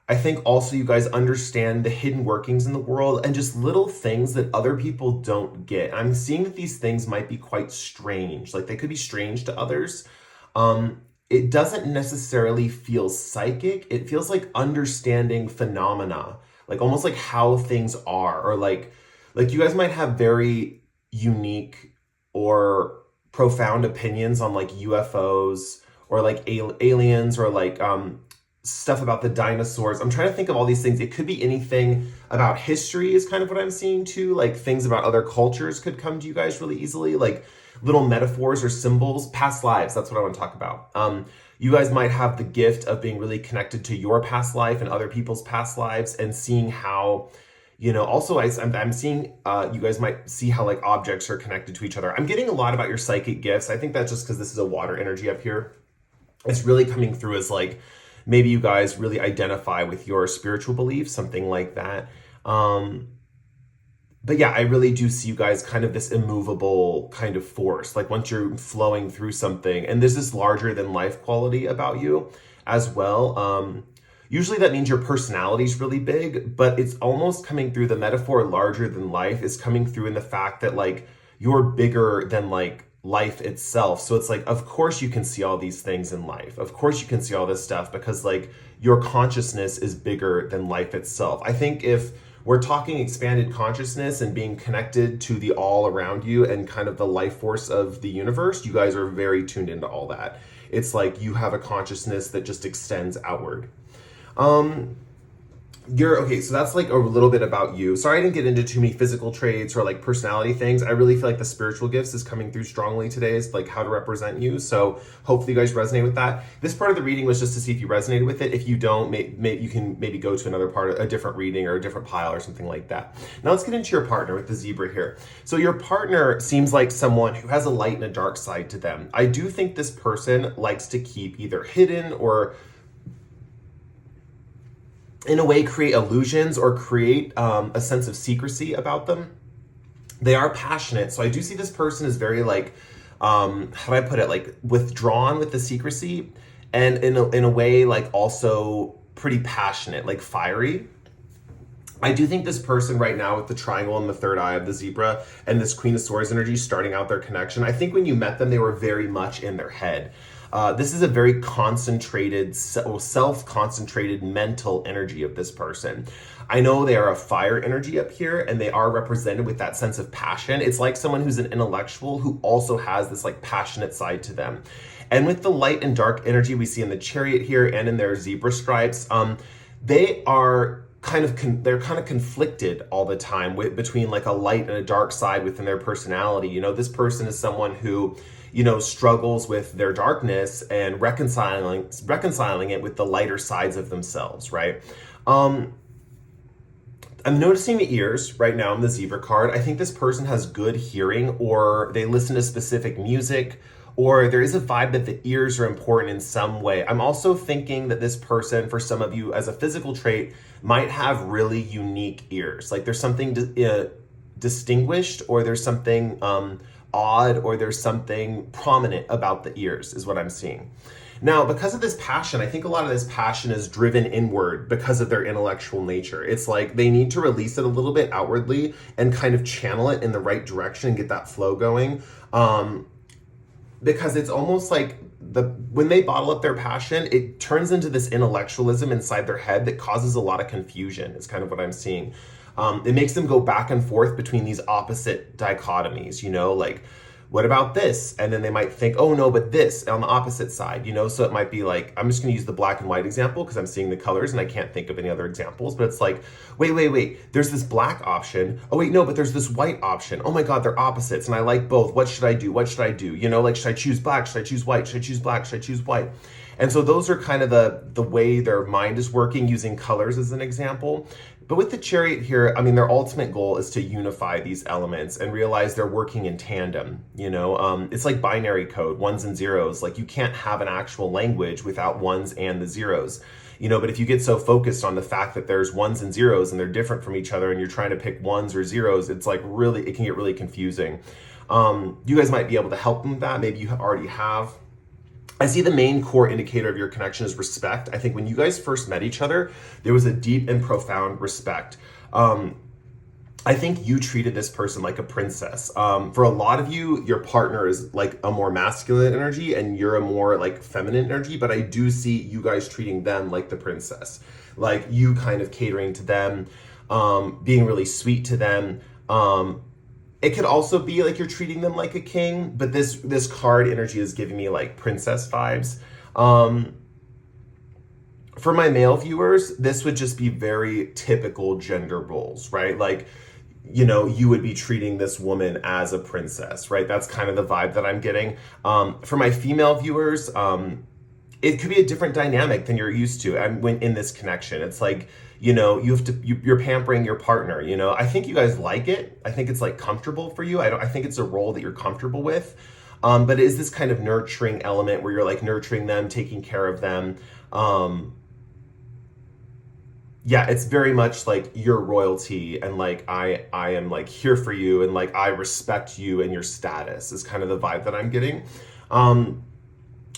I think also you guys understand the hidden workings in the world and just little things that other people don't get. I'm seeing that these things might be quite strange. Like they could be strange to others. It doesn't necessarily feel psychic. It feels like understanding phenomena, like almost like how things are, or like you guys might have very unique or profound opinions on like UFOs or like aliens or like stuff about the dinosaurs. I'm trying to think of all these things. It could be anything about history is kind of what I'm seeing too. Like things about other cultures could come to you guys really easily. Like little metaphors or symbols, past lives. That's what I want to talk about. You guys might have the gift of being really connected to your past life and other people's past lives and seeing how, you know, also I'm seeing you guys might see how like objects are connected to each other. I'm getting a lot about your psychic gifts. I think that's just because this is a water energy up here. It's really coming through as like, maybe you guys really identify with your spiritual beliefs, something like that. But yeah, I really do see you guys kind of this immovable kind of force. Like once you're flowing through something, and there's this larger than life quality about you as well. Usually that means your personality is really big, but it's almost coming through the metaphor larger than life is coming through in the fact that like you're bigger than like life itself. So it's like, of course you can see all these things in life. Of course you can see all this stuff because like your consciousness is bigger than life itself. I think if we're talking expanded consciousness and being connected to the all around you and kind of the life force of the universe, you guys are very tuned into all that. It's like you have a consciousness that just extends outward. Okay, so that's like a little bit about you. Sorry I didn't get into too many physical traits or like personality things. I really feel like the spiritual gifts is coming through strongly today, is like how to represent you. So hopefully you guys resonate with that. This part of the reading was just to see if you resonated with it. If you don't, you can maybe go to another part, a different reading or a different pile or something like that. Now let's get into your partner with the zebra here. So your partner seems like someone who has a light and a dark side to them. I do think this person likes to keep either hidden or in a way create illusions or create a sense of secrecy about them. They are passionate. So I do see this person as very like, how do I put it? Like withdrawn with the secrecy and in a way like also pretty passionate, like fiery. I do think this person right now with the triangle and the third eye of the zebra and this Queen of Swords energy starting out their connection, I think when you met them, they were very much in their head. This is a very concentrated, self-concentrated mental energy of this person. I know they are a fire energy up here and they are represented with that sense of passion. It's like someone who's an intellectual who also has this like passionate side to them. And with the light and dark energy we see in the chariot here and in their zebra stripes, they are they're kind of conflicted all the time between like a light and a dark side within their personality. You know, this person is someone who, you know, struggles with their darkness and reconciling it with the lighter sides of themselves, right? I'm noticing the ears right now in the zebra card. I think this person has good hearing, or they listen to specific music, or there is a vibe that the ears are important in some way. I'm also thinking that this person, for some of you, as a physical trait, might have really unique ears. Like there's something distinguished, or there's something odd, or there's something prominent about the ears, is what I'm seeing. Now, because of this passion, I think a lot of this passion is driven inward because of their intellectual nature. It's like they need to release it a little bit outwardly and kind of channel it in the right direction and get that flow going. Because it's almost like when they bottle up their passion, it turns into this intellectualism inside their head that causes a lot of confusion, is kind of what I'm seeing. It makes them go back and forth between these opposite dichotomies, like, what about this? And then they might think, oh no, but this on the opposite side, so it might be like, I'm just going to use the black and white example because I'm seeing the colors and I can't think of any other examples, but it's like, wait, there's this black option. Oh wait, no, but there's this white option. Oh my God, they're opposites and I like both. What should I do? Like, should I choose black? Should I choose white? Should I choose black? Should I choose white? And so those are kind of the way their mind is working, using colors as an example. But with the Chariot here, their ultimate goal is to unify these elements and realize they're working in tandem. It's like binary code, ones and zeros. Like you can't have an actual language without ones and the zeros. But if you get so focused on the fact that there's ones and zeros and they're different from each other and you're trying to pick ones or zeros, it's like it can get really confusing. You guys might be able to help them with that. Maybe you already have. I see the main core indicator of your connection is respect. I think when you guys first met each other, there was a deep and profound respect. I think you treated this person like a princess. For a lot of you, your partner is like a more masculine energy and you're a more like feminine energy, but I do see you guys treating them like the princess. Like you kind of catering to them, being really sweet to them. It could also be like you're treating them like a king, but this card energy is giving me like princess vibes. For my male viewers, this would just be very typical gender roles, right? Like, you would be treating this woman as a princess, right? That's kind of the vibe that I'm getting. For my female viewers, it could be a different dynamic than you're used to. And when in this connection, it's like, you're pampering your partner. I think you guys like it. I think it's like comfortable for you. I think it's a role that you're comfortable with. But it is this kind of nurturing element where you're like nurturing them, taking care of them. Yeah, it's very much like your royalty and like I am like here for you and like I respect you and your status is kind of the vibe that I'm getting.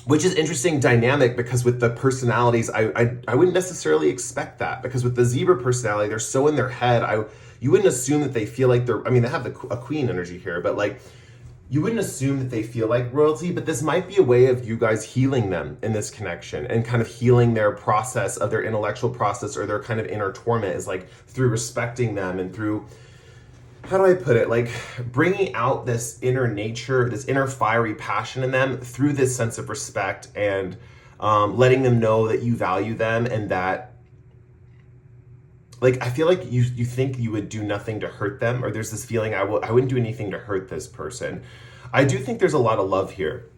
Which is interesting dynamic because with the personalities, I wouldn't necessarily expect that, because with the zebra personality, they're so in their head. You wouldn't assume that they feel like they have a queen energy here, but like you wouldn't assume that they feel like royalty, but this might be a way of you guys healing them in this connection and kind of healing their process of their intellectual process or their kind of inner torment is like through respecting them and through, how do I put it? Like bringing out this inner nature, this inner fiery passion in them through this sense of respect and letting them know that you value them and that, like, I feel like you think you would do nothing to hurt them, or there's this feeling I wouldn't do anything to hurt this person. I do think there's a lot of love here,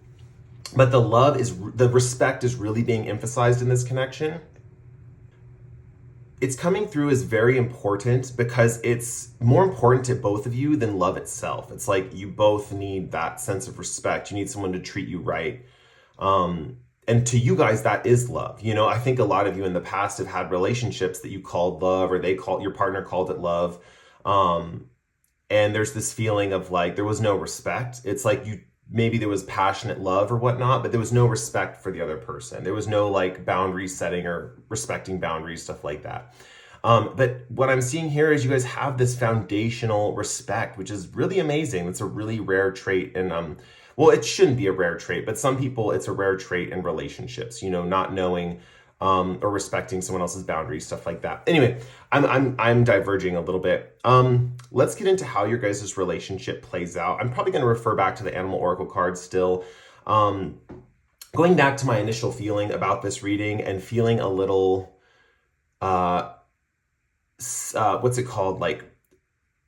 but the respect is really being emphasized in this connection. It's coming through as very important because it's more important to both of you than love itself. It's like you both need that sense of respect. You need someone to treat you right. And to you guys, that is love. I think a lot of you in the past have had relationships that you called love, or your partner called it love. And there's this feeling of like, there was no respect. It's like maybe there was passionate love or whatnot, but there was no respect for the other person. There was no like boundary setting or respecting boundaries, stuff like that. But what I'm seeing here is you guys have this foundational respect, which is really amazing. It's a really rare trait. And well, it shouldn't be a rare trait, but some people, it's a rare trait in relationships, not knowing or respecting someone else's boundaries, stuff like that. Anyway, I'm diverging a little bit. Let's get into how your guys' relationship plays out. I'm probably going to refer back to the Animal Oracle cards still. Going back to my initial feeling about this reading and feeling a little, what's it called? Like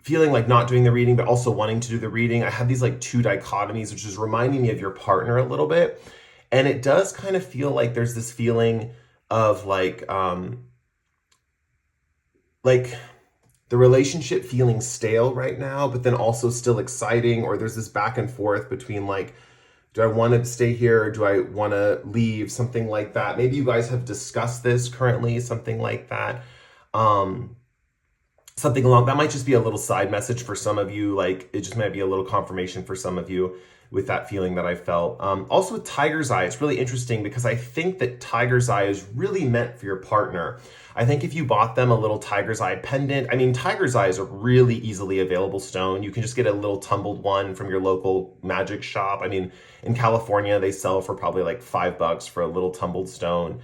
feeling like not doing the reading, but also wanting to do the reading. I have these like two dichotomies, which is reminding me of your partner a little bit. And it does kind of feel like there's this feeling of like the relationship feeling stale right now, but then also still exciting, or there's this back and forth between like Do I want to stay here? Or do I want to leave? Something like that. Maybe you guys have discussed this currently, something like that. Um, Something along that might just be a little side message for some of you. Like it just might be a little confirmation for some of you with that feeling that I felt. Also with tiger's eye, it's really interesting because I think that tiger's eye is really meant for your partner. I think if you bought them a little tiger's eye pendant, I mean, tiger's eye is a really easily available stone. You can just get a little tumbled one from your local magic shop. I mean, in California, they sell for probably like $5 for a little tumbled stone.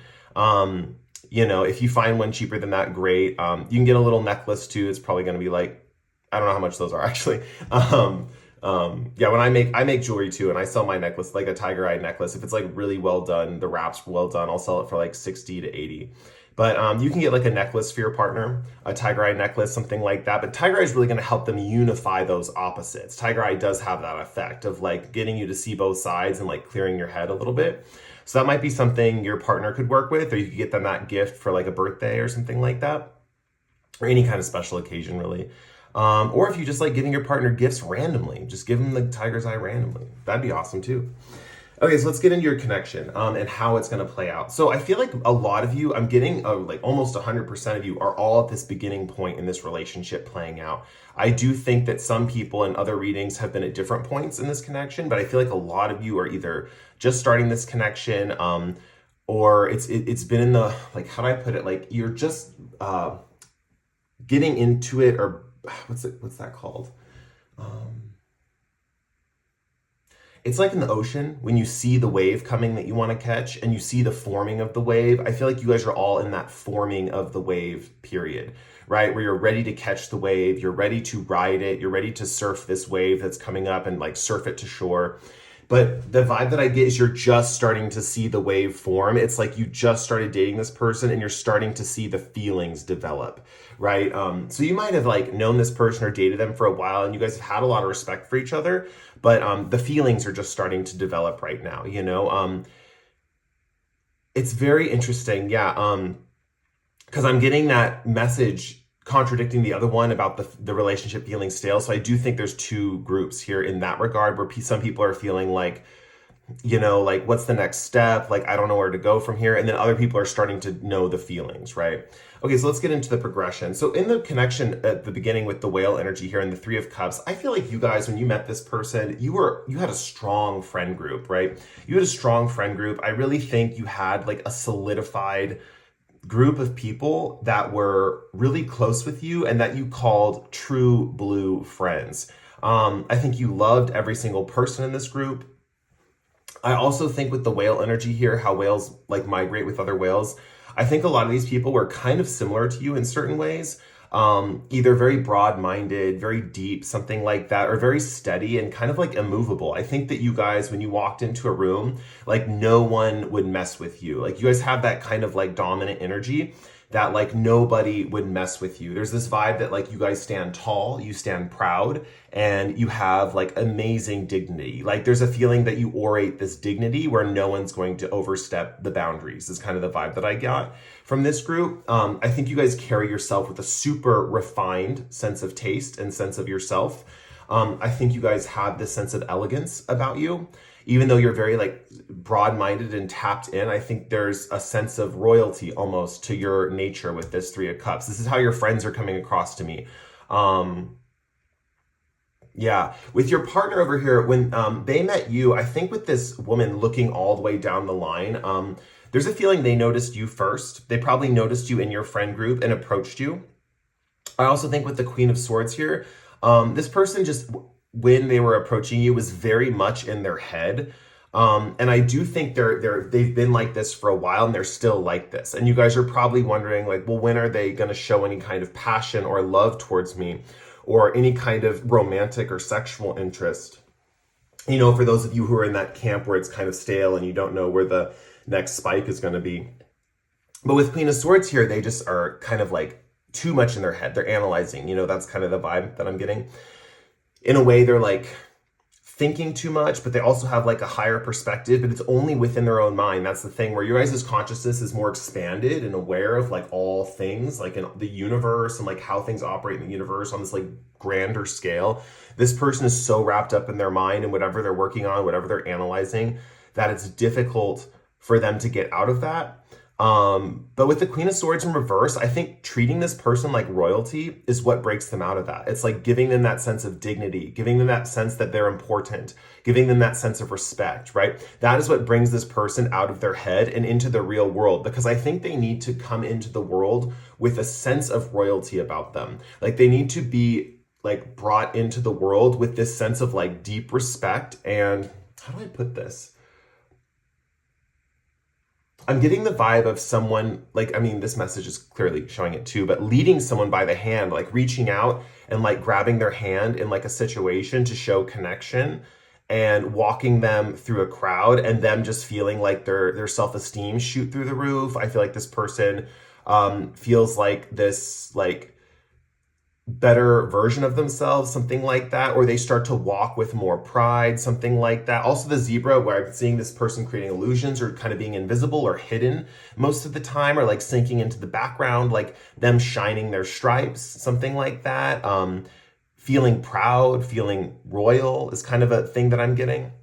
If you find one cheaper than that, great. You can get a little necklace too. It's probably going to be like, I don't know how much those are actually. Yeah, when I make jewelry too, and I sell my necklace, like a tiger eye necklace. If it's like really well done, the wrap's well done, I'll sell it for like 60 to 80. But you can get like a necklace for your partner, a tiger eye necklace, something like that. But tiger eye is really going to help them unify those opposites. Tiger eye does have that effect of like getting you to see both sides and like clearing your head a little bit. So that might be something your partner could work with, or you could get them that gift for like a birthday or something like that, or any kind of special occasion really. Or if you just like giving your partner gifts randomly, just give them the tiger's eye randomly. That'd be awesome too. Okay, so let's get into your connection and how it's going to play out. So I feel like a lot of you, I'm getting like almost 100% of you are all at this beginning point in this relationship playing out. I do think that some people in other readings have been at different points in this connection, but I feel like a lot of you are either just starting this connection or it's been in the, like, how do I put it? Like you're just getting into it, or what's that called? It's like in the ocean when you see the wave coming that you want to catch and you see the forming of the wave. I feel like you guys are all in that forming of the wave period, right? Where you're ready to catch the wave, you're ready to ride it, you're ready to surf this wave that's coming up and like surf it to shore. But the vibe that I get is you're just starting to see the wave form. It's like you just started dating this person and you're starting to see the feelings develop, right? So you might have like known this person or dated them for a while and you guys have had a lot of respect for each other, but the feelings are just starting to develop right now, It's very interesting, yeah, because I'm getting that message contradicting the other one about the relationship feeling stale. So I do think there's two groups here in that regard where some people are feeling like, like what's the next step? Like, I don't know where to go from here. And then other people are starting to know the feelings, right? Okay, so let's get into the progression. So in the connection at the beginning with the whale energy here and the 3 of Cups, I feel like you guys, when you met this person, you had a strong friend group, right? You had a strong friend group. I really think you had like a solidified group of people that were really close with you and that you called true blue friends. I think you loved every single person in this group. I also think with the whale energy here, how whales like migrate with other whales, I think a lot of these people were kind of similar to you in certain ways. Either very broad-minded, very deep, something like that, or very steady and kind of like immovable. I think that you guys, when you walked into a room, like no one would mess with you. Like you guys have that kind of like dominant energy that like nobody would mess with you. There's this vibe that like you guys stand tall, you stand proud, and you have like amazing dignity. Like there's a feeling that you orate this dignity where no one's going to overstep the boundaries is kind of the vibe that I got from this group. I think you guys carry yourself with a super refined sense of taste and sense of yourself. I think you guys have this sense of elegance about you. Even though you're very like broad-minded and tapped in, I think there's a sense of royalty almost to your nature with this 3 of Cups. This is how your friends are coming across to me. Yeah, with your partner over here, when they met you, I think with this woman looking all the way down the line, there's a feeling they noticed you first. They probably noticed you in your friend group and approached you. I also think with the Queen of Swords here, this person just, when they were approaching you, was very much in their head. And I do think they've been like this for a while and they're still like this. And you guys are probably wondering like, well, when are they going to show any kind of passion or love towards me or any kind of romantic or sexual interest? For those of you who are in that camp where it's kind of stale and you don't know where the next spike is going to be. But with Queen of Swords here, they just are kind of like too much in their head. They're analyzing, that's kind of the vibe that I'm getting. In a way, they're like thinking too much, but they also have like a higher perspective, but it's only within their own mind. That's the thing, where your guys' consciousness is more expanded and aware of like all things, like in the universe and like how things operate in the universe on this like grander scale. This person is so wrapped up in their mind and whatever they're working on, whatever they're analyzing, that it's difficult for them to get out of that. But with the Queen of Swords in reverse, I think treating this person like royalty is what breaks them out of that. It's like giving them that sense of dignity, giving them that sense that they're important, giving them that sense of respect, right? That is what brings this person out of their head and into the real world, because I think they need to come into the world with a sense of royalty about them. Like they need to be like brought into the world with this sense of like deep respect. And how do I put this? I'm getting the vibe of someone, like, I mean, this message is clearly showing it too, but leading someone by the hand, like reaching out and like grabbing their hand in like a situation to show connection, and walking them through a crowd and them just feeling like their self-esteem shoot through the roof. I feel like this person feels like this like better version of themselves, something like that, or they start to walk with more pride, something like that. Also the zebra, where I'm seeing this person creating illusions or kind of being invisible or hidden most of the time, or like sinking into the background, like them shining their stripes, something like that. Feeling proud, feeling royal is kind of a thing that I'm getting.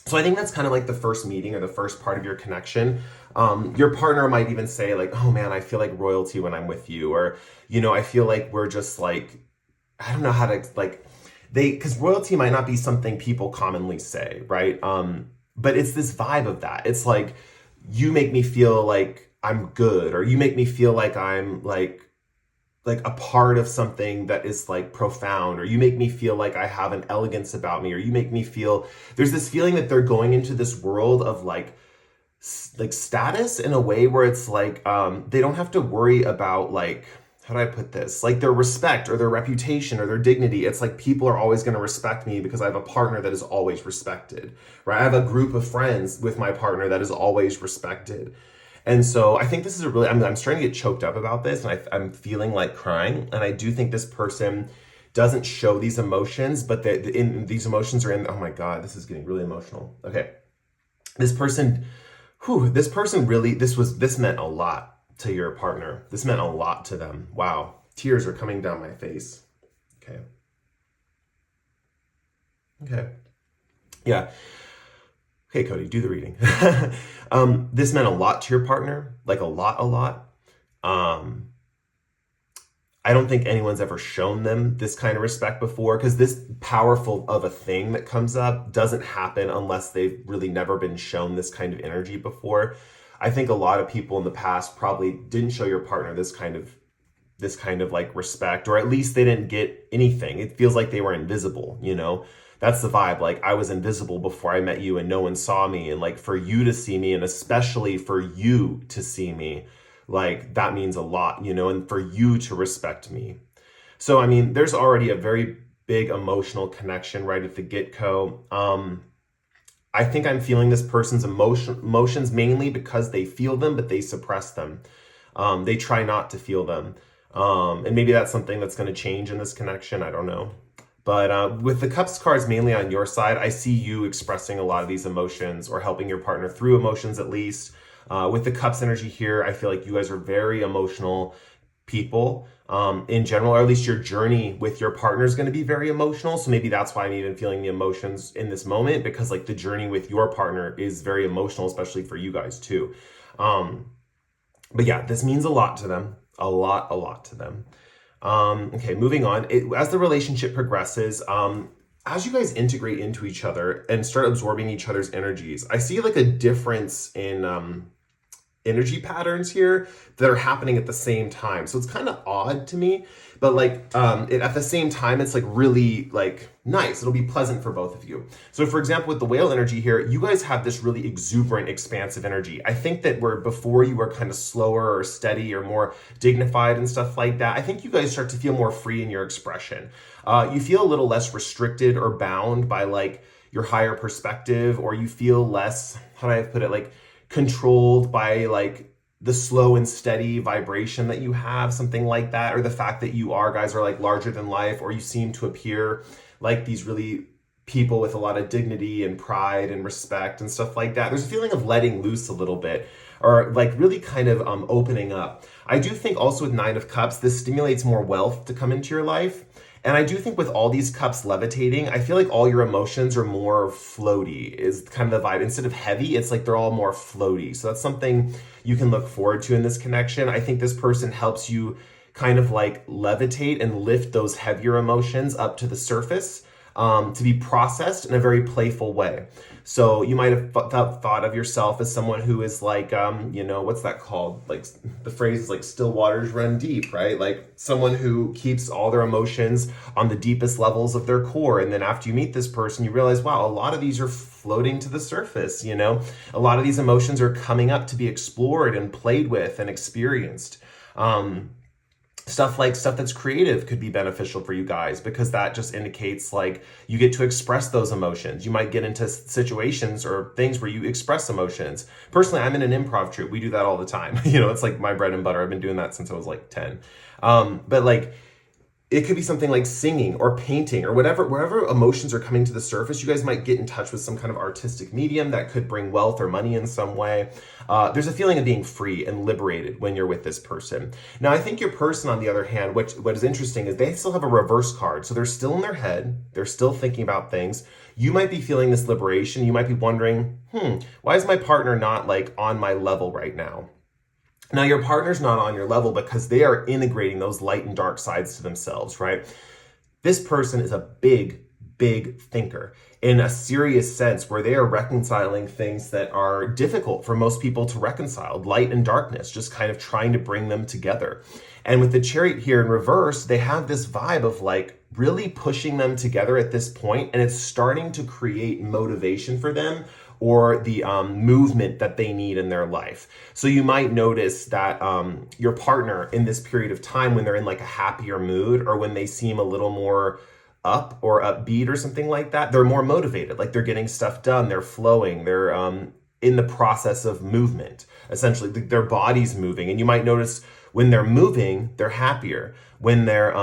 So I think that's kind of like the first meeting or the first part of your connection. Your partner might even say like, oh man, I feel like royalty when I'm with you. Or, you know, I feel like we're just like, I don't know how to like, because royalty might not be something people commonly say, right? But it's this vibe of that. It's like, you make me feel like I'm good, or you make me feel like I'm like a part of something that is like profound, or you make me feel like I have an elegance about me, or you make me feel, there's this feeling that they're going into this world of like status in a way where it's like they don't have to worry about like, how do I put this, like their respect or their reputation or their dignity. It's like people are always going to respect me because I have a partner that is always respected, right? I have a group of friends with my partner that is always respected. And so I think this is a really, I'm starting to get choked up about this, and I'm feeling like crying. And I do think this person doesn't show these emotions, but these emotions are in, oh my God, this is getting really emotional. Okay. This person really, this meant a lot to your partner. This meant a lot to them. Wow. Tears are coming down my face. Okay. Okay. Yeah. Okay, Cody, do the reading. This meant a lot to your partner, like a lot. I don't think anyone's ever shown them this kind of respect before, because this powerful of a thing that comes up doesn't happen unless they've really never been shown this kind of energy before. I think a lot of people in the past probably didn't show your partner this kind of like respect, or at least they didn't get anything. It feels like they were invisible, you know? That's the vibe. Like, I was invisible before I met you and no one saw me. And like, for you to see me, and especially for you to see me, like that means a lot, you know, and for you to respect me. So, I mean, there's already a very big emotional connection right at the get-go. I think I'm feeling this person's emotions mainly because they feel them, but they suppress them. They try not to feel them. And maybe that's something that's going to change in this connection. I don't know. But with the Cups cards mainly on your side, I see you expressing a lot of these emotions, or helping your partner through emotions at least. With the Cups energy here, I feel like you guys are very emotional people in general, or at least your journey with your partner is going to be very emotional. So maybe that's why I'm even feeling the emotions in this moment, because like the journey with your partner is very emotional, especially for you guys too. But yeah, this means a lot to them, a lot to them. Okay, moving on. As the relationship progresses, as you guys integrate into each other and start absorbing each other's energies, I see like a difference in energy patterns here that are happening at the same time. So it's kind of odd to me, but like at the same time, it's like really like nice. It'll be pleasant for both of you. So for example, with the whale energy here, you guys have this really exuberant, expansive energy. I think that where before you were kind of slower or steady or more dignified and stuff like that, I think you guys start to feel more free in your expression. You feel a little less restricted or bound by like your higher perspective, or you feel less, how do I put it, like controlled by like the slow and steady vibration that you have, something like that, or the fact that you guys are like larger than life, or you seem to appear like these really people with a lot of dignity and pride and respect and stuff like that. There's a feeling of letting loose a little bit, or like really kind of opening up. I do think also with Nine of Cups, this stimulates more wealth to come into your life. And I do think with all these cups levitating, I feel like all your emotions are more floaty, is kind of the vibe. Instead of heavy, it's like they're all more floaty. So that's something you can look forward to in this connection. I think this person helps you kind of like levitate and lift those heavier emotions up to the surface, to be processed in a very playful way. So you might have thought of yourself as someone who is like, what's that called? Like the phrase is like still waters run deep, right? Like someone who keeps all their emotions on the deepest levels of their core. And then after you meet this person, you realize, wow, a lot of these are floating to the surface, A lot of these emotions are coming up to be explored and played with and experienced. Stuff that's creative could be beneficial for you guys, because that just indicates like you get to express those emotions. You might get into situations or things where you express emotions. Personally, I'm in an improv troupe. We do that all the time. It's like my bread and butter. I've been doing that since I was like 10. But like, it could be something like singing or painting or wherever emotions are coming to the surface. You guys might get in touch with some kind of artistic medium that could bring wealth or money in some way. There's a feeling of being free and liberated when you're with this person. Now, I think your person, on the other hand, what is interesting is they still have a reverse card. So they're still in their head. They're still thinking about things. You might be feeling this liberation. You might be wondering, why is my partner not like on my level right now? Now, your partner's not on your level because they are integrating those light and dark sides to themselves, right? This person is a big thinker in a serious sense, where they are reconciling things that are difficult for most people to reconcile, light and darkness, just kind of trying to bring them together. And with the Chariot here in reverse, they have this vibe of like really pushing them together at this point, and it's starting to create motivation for them, or the movement that they need in their life. So you might notice that your partner in this period of time, when they're in like a happier mood, or when they seem a little more up or upbeat or something like that, they're more motivated, like they're getting stuff done, they're flowing, they're in the process of movement. Essentially, their body's moving. And you might notice when they're moving, they're happier. When they're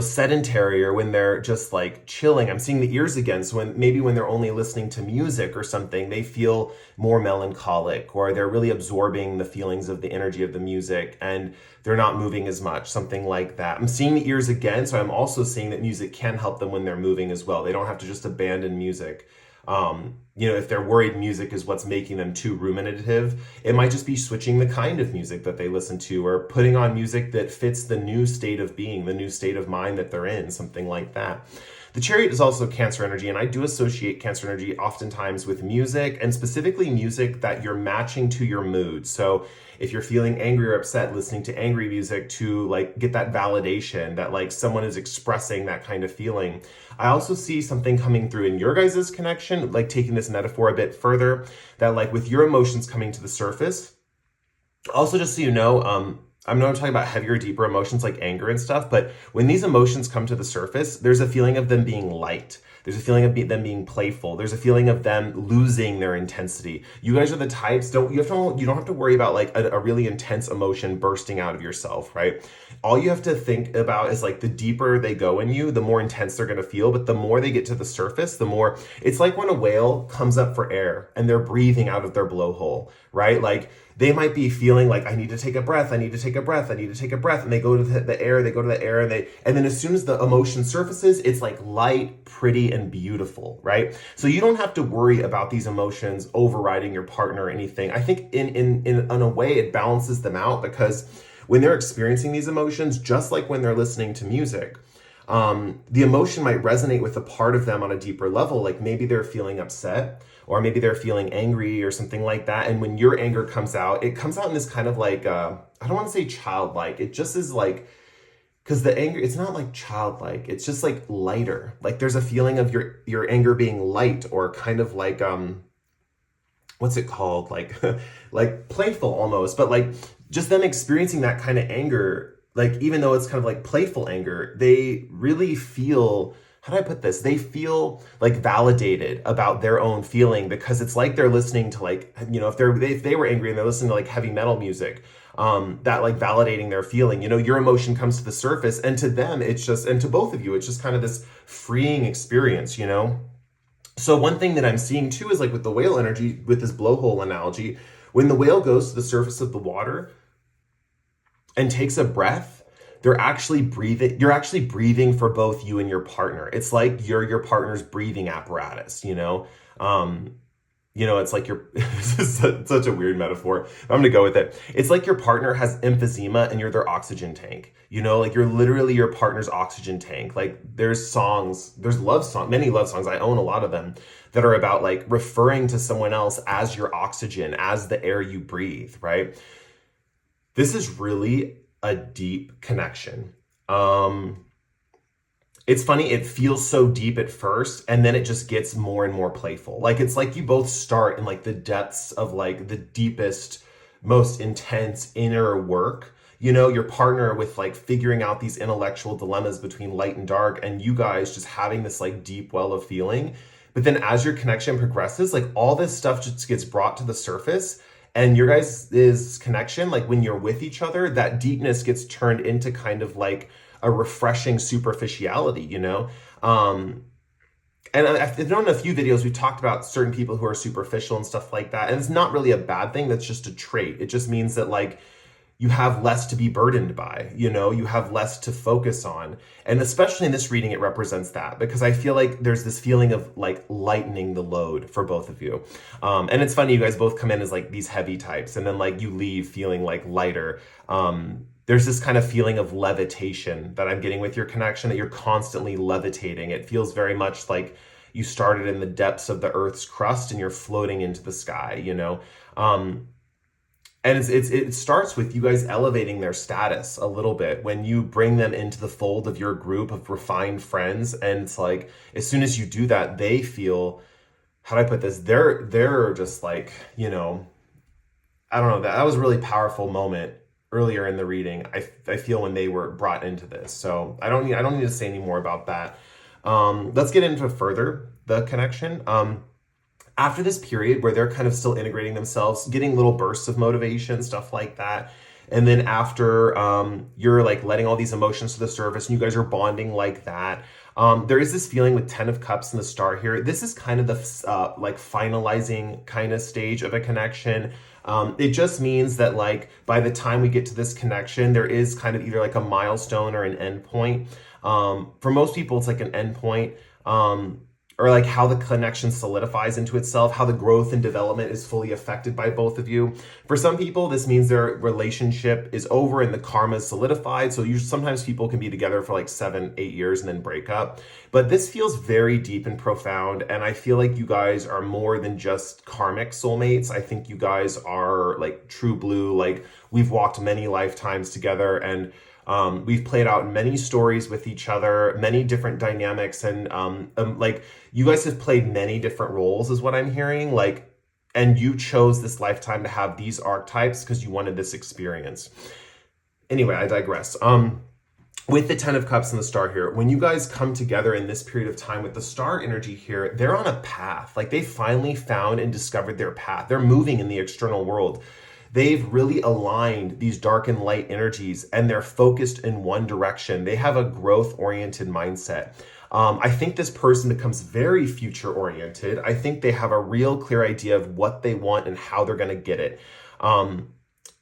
sedentary, or when they're just like chilling. I'm seeing the ears again. So when they're only listening to music or something, they feel more melancholic, or they're really absorbing the feelings of the energy of the music and they're not moving as much, something like that. I'm seeing the ears again. So I'm also seeing that music can help them when they're moving as well. They don't have to just abandon music. If they're worried music is what's making them too ruminative, it might just be switching the kind of music that they listen to, or putting on music that fits the new state of being, the new state of mind that they're in, something like that. The Chariot is also Cancer energy, and I do associate Cancer energy oftentimes with music, and specifically music that you're matching to your mood. So if you're feeling angry or upset, listening to angry music to like get that validation that like someone is expressing that kind of feeling. I also see something coming through in your guys' connection, like taking this metaphor a bit further, that like with your emotions coming to the surface. Also, just so you know, I'm not talking about heavier, deeper emotions like anger and stuff, but when these emotions come to the surface, there's a feeling of them being light. There's a feeling of them being playful. There's a feeling of them losing their intensity. You guys are the types, you don't have to worry about like a really intense emotion bursting out of yourself, right? All you have to think about is like the deeper they go in you, the more intense they're going to feel. But the more they get to the surface, the more it's like when a whale comes up for air and they're breathing out of their blowhole, right? Like they might be feeling like, I need to take a breath, I need to take a breath, I need to take a breath. And they go to the air, and then as soon as the emotion surfaces, it's like light, pretty, and beautiful, right? So you don't have to worry about these emotions overriding your partner or anything. I think in a way it balances them out, because when they're experiencing these emotions, just like when they're listening to music, the emotion might resonate with a part of them on a deeper level. Like maybe they're feeling upset, or maybe they're feeling angry or something like that. And when your anger comes out, it comes out in this kind of like, I don't want to say childlike. It just is like, because the anger, it's not like childlike. It's just like lighter. Like there's a feeling of your anger being light, or kind of like, what's it called? Like, like playful almost, but like just them experiencing that kind of anger, like even though it's kind of like playful anger, they really feel, how do I put this? They feel like validated about their own feeling, because it's like they're listening to like, if they were angry and they're listening to like heavy metal music, that like validating their feeling. Your emotion comes to the surface, and to them, it's just, and to both of you, it's just kind of this freeing experience. So one thing that I'm seeing too is like with the whale energy, with this blowhole analogy, when the whale goes to the surface of the water and takes a breath, you're actually breathing for both you and your partner. It's like you're your partner's breathing apparatus. It's like this is such a weird metaphor. I'm gonna go with it. It's like your partner has emphysema and you're their oxygen tank. Like you're literally your partner's oxygen tank. Like there's many love songs, I own a lot of them, that are about like referring to someone else as your oxygen, as the air you breathe, right? This is really a deep connection. It's funny, it feels so deep at first, and then it just gets more and more playful. Like it's like you both start in like the depths of like the deepest, most intense inner work. Your partner with like figuring out these intellectual dilemmas between light and dark, and you guys just having this like deep well of feeling. But then as your connection progresses, like all this stuff just gets brought to the surface, and your guys' connection, like when you're with each other, that deepness gets turned into kind of like a refreshing superficiality. And I've known in a few videos, we've talked about certain people who are superficial and stuff like that. And it's not really a bad thing. That's just a trait. It just means that like you have less to be burdened by, you have less to focus on. And especially in this reading, it represents that, because I feel like there's this feeling of like lightening the load for both of you. And it's funny, you guys both come in as like these heavy types, and then like you leave feeling like lighter. There's this kind of feeling of levitation that I'm getting with your connection, that you're constantly levitating. It feels very much like you started in the depths of the earth's crust and you're floating into the sky, and it starts with you guys elevating their status a little bit when you bring them into the fold of your group of refined friends. And it's like, as soon as you do that, they feel, how do I put this? They're just like, I don't know, that was a really powerful moment earlier in the reading. I feel when they were brought into this. So I don't need to say any more about that. Let's get into further the connection. After this period where they're kind of still integrating themselves, getting little bursts of motivation, stuff like that. And then after you're like letting all these emotions to the surface and you guys are bonding like that, there is this feeling with 10 of Cups and the Star here. This is kind of the like finalizing kind of stage of a connection. It just means that like by the time we get to this connection, there is kind of either like a milestone or an end point. For most people, it's like an end point. Or like how the connection solidifies into itself, how the growth and development is fully affected by both of you. For some people, this means their relationship is over and the karma is solidified. So sometimes people can be together for like 7-8 years and then break up. But this feels very deep and profound. And I feel like you guys are more than just karmic soulmates. I think you guys are like true blue. Like we've walked many lifetimes together, and we've played out many stories with each other, many different dynamics, and like you guys have played many different roles is what I'm hearing. Like, and you chose this lifetime to have these archetypes because you wanted this experience. Anyway, I digress. With the 10 of Cups and the Star here, when you guys come together in this period of time with the Star energy here, they're on a path. Like they finally found and discovered their path. They're moving in the external world. They've really aligned these dark and light energies, and they're focused in one direction. They have a growth-oriented mindset. I think this person becomes very future-oriented. I think they have a real clear idea of what they want and how they're going to get it.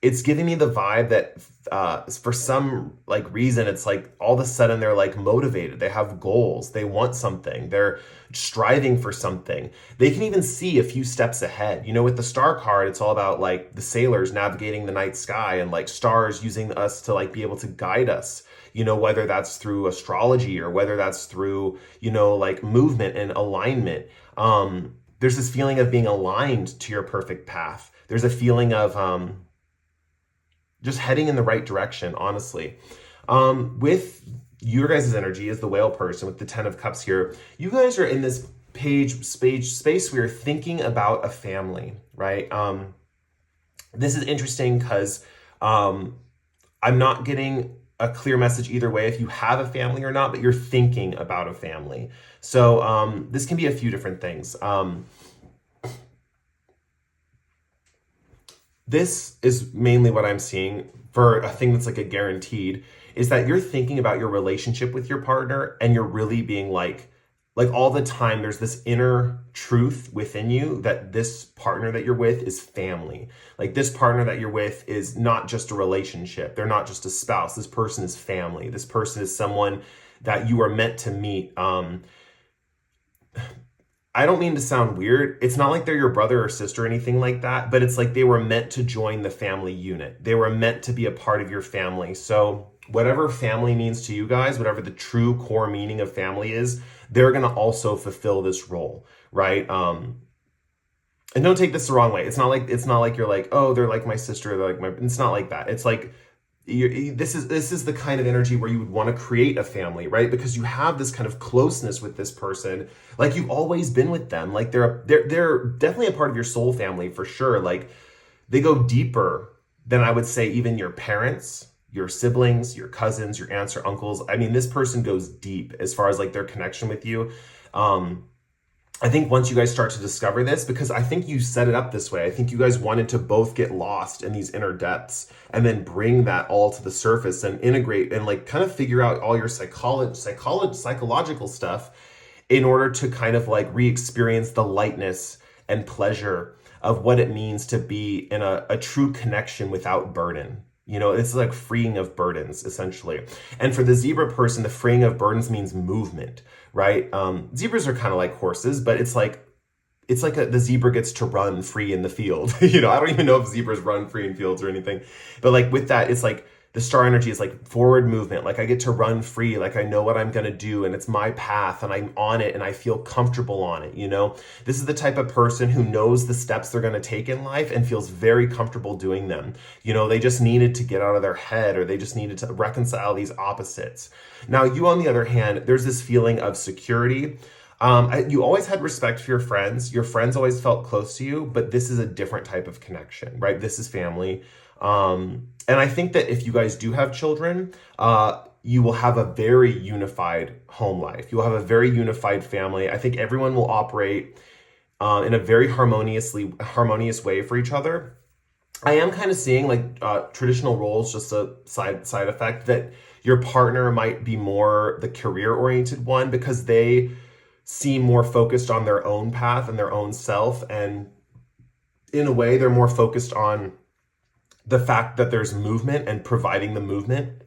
It's giving me the vibe that for some like reason, it's like all of a sudden they're like motivated. They have goals. They want something. They're striving for something. They can even see a few steps ahead. With the Star card, it's all about like the sailors navigating the night sky and like stars using us to like be able to guide us. Whether that's through astrology or whether that's through, like movement and alignment. There's this feeling of being aligned to your perfect path. There's a feeling of just heading in the right direction, honestly. With your guys' energy as the whale person with the 10 of Cups here, you guys are in this space where you're thinking about a family, right? This is interesting because I'm not getting a clear message either way if you have a family or not, but you're thinking about a family. So this can be a few different things. this is mainly what I'm seeing for a thing that's like a guaranteed, is that you're thinking about your relationship with your partner and you're really being like all the time there's this inner truth within you that this partner that you're with is family. Like this partner that you're with is not just a relationship. They're not just a spouse. This person is family. This person is someone that you are meant to meet. I don't mean to sound weird. It's not like they're your brother or sister or anything like that, but it's like they were meant to join the family unit. They were meant to be a part of your family. So whatever family means to you guys, whatever the true core meaning of family is, they're going to also fulfill this role, right? And don't take this the wrong way. It's not like you're like, oh, they're like my sister, they're like my. It's not like that. It's like this is the kind of energy where you would want to create a family, right? Because you have this kind of closeness with this person, like you've always been with them. Like they're definitely a part of your soul family for sure. Like they go deeper than I would say even your parents, your siblings, your cousins, your aunts or uncles. I mean, this person goes deep as far as like their connection with you. I think once you guys start to discover this, because I think you set it up this way, I think you guys wanted to both get lost in these inner depths and then bring that all to the surface and integrate and like kind of figure out all your psychological stuff in order to kind of like re-experience the lightness and pleasure of what it means to be in a true connection without burden. You know, it's like freeing of burdens, essentially. And for the zebra person, the freeing of burdens means movement, right? Zebras are kind of like horses, but it's like the zebra gets to run free in the field. You know, I don't even know if zebras run free in fields or anything. But like with that, it's like the star energy is like forward movement. Like I get to run free. Like I know what I'm going to do and it's my path and I'm on it and I feel comfortable on it. You know, this is the type of person who knows the steps they're going to take in life and feels very comfortable doing them. You know, they just needed to get out of their head or they just needed to reconcile these opposites. Now, you, on the other hand, there's this feeling of security. You always had respect for your friends. Your friends always felt close to you, but this is a different type of connection, right? This is family. And I think that if you guys do have children, you will have a very unified home life. You'll have a very unified family. I think everyone will operate in a very harmonious way for each other. I am kind of seeing like traditional roles, just a side effect, that your partner might be more the career-oriented one because they seem more focused on their own path and their own self. And in a way, they're more focused on the fact that there's movement and providing the movement.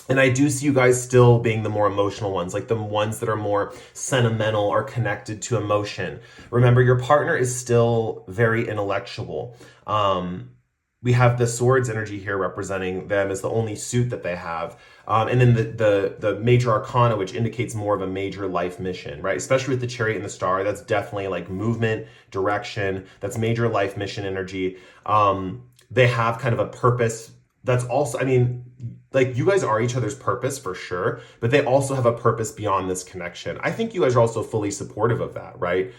And I do see you guys still being the more emotional ones, like the ones that are more sentimental or connected to emotion. Remember, your partner is still very intellectual. We have the swords energy here representing them as the only suit that they have. And then the major arcana, which indicates more of a major life mission, right? Especially with the chariot and the star, that's definitely like movement, direction. That's major life mission energy. They have kind of a purpose that's also, I mean, like you guys are each other's purpose for sure, but they also have a purpose beyond this connection. I think you guys are also fully supportive of that, right?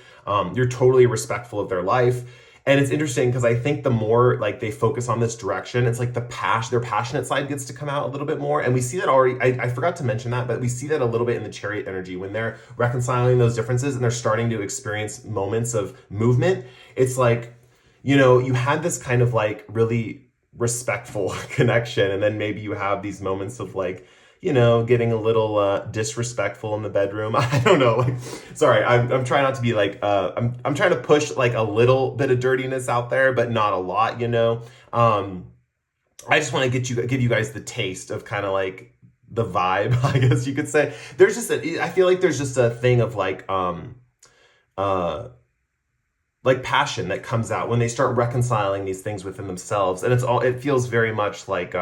You're totally respectful of their life. And it's interesting because I think the more like they focus on this direction, it's like their passionate side gets to come out a little bit more. And we see that already. I forgot to mention that, but we see that a little bit in the chariot energy when they're reconciling those differences and they're starting to experience moments of movement. It's like, you know, you had this kind of like really respectful connection, and then maybe you have these moments of like, you know, getting a little disrespectful in the bedroom. I don't know. Like, sorry, I'm trying not to be like, I'm trying to push like a little bit of dirtiness out there, but not a lot, you know. I just want to give you guys the taste of kind of like the vibe, I guess you could say. There's just I feel like there's just a thing of like passion that comes out when they start reconciling these things within themselves, and it feels very much like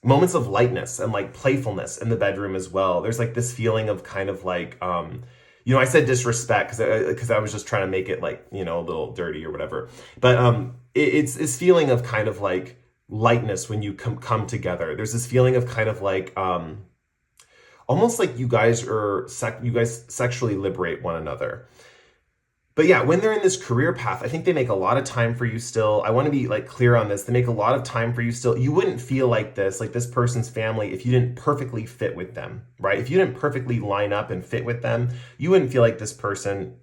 moments of lightness and like playfulness in the bedroom as well. There's like this feeling of kind of like I said disrespect because I was just trying to make it like, you know, a little dirty or whatever, but it's this feeling of kind of like lightness when you come together. There's this feeling of kind of like almost like you guys sexually liberate one another. But yeah, when they're in this career path, I think they make a lot of time for you still. I want to be like clear on this. They make a lot of time for you still. You wouldn't feel like this person's family, if you didn't perfectly fit with them, right? If you didn't perfectly line up and fit with them, you wouldn't feel like this person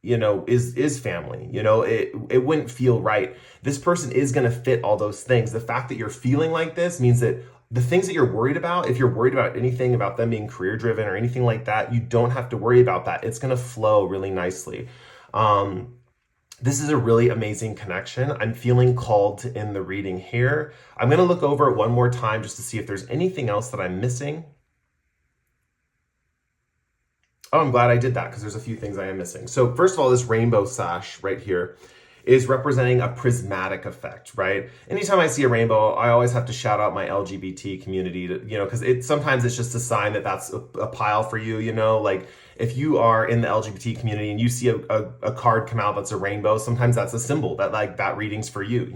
is family. It wouldn't feel right. This person is going to fit all those things. The fact that you're feeling like this means that the things that you're worried about, if you're worried about anything about them being career driven or anything like that, you don't have to worry about that. It's going to flow really nicely. This is a really amazing connection. I'm feeling called to end the reading here. I'm going to look over it one more time just to see if there's anything else that I'm missing. Oh, I'm glad I did that because there's a few things I am missing. So first of all, this rainbow sash right here is representing a prismatic effect, right? Anytime I see a rainbow, I always have to shout out my LGBT community, because sometimes it's just a sign that that's a pile for you, like if you are in the LGBT community and you see a card come out that's a rainbow, sometimes that's a symbol that like that reading's for you,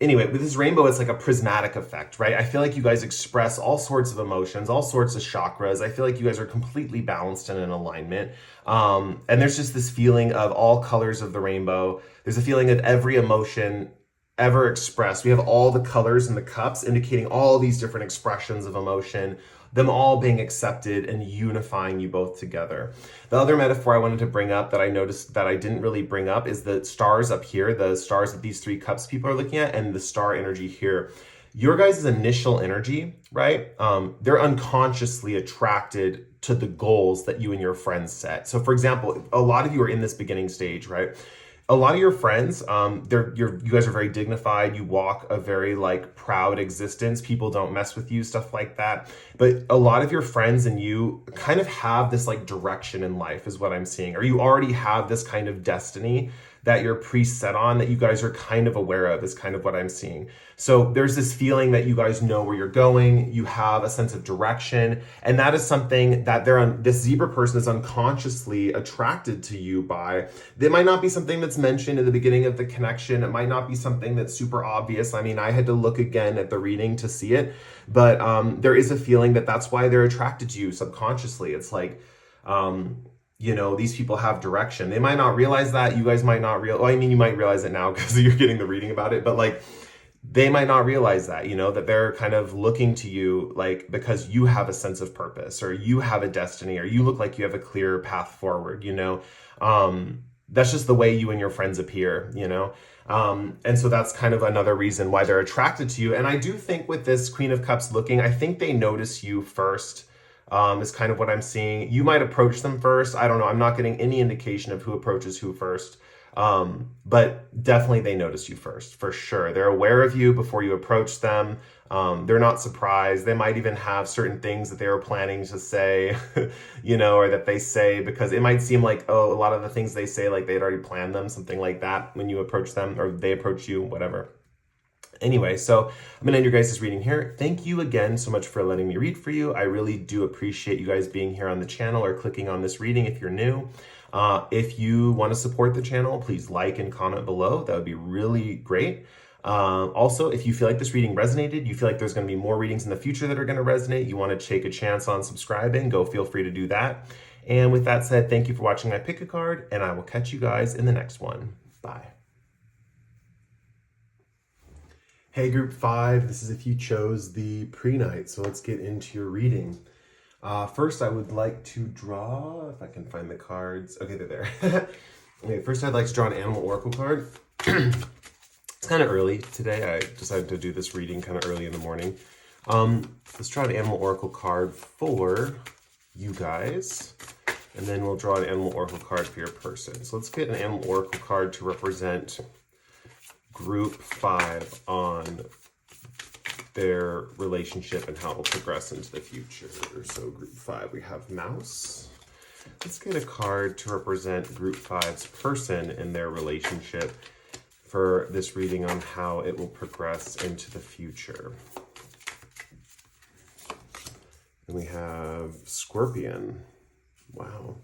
Anyway, with this rainbow, it's like a prismatic effect, right? I feel like you guys express all sorts of emotions, all sorts of chakras. I feel like you guys are completely balanced and in alignment. And there's just this feeling of all colors of the rainbow. There's a feeling of every emotion ever expressed. We have all the colors in the cups indicating all these different expressions of emotion, them all being accepted and unifying you both together. The other metaphor I wanted to bring up that I noticed that I didn't really bring up is the stars up here, the stars that these three cups people are looking at, and the star energy here. Your guys' initial energy, right? They're unconsciously attracted to the goals that you and your friends set. So for example, a lot of you are in this beginning stage, right? A lot of your friends, you guys are very dignified. You walk a very like proud existence. People don't mess with you, stuff like that. But a lot of your friends and you kind of have this like direction in life is what I'm seeing. Or you already have this kind of destiny that you're preset on that you guys are kind of aware of is kind of what I'm seeing. So there's this feeling that you guys know where you're going. You have a sense of direction. And that is something that this zebra person is unconsciously attracted to you by. It might not be something that's mentioned at the beginning of the connection. It might not be something that's super obvious. I mean, I had to look again at the reading to see it. But there is a feeling that that's why they're attracted to you subconsciously. It's like, these people have direction. They might not realize that. You guys might not realize. Well, I mean, you might realize it now because you're getting the reading about it. But like, they might not realize that, that they're kind of looking to you like because you have a sense of purpose or you have a destiny or you look like you have a clear path forward. That's just the way you and your friends appear. And so that's kind of another reason why they're attracted to you. And I do think with this Queen of Cups looking, I think they notice you first. Is kind of what I'm seeing. You might approach them first. I don't know. I'm not getting any indication of who approaches who first. But definitely they notice you first, for sure. They're aware of you before you approach them. They're not surprised. They might even have certain things that they were planning to say, or that they say, because it might seem like, a lot of the things they say, like they'd already planned them, something like that when you approach them or they approach you, whatever. Anyway, so I'm going to end your guys' reading here. Thank you again so much for letting me read for you. I really do appreciate you guys being here on the channel or clicking on this reading if you're new. If you want to support the channel, please like and comment below. That would be really great. Also, if you feel like this reading resonated, you feel like there's going to be more readings in the future that are going to resonate, you want to take a chance on subscribing, feel free to do that. And with that said, thank you for watching my pick a card, and I will catch you guys in the next one. Bye. Hey, Group 5, this is if you chose the Prehnite, so let's get into your reading. First, I would like to draw, if I can find the cards. Okay, they're there. Okay, first I'd like to draw an animal oracle card. It's kind of early today. I decided to do this reading kind of early in the morning. Let's draw an animal oracle card for you guys, and then we'll draw an animal oracle card for your person. So let's get an animal oracle card to represent Group 5 on their relationship and how it will progress into the future. So Group 5, we have Mouse. Let's get a card to represent Group 5's person in their relationship for this reading on how it will progress into the future. And we have Scorpion. Wow.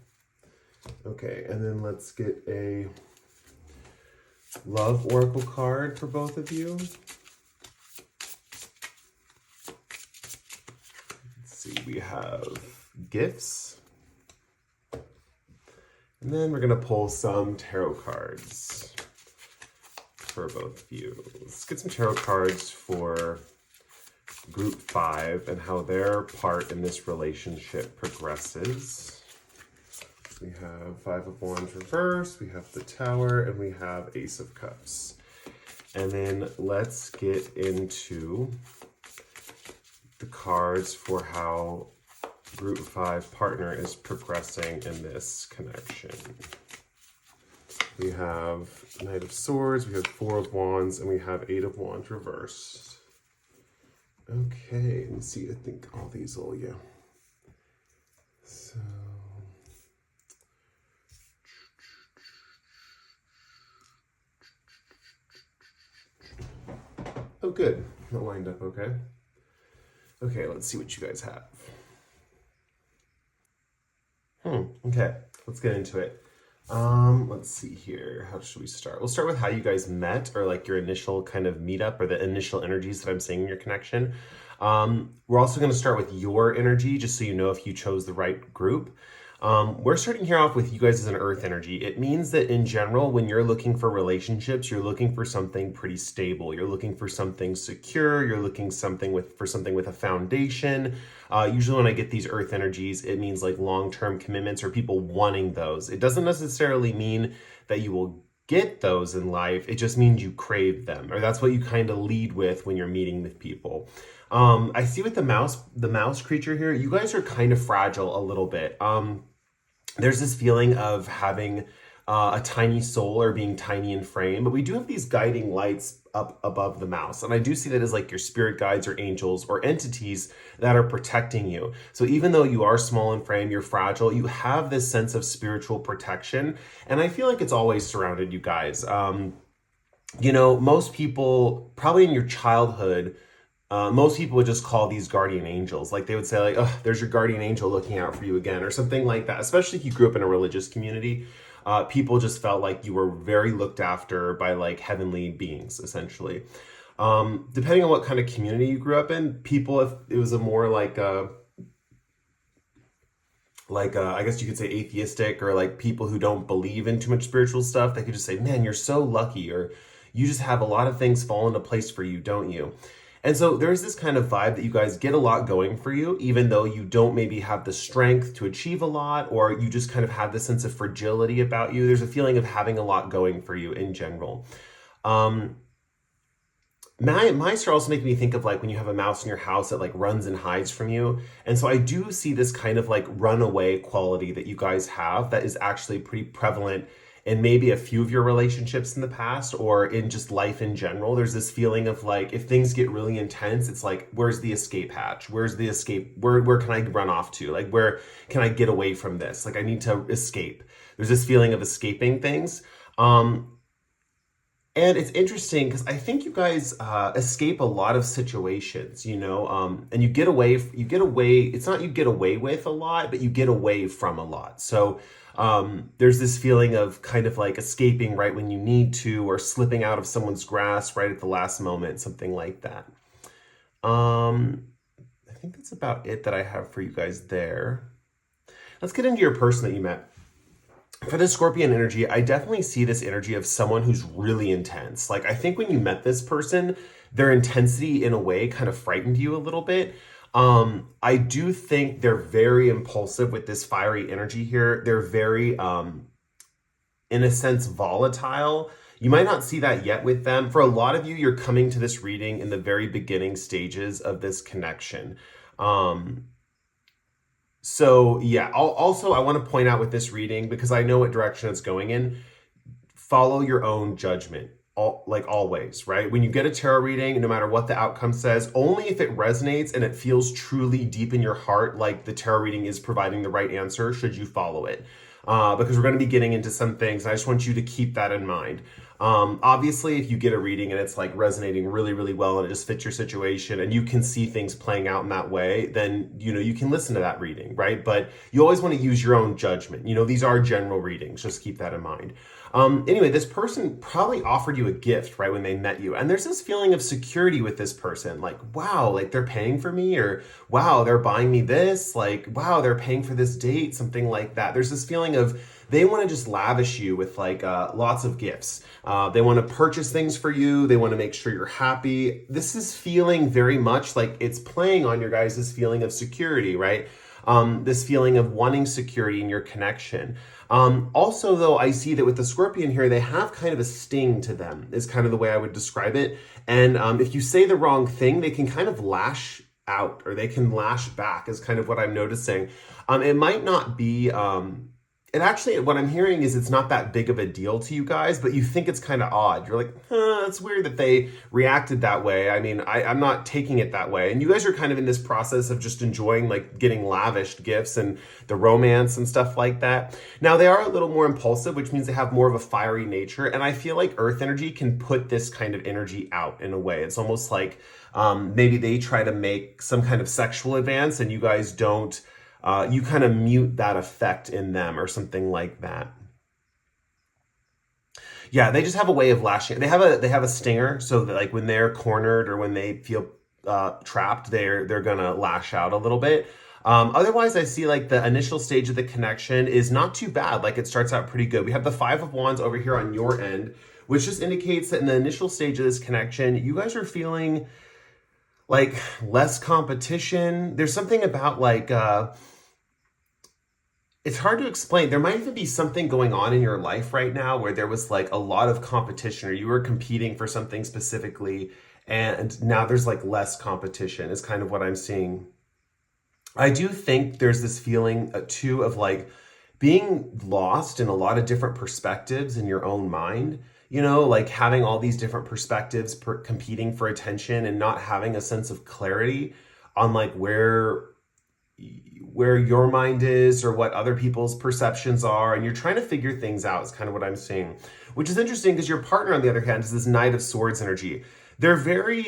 Okay, and then let's get a Love oracle card for both of you. Let's see, we have Gifts. And then we're going to pull some tarot cards for both of you. Let's get some tarot cards for Group 5 and how their part in this relationship progresses. We have Five of Wands reversed, we have the Tower, and we have Ace of Cups. And then let's get into the cards for how Group 5 partner is progressing in this connection. We have Knight of Swords, we have Four of Wands, and we have Eight of Wands reversed. Okay, let me see, I think all these will, yeah. So... oh, good. That lined up okay. Okay, let's see what you guys have. Okay, let's get into it. Let's see here. How should we start? We'll start with how you guys met, or like your initial kind of meetup, or the initial energies that I'm seeing in your connection. We're also going to start with your energy, just so you know if you chose the right group. We're starting here off with you guys as an earth energy. It means that in general, when you're looking for relationships, you're looking for something pretty stable. You're looking for something secure. You're looking for something with a foundation. Usually when I get these earth energies, it means like long-term commitments or people wanting those. It doesn't necessarily mean that you will get those in life. It just means you crave them, or that's what you kind of lead with when you're meeting with people. I see with the mouse creature here, you guys are kind of fragile a little bit. There's this feeling of having a tiny soul or being tiny in frame, but we do have these guiding lights up above the mouse. And I do see that as like your spirit guides or angels or entities that are protecting you. So even though you are small in frame, you're fragile, you have this sense of spiritual protection. And I feel like it's always surrounded you guys. You know, most people, probably in your childhood, most people would just call these guardian angels. Like they would say like, oh, there's your guardian angel looking out for you again, or something like that. Especially if you grew up in a religious community, people just felt like you were very looked after by like heavenly beings, essentially. Depending on what kind of community you grew up in, people, if it was a more like I guess you could say atheistic, or like people who don't believe in too much spiritual stuff, they could just say, man, you're so lucky, or you just have a lot of things fall into place for you, don't you? And so there's this kind of vibe that you guys get a lot going for you, even though you don't maybe have the strength to achieve a lot, or you just kind of have this sense of fragility about you. There's a feeling of having a lot going for you in general. Mice are also making me think of like when you have a mouse in your house that like runs and hides from you. And so I do see this kind of like runaway quality that you guys have that is actually pretty prevalent in maybe a few of your relationships in the past, or in just life in general. There's this feeling of like, if things get really intense, it's like, where's the escape hatch? Where's the escape? Where can I run off to? Like, where can I get away from this? Like, I need to escape. There's this feeling of escaping things. And it's interesting because I think you guys escape a lot of situations, you know, and you get away, it's not you get away with a lot, but you get away from a lot. So there's this feeling of kind of like escaping right when you need to, or slipping out of someone's grasp right at the last moment, something like that. I think that's about it that I have for you guys there. Let's get into your person that you met. For the Scorpion energy, I definitely see this energy of someone who's really intense. Like, I think when you met this person, their intensity in a way kind of frightened you a little bit. I do think they're very impulsive with this fiery energy here. They're very, in a sense, volatile. You might not see that yet with them. For a lot of you, you're coming to this reading in the very beginning stages of this connection. So yeah, also I want to point out with this reading, because I know what direction it's going in, follow your own judgment, like always, right? When you get a tarot reading, no matter what the outcome says, only if it resonates and it feels truly deep in your heart, like the tarot reading is providing the right answer, should you follow it. Because we're going to be getting into some things, and I just want you to keep that in mind. Obviously, if you get a reading and it's like resonating really, really well, and it just fits your situation, and you can see things playing out in that way, then, you know, you can listen to that reading, right? But you always want to use your own judgment. You know, these are general readings. Just keep that in mind. Anyway, this person probably offered you a gift right when they met you. And there's this feeling of security with this person. Like, wow, like they're paying for me, or wow, they're buying me this. Like, wow, they're paying for this date, something like that. There's this feeling of they want to just lavish you with like lots of gifts. They want to purchase things for you. They want to make sure you're happy. This is feeling very much like it's playing on your guys' feeling of security, right? this feeling of wanting security in your connection. Also, though, I see that with the Scorpion here, they have kind of a sting to them, is kind of the way I would describe it. And if you say the wrong thing, they can kind of lash out, or they can lash back, is kind of what I'm noticing. It might not be... And actually, what I'm hearing is it's not that big of a deal to you guys, but you think it's kind of odd. You're like, it's weird that they reacted that way. I mean, I'm not taking it that way. And you guys are kind of in this process of just enjoying like getting lavished gifts and the romance and stuff like that. Now, they are a little more impulsive, which means they have more of a fiery nature. And I feel like Earth energy can put this kind of energy out in a way. It's almost like maybe they try to make some kind of sexual advance and you guys don't. You kind of mute that effect in them or something like that. Yeah, they just have a way of lashing. They have a stinger, so that like when they're cornered or when they feel trapped, they're gonna lash out a little bit. Otherwise, I see like the initial stage of the connection is not too bad. Like it starts out pretty good. We have the Five of Wands over here on your end, which just indicates that in the initial stage of this connection, you guys are feeling like less competition. There's something about like it's hard to explain. There might even be something going on in your life right now where there was like a lot of competition, or you were competing for something specifically, and now there's like less competition is kind of what I'm seeing. I do think there's this feeling too of like being lost in a lot of different perspectives in your own mind, you know, like having all these different perspectives competing for attention and not having a sense of clarity on like where your mind is or what other people's perceptions are, and you're trying to figure things out is kind of what I'm seeing, which is interesting because your partner on the other hand is this Knight of Swords energy. They're very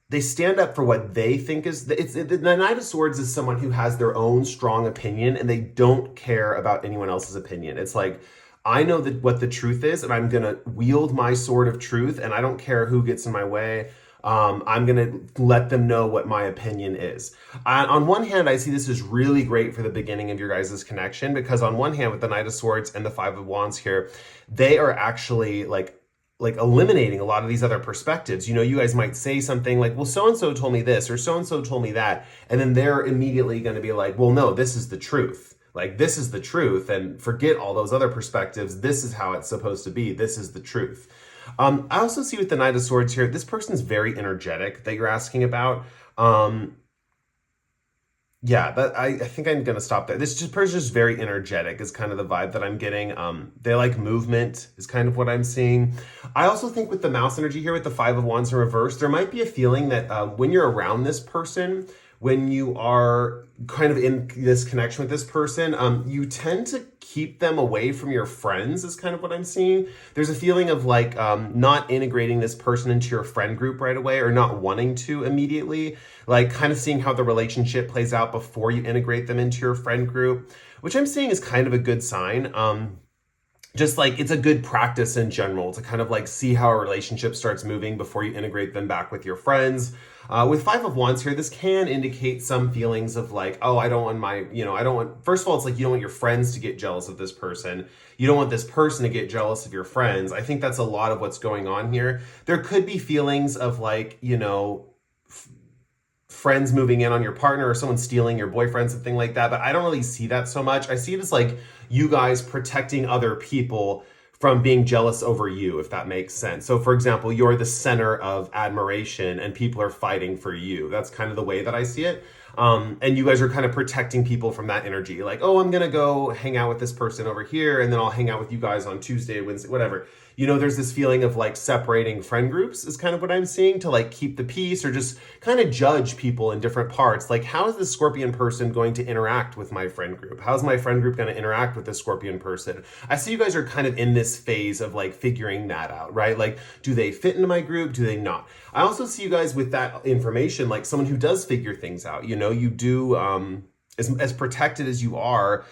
they stand up for what they think is the Knight of Swords is someone who has their own strong opinion and they don't care about anyone else's opinion. It's like, I know that what the truth is and I'm gonna wield my sword of truth and I don't care who gets in my way. I'm going to let them know what my opinion is. On one hand, I see this is really great for the beginning of your guys' connection, because on one hand, with the Knight of Swords and the Five of Wands here, they are actually like eliminating a lot of these other perspectives. You know, you guys might say something like, well, so-and-so told me this or so-and-so told me that. And then they're immediately going to be like, well, no, this is the truth. Like, this is the truth, and forget all those other perspectives. This is how it's supposed to be. This is the truth. I also see with the Knight of Swords here, this person's very energetic that you're asking about. Yeah, I think I'm going to stop there. This person's just very energetic is kind of the vibe that I'm getting. They like movement is kind of what I'm seeing. I also think with the Mouse energy here with the Five of Wands in reverse, there might be a feeling that when you're around this person, when you are kind of in this connection with this person, you tend to keep them away from your friends is kind of what I'm seeing. There's a feeling of like not integrating this person into your friend group right away, or not wanting to immediately, like kind of seeing how the relationship plays out before you integrate them into your friend group, which I'm seeing is kind of a good sign. Just like it's a good practice in general to kind of like see how a relationship starts moving before you integrate them back with your friends. With Five of Wands here, this can indicate some feelings of like, oh, I don't want my, I don't want, first of all, it's like you don't want your friends to get jealous of this person. You don't want this person to get jealous of your friends. I think that's a lot of what's going on here. There could be feelings of like, friends moving in on your partner or someone stealing your boyfriend, something like that. But I don't really see that so much. I see it as like you guys protecting other people from being jealous over you, if that makes sense. So for example, you're the center of admiration and people are fighting for you. That's kind of the way that I see it. And you guys are kind of protecting people from that energy. Like, oh, I'm going to go hang out with this person over here, and then I'll hang out with you guys on Tuesday, Wednesday, whatever. There's this feeling of like separating friend groups is kind of what I'm seeing, to like keep the peace or just kind of judge people in different parts. Like, how is this Scorpion person going to interact with my friend group? How's my friend group going to interact with this Scorpion person? I see you guys are kind of in this phase of like figuring that out, right? Like, do they fit into my group? Do they not? I also see you guys with that information, like someone who does figure things out. You do, as protected as you are,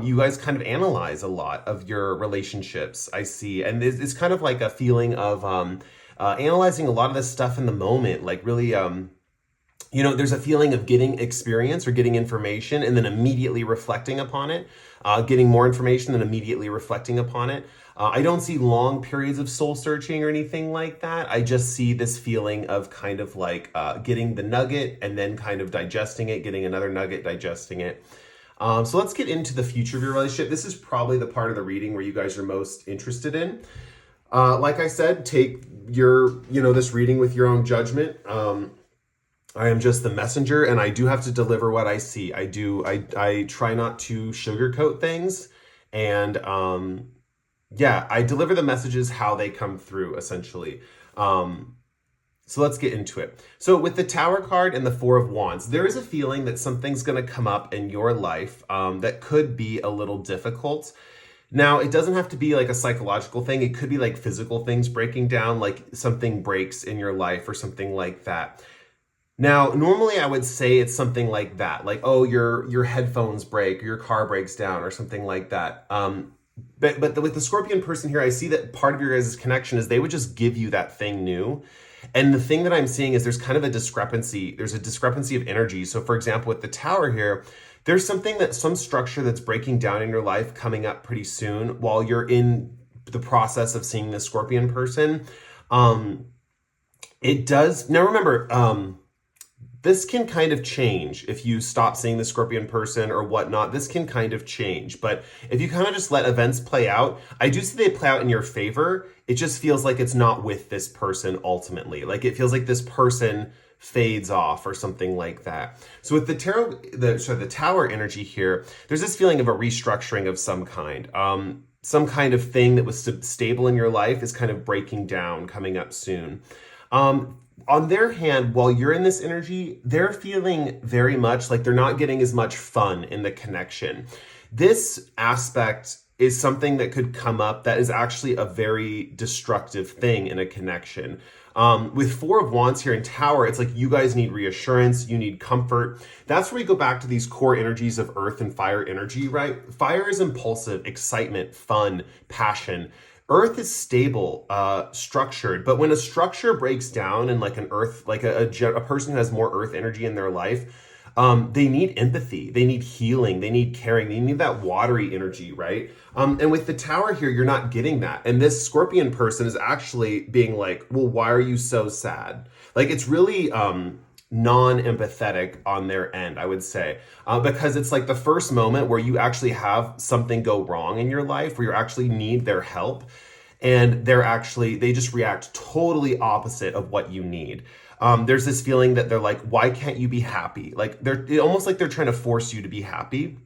you guys kind of analyze a lot of your relationships, I see. And it's kind of like a feeling of analyzing a lot of this stuff in the moment, like really, there's a feeling of getting experience or getting information and then immediately reflecting upon it, getting more information and immediately reflecting upon it. I don't see long periods of soul searching or anything like that. I just see this feeling of kind of like getting the nugget and then kind of digesting it, getting another nugget, digesting it. So let's get into the future of your relationship. This is probably the part of the reading where you guys are most interested in. Like I said, take this reading with your own judgment. I am just the messenger, and I do have to deliver what I see. I try not to sugarcoat things, and I deliver the messages how they come through, essentially. So let's get into it. So with the Tower card and the Four of Wands, there is a feeling that something's going to come up in your life that could be a little difficult. Now, it doesn't have to be like a psychological thing. It could be like physical things breaking down, like something breaks in your life or something like that. Now, normally I would say it's something like that, like, oh, your headphones break, or your car breaks down, or something like that. But with the Scorpion person here, I see that part of your guys' connection is they would just give you that thing new. And the thing that I'm seeing is there's kind of a discrepancy. There's a discrepancy of energy. So for example, with the Tower here, there's some structure that's breaking down in your life coming up pretty soon while you're in the process of seeing the Scorpion person. It does. Now remember, this can kind of change if you stop seeing the Scorpion person or whatnot. This can kind of change. But if you kind of just let events play out, I do see they play out in your favor. It just feels like it's not with this person ultimately. Like it feels like this person fades off or something like that. So with the Tower energy here, there's this feeling of a restructuring of some kind. Some kind of thing that was stable in your life is kind of breaking down, coming up soon. On their hand, while you're in this energy, they're feeling very much like they're not getting as much fun in the connection. This aspect is something that could come up that is actually a very destructive thing in a connection. With Four of Wands here in Tower, it's like you guys need reassurance, you need comfort. That's where we go back to these core energies of earth and fire energy, right? Fire is impulsive, excitement, fun, passion. Earth is stable, structured, but when a structure breaks down and like an earth, like a person who has more earth energy in their life, they need empathy, they need healing, they need caring, they need that watery energy, right? And with the Tower here, you're not getting that. And this Scorpion person is actually being like, well, why are you so sad? Like it's really, non-empathetic on their end, I would say, because it's like the first moment where you actually have something go wrong in your life where you actually need their help, and they just react totally opposite of what you need. There's this feeling that they're like, why can't you be happy? Like almost like they're trying to force you to be happy.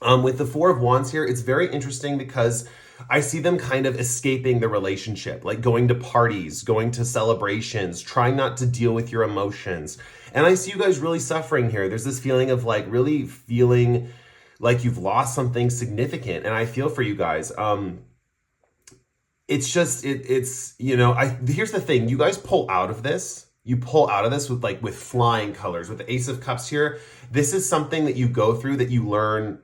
With the Four of Wands here, it's very interesting because I see them kind of escaping the relationship, like going to parties, going to celebrations, trying not to deal with your emotions. And I see you guys really suffering here. There's this feeling of like really feeling like you've lost something significant. And I feel for you guys. It's just, here's the thing. You guys pull out of this. You pull out of this with flying colors. With the Ace of Cups here, this is something that you go through that you learn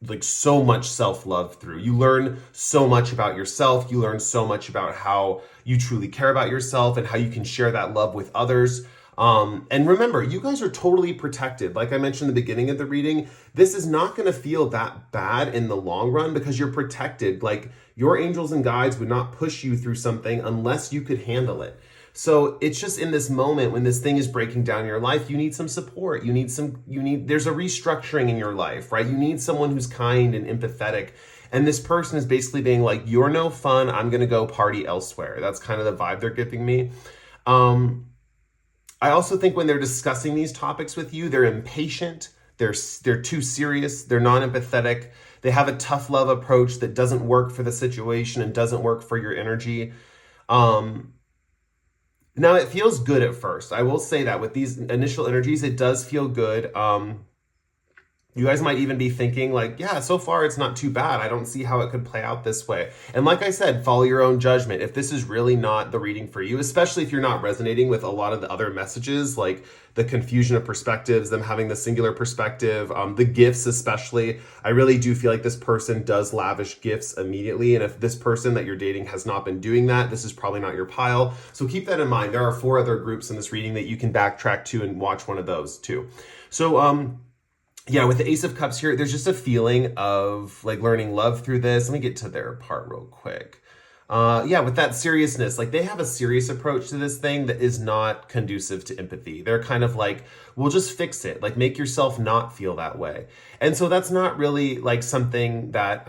like so much self-love through. You learn so much about yourself. You learn so much about how you truly care about yourself and how you can share that love with others. And remember, you guys are totally protected. Like I mentioned in the beginning of the reading, this is not going to feel that bad in the long run because you're protected. Like your angels and guides would not push you through something unless you could handle it. So it's just in this moment when this thing is breaking down your life, you need some support. There's a restructuring in your life, right? You need someone who's kind and empathetic. And this person is basically being like, you're no fun. I'm going to go party elsewhere. That's kind of the vibe they're giving me. I also think when they're discussing these topics with you, they're impatient. They're too serious. They're non-empathetic. They have a tough love approach that doesn't work for the situation and doesn't work for your energy. Now, it feels good at first. I will say that with these initial energies, it does feel good. You guys might even be thinking like, yeah, so far it's not too bad. I don't see how it could play out this way. And like I said, follow your own judgment. If this is really not the reading for you, especially if you're not resonating with a lot of the other messages, like the confusion of perspectives, them having the singular perspective, the gifts especially, I really do feel like this person does lavish gifts immediately. And if this person that you're dating has not been doing that, this is probably not your pile. So keep that in mind. There are 4 other groups in this reading that you can backtrack to and watch one of those too. So, yeah, with the Ace of Cups here, there's just a feeling of like learning love through this. Let me get to their part real quick. Yeah, with that seriousness, like they have a serious approach to this thing that is not conducive to empathy. They're kind of like, we'll just fix it. Like make yourself not feel that way. And so that's not really like something that,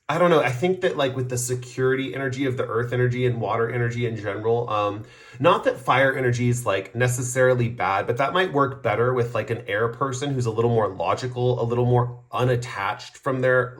I don't know. I think that like with the security energy of the earth energy and water energy in general, not that fire energy is like necessarily bad, but that might work better with like an air person who's a little more logical, a little more unattached from their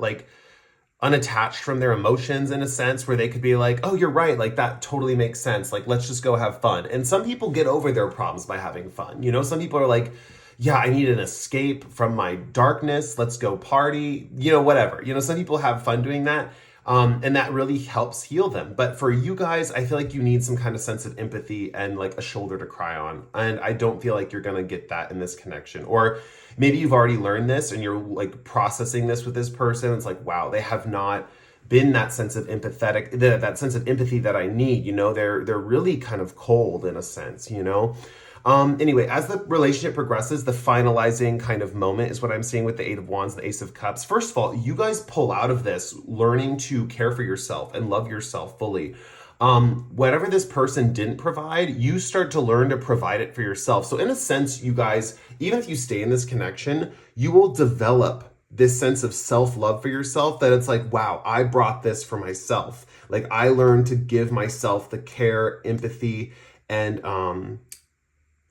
emotions in a sense, where they could be like, oh, you're right. Like that totally makes sense. Like, let's just go have fun. And some people get over their problems by having fun. You know, some people are like, yeah, I need an escape from my darkness. Let's go party, you know, whatever. You know, some people have fun doing that. And that really helps heal them. But for you guys, I feel like you need some kind of sense of empathy and like a shoulder to cry on. And I don't feel like you're going to get that in this connection. Or maybe you've already learned this and you're like processing this with this person. It's like, wow, they have not been that sense of that sense of empathy that I need. You know, they're really kind of cold in a sense, you know. Anyway, as the relationship progresses, the finalizing kind of moment is what I'm seeing with the 8 of Wands, the Ace of Cups. First of all, you guys pull out of this learning to care for yourself and love yourself fully. Whatever this person didn't provide, you start to learn to provide it for yourself. So in a sense, you guys, even if you stay in this connection, you will develop this sense of self-love for yourself, that it's like, wow, I brought this for myself. Like I learned to give myself the care, empathy, and,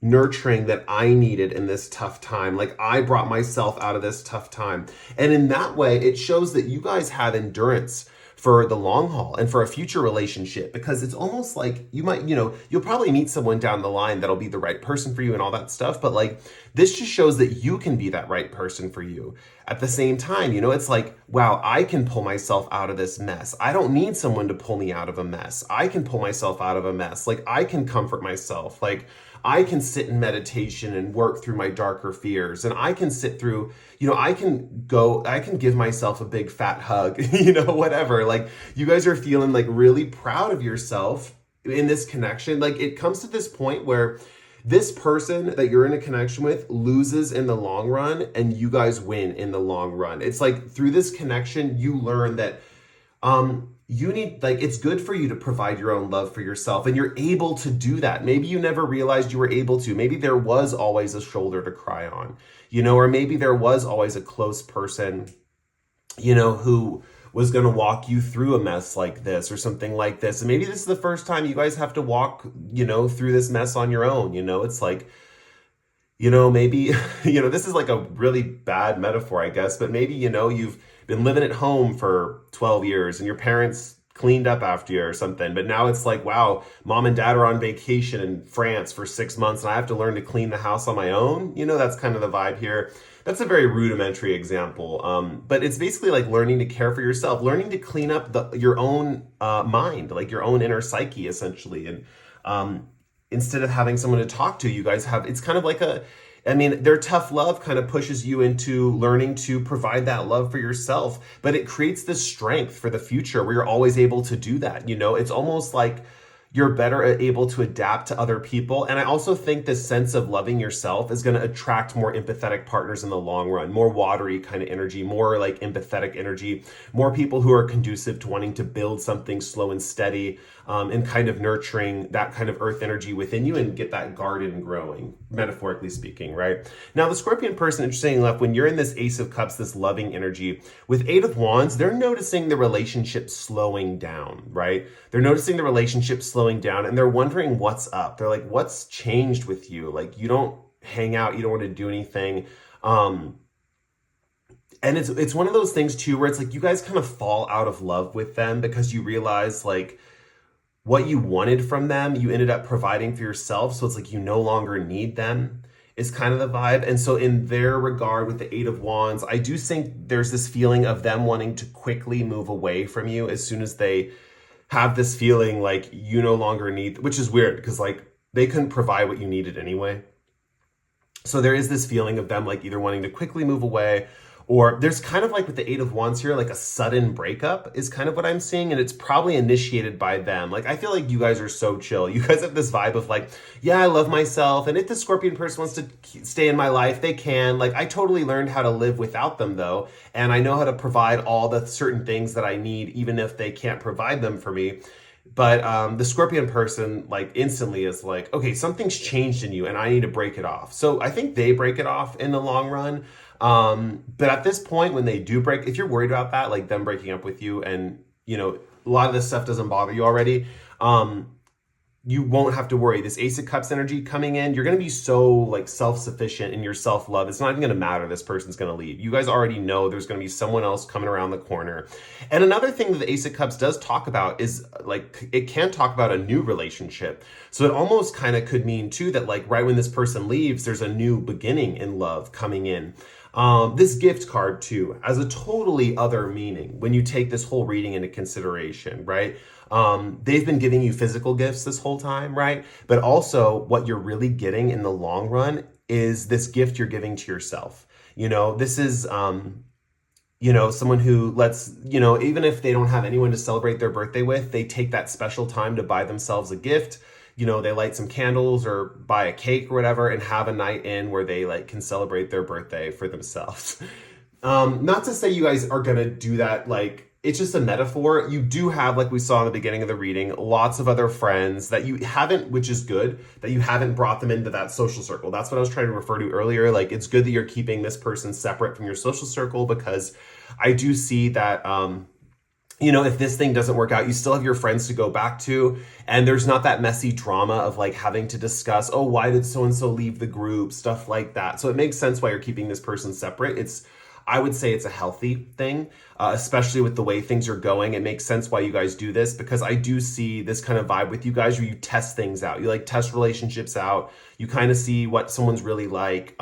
nurturing that I needed in this tough time. Like I brought myself out of this tough time. And in that way, it shows that you guys have endurance for the long haul and for a future relationship, because it's almost like you might, you know, you'll probably meet someone down the line that'll be the right person for you and all that stuff. But like, this just shows that you can be that right person for you at the same time. You know, it's like, wow, I can pull myself out of this mess. I don't need someone to pull me out of a mess. I can pull myself out of a mess. Like I can comfort myself. Like I can sit in meditation and work through my darker fears, and I can sit through, you know, I can give myself a big fat hug, you know, whatever. Like you guys are feeling like really proud of yourself in this connection. Like it comes to this point where this person that you're in a connection with loses in the long run and you guys win in the long run. It's like through this connection, you learn that, you need, like, it's good for you to provide your own love for yourself, and you're able to do that. Maybe you never realized you were able to. Maybe there was always a shoulder to cry on, you know, or maybe there was always a close person, you know, who was going to walk you through a mess like this or something like this. And maybe this is the first time you guys have to walk, you know, through this mess on your own. You know, it's like, you know, maybe, you know, this is like a really bad metaphor, I guess, but maybe, you know, you've been living at home for 12 years and your parents cleaned up after you or something, but now it's like, wow, mom and dad are on vacation in France for 6 months and I have to learn to clean the house on my own. You know, that's kind of the vibe here. That's a very rudimentary example, but it's basically like learning to care for yourself, learning to clean up your own mind, like your own inner psyche, essentially. And instead of having someone to talk to, you guys have, it's kind of like their tough love kind of pushes you into learning to provide that love for yourself, but it creates this strength for the future where you're always able to do that. You know, it's almost like you're better able to adapt to other people. And I also think this sense of loving yourself is going to attract more empathetic partners in the long run, more watery kind of energy, more like empathetic energy, more people who are conducive to wanting to build something slow and steady, and kind of nurturing that kind of earth energy within you and get that garden growing, metaphorically speaking, right? Now, the Scorpion person, interestingly enough, when you're in this Ace of Cups, this loving energy, with 8 of Wands, they're noticing the relationship slowing down, right? They're noticing the relationship slowing down and they're wondering what's up. They're like, what's changed with you? Like, you don't hang out, you don't want to do anything. And it's one of those things too, where it's like you guys kind of fall out of love with them because you realize like what you wanted from them, you ended up providing for yourself. So it's like you no longer need them. is kind of the vibe. And so in their regard with the Eight of Wands, I do think there's this feeling of them wanting to quickly move away from you as soon as they have this feeling like you no longer need, which is weird because like they couldn't provide what you needed anyway. So there is this feeling of them like either wanting to quickly move away, or there's kind of like with the Eight of Wands here, like a sudden breakup is kind of what I'm seeing. And it's probably initiated by them. Like, I feel like you guys are so chill. You guys have this vibe of like, yeah, I love myself. And if the Scorpion person wants to stay in my life, they can. Like, I totally learned how to live without them though. And I know how to provide all the certain things that I need, even if they can't provide them for me. But the Scorpion person like instantly is like, okay, something's changed in you and I need to break it off. So I think they break it off in the long run. But at this point, when they do break, if you're worried about that, like them breaking up with you and, you know, a lot of this stuff doesn't bother you already, you won't have to worry. This Ace of Cups energy coming in, you're going to be so like self-sufficient in your self-love. It's not even going to matter. This person's going to leave. You guys already know there's going to be someone else coming around the corner. And another thing that the Ace of Cups does talk about is like, it can talk about a new relationship. So it almost kind of could mean too that like right when this person leaves, there's a new beginning in love coming in. This gift card too has a totally other meaning when you take this whole reading into consideration, right? They've been giving you physical gifts this whole time, right? But also what you're really getting in the long run is this gift you're giving to yourself. You know, this is, you know, someone who lets, you know, even if they don't have anyone to celebrate their birthday with, they take that special time to buy themselves a gift. You know, they light some candles or buy a cake or whatever and have a night in where they like can celebrate their birthday for themselves. Not to say you guys are going to do that. Like, it's just a metaphor. You do have, like we saw in the beginning of the reading, lots of other friends that you haven't, which is good, that you haven't brought them into that social circle. That's what I was trying to refer to earlier. Like, it's good that you're keeping this person separate from your social circle, because I do see that, you know, if this thing doesn't work out, you still have your friends to go back to. And there's not that messy drama of like having to discuss, oh, why did so-and-so leave the group? Stuff like that. So it makes sense why you're keeping this person separate. I would say it's a healthy thing, especially with the way things are going. It makes sense why you guys do this, because I do see this kind of vibe with you guys where you test things out. You like test relationships out. You kind of see what someone's really like.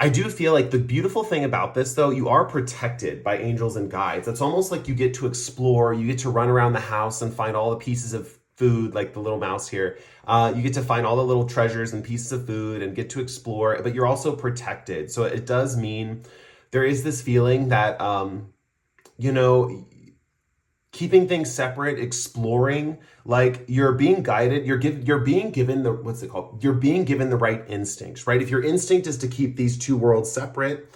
I do feel like the beautiful thing about this, though, you are protected by angels and guides. It's almost like you get to explore, you get to run around the house and find all the pieces of food, like the little mouse here. You get to find all the little treasures and pieces of food and get to explore, but you're also protected. So it does mean there is this feeling that, you know, keeping things separate, exploring, like you're being guided, you're being given the, what's it called? You're being given the right instincts, right? If your instinct is to keep these two worlds separate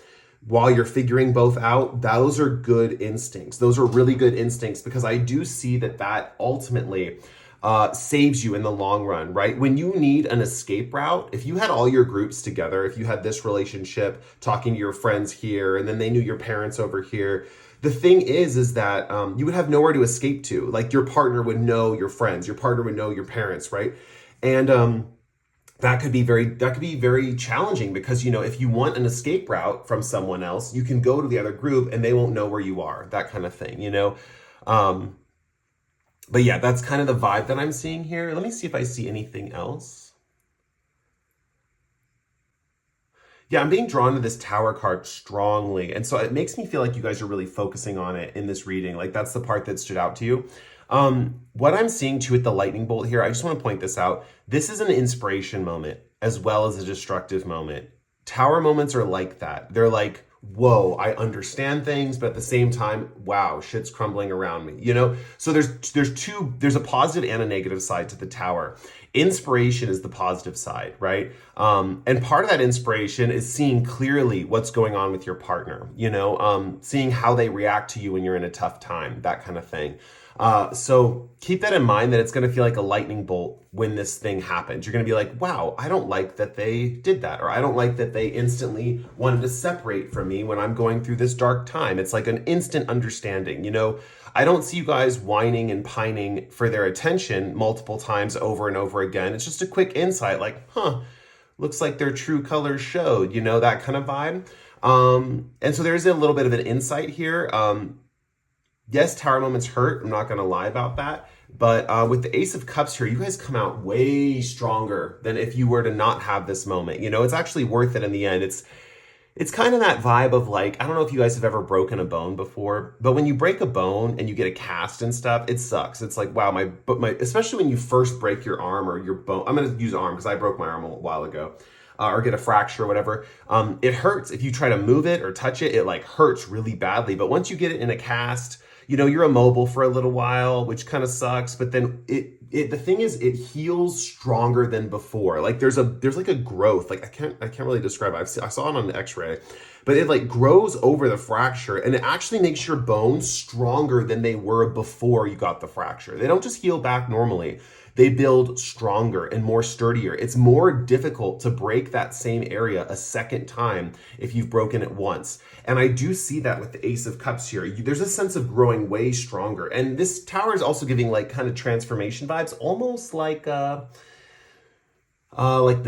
while you're figuring both out, those are good instincts. Those are really good instincts, because I do see that ultimately saves you in the long run, right? When you need an escape route, if you had all your groups together, if you had this relationship talking to your friends here, and then they knew your parents over here, the thing is that you would have nowhere to escape to. Like, your partner would know your friends, your partner would know your parents, right? And that could be very challenging, because, you know, if you want an escape route from someone else, you can go to the other group and they won't know where you are, that kind of thing, you know? But yeah, that's kind of the vibe that I'm seeing here. Let me see if I see anything else. Yeah, I'm being drawn to this Tower card strongly. And so it makes me feel like you guys are really focusing on it in this reading. Like, that's the part that stood out to you. What I'm seeing too with the lightning bolt here, I just want to point this out. This is an inspiration moment as well as a destructive moment. Tower moments are like that. They're like, whoa, I understand things, but at the same time, wow, shit's crumbling around me, you know? So there's a positive and a negative side to the Tower. Inspiration is the positive side, right? And part of that inspiration is seeing clearly what's going on with your partner, you know, seeing how they react to you when you're in a tough time, that kind of thing. So keep that in mind, that it's going to feel like a lightning bolt when this thing happens. You're going to be like, wow, I don't like that they did that, or I don't like that they instantly wanted to separate from me when I'm going through this dark time. It's like an instant understanding, you know. I don't see you guys whining and pining for their attention multiple times over and over again. It's just a quick insight, like, looks like their true colors showed, you know, that kind of vibe. And so there's a little bit of an insight here. Yes, tower moments hurt. I'm not going to lie about that. But with the Ace of Cups here, you guys come out way stronger than if you were to not have this moment. You know, it's actually worth it in the end. It's kind of that vibe of like, I don't know if you guys have ever broken a bone before, but when you break a bone and you get a cast and stuff, it sucks. It's like, wow, especially when you first break your arm or your bone. I'm going to use arm because I broke my arm a while ago. Or get a fracture or whatever. It hurts. If you try to move it or touch it, it like hurts really badly. But once you get it in a cast, you know, you're immobile for a little while, which kind of sucks. But then the thing is, it heals stronger than before. Like there's like a growth. Like I can't really describe it. I saw it on the X-ray, but it like grows over the fracture, and it actually makes your bones stronger than they were before you got the fracture. They don't just heal back normally. They build stronger and more sturdier. It's more difficult to break that same area a second time if you've broken it once. And I do see that with the Ace of Cups here. There's a sense of growing way stronger. And this tower is also giving like kind of transformation vibes, almost like the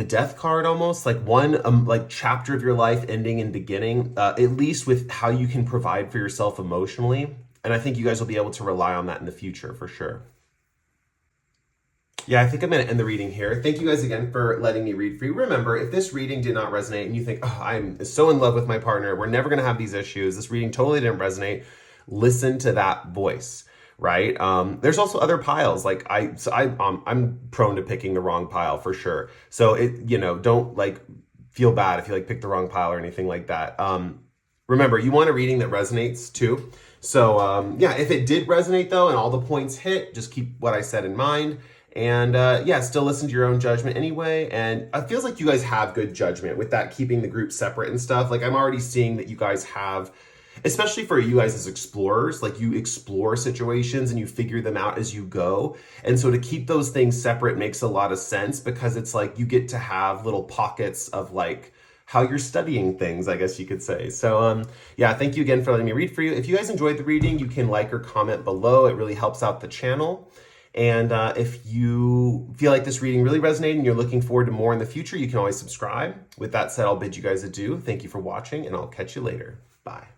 death card, almost like one like chapter of your life ending and beginning, at least with how you can provide for yourself emotionally. And I think you guys will be able to rely on that in the future for sure. Yeah, I think I'm going to end the reading here. Thank you guys again for letting me read for you. Remember, if this reading did not resonate and you think, oh, I'm so in love with my partner, we're never going to have these issues, this reading totally didn't resonate, listen to that voice, right? There's also other piles. Like I'm prone to picking the wrong pile for sure. So don't like feel bad if you like pick the wrong pile or anything like that. Remember, you want a reading that resonates too. So yeah, if it did resonate though, and all the points hit, just keep what I said in mind. And yeah, still listen to your own judgment anyway. And it feels like you guys have good judgment with that, keeping the group separate and stuff. Like I'm already seeing that you guys have, especially for you guys as explorers, like you explore situations and you figure them out as you go. And so to keep those things separate makes a lot of sense, because it's like you get to have little pockets of like how you're studying things, I guess you could say. So yeah, thank you again for letting me read for you. If you guys enjoyed the reading, you can like or comment below. It really helps out the channel. And if you feel like this reading really resonated and you're looking forward to more in the future, you can always subscribe. With that said, I'll bid you guys adieu. Thank you for watching, and I'll catch you later. Bye.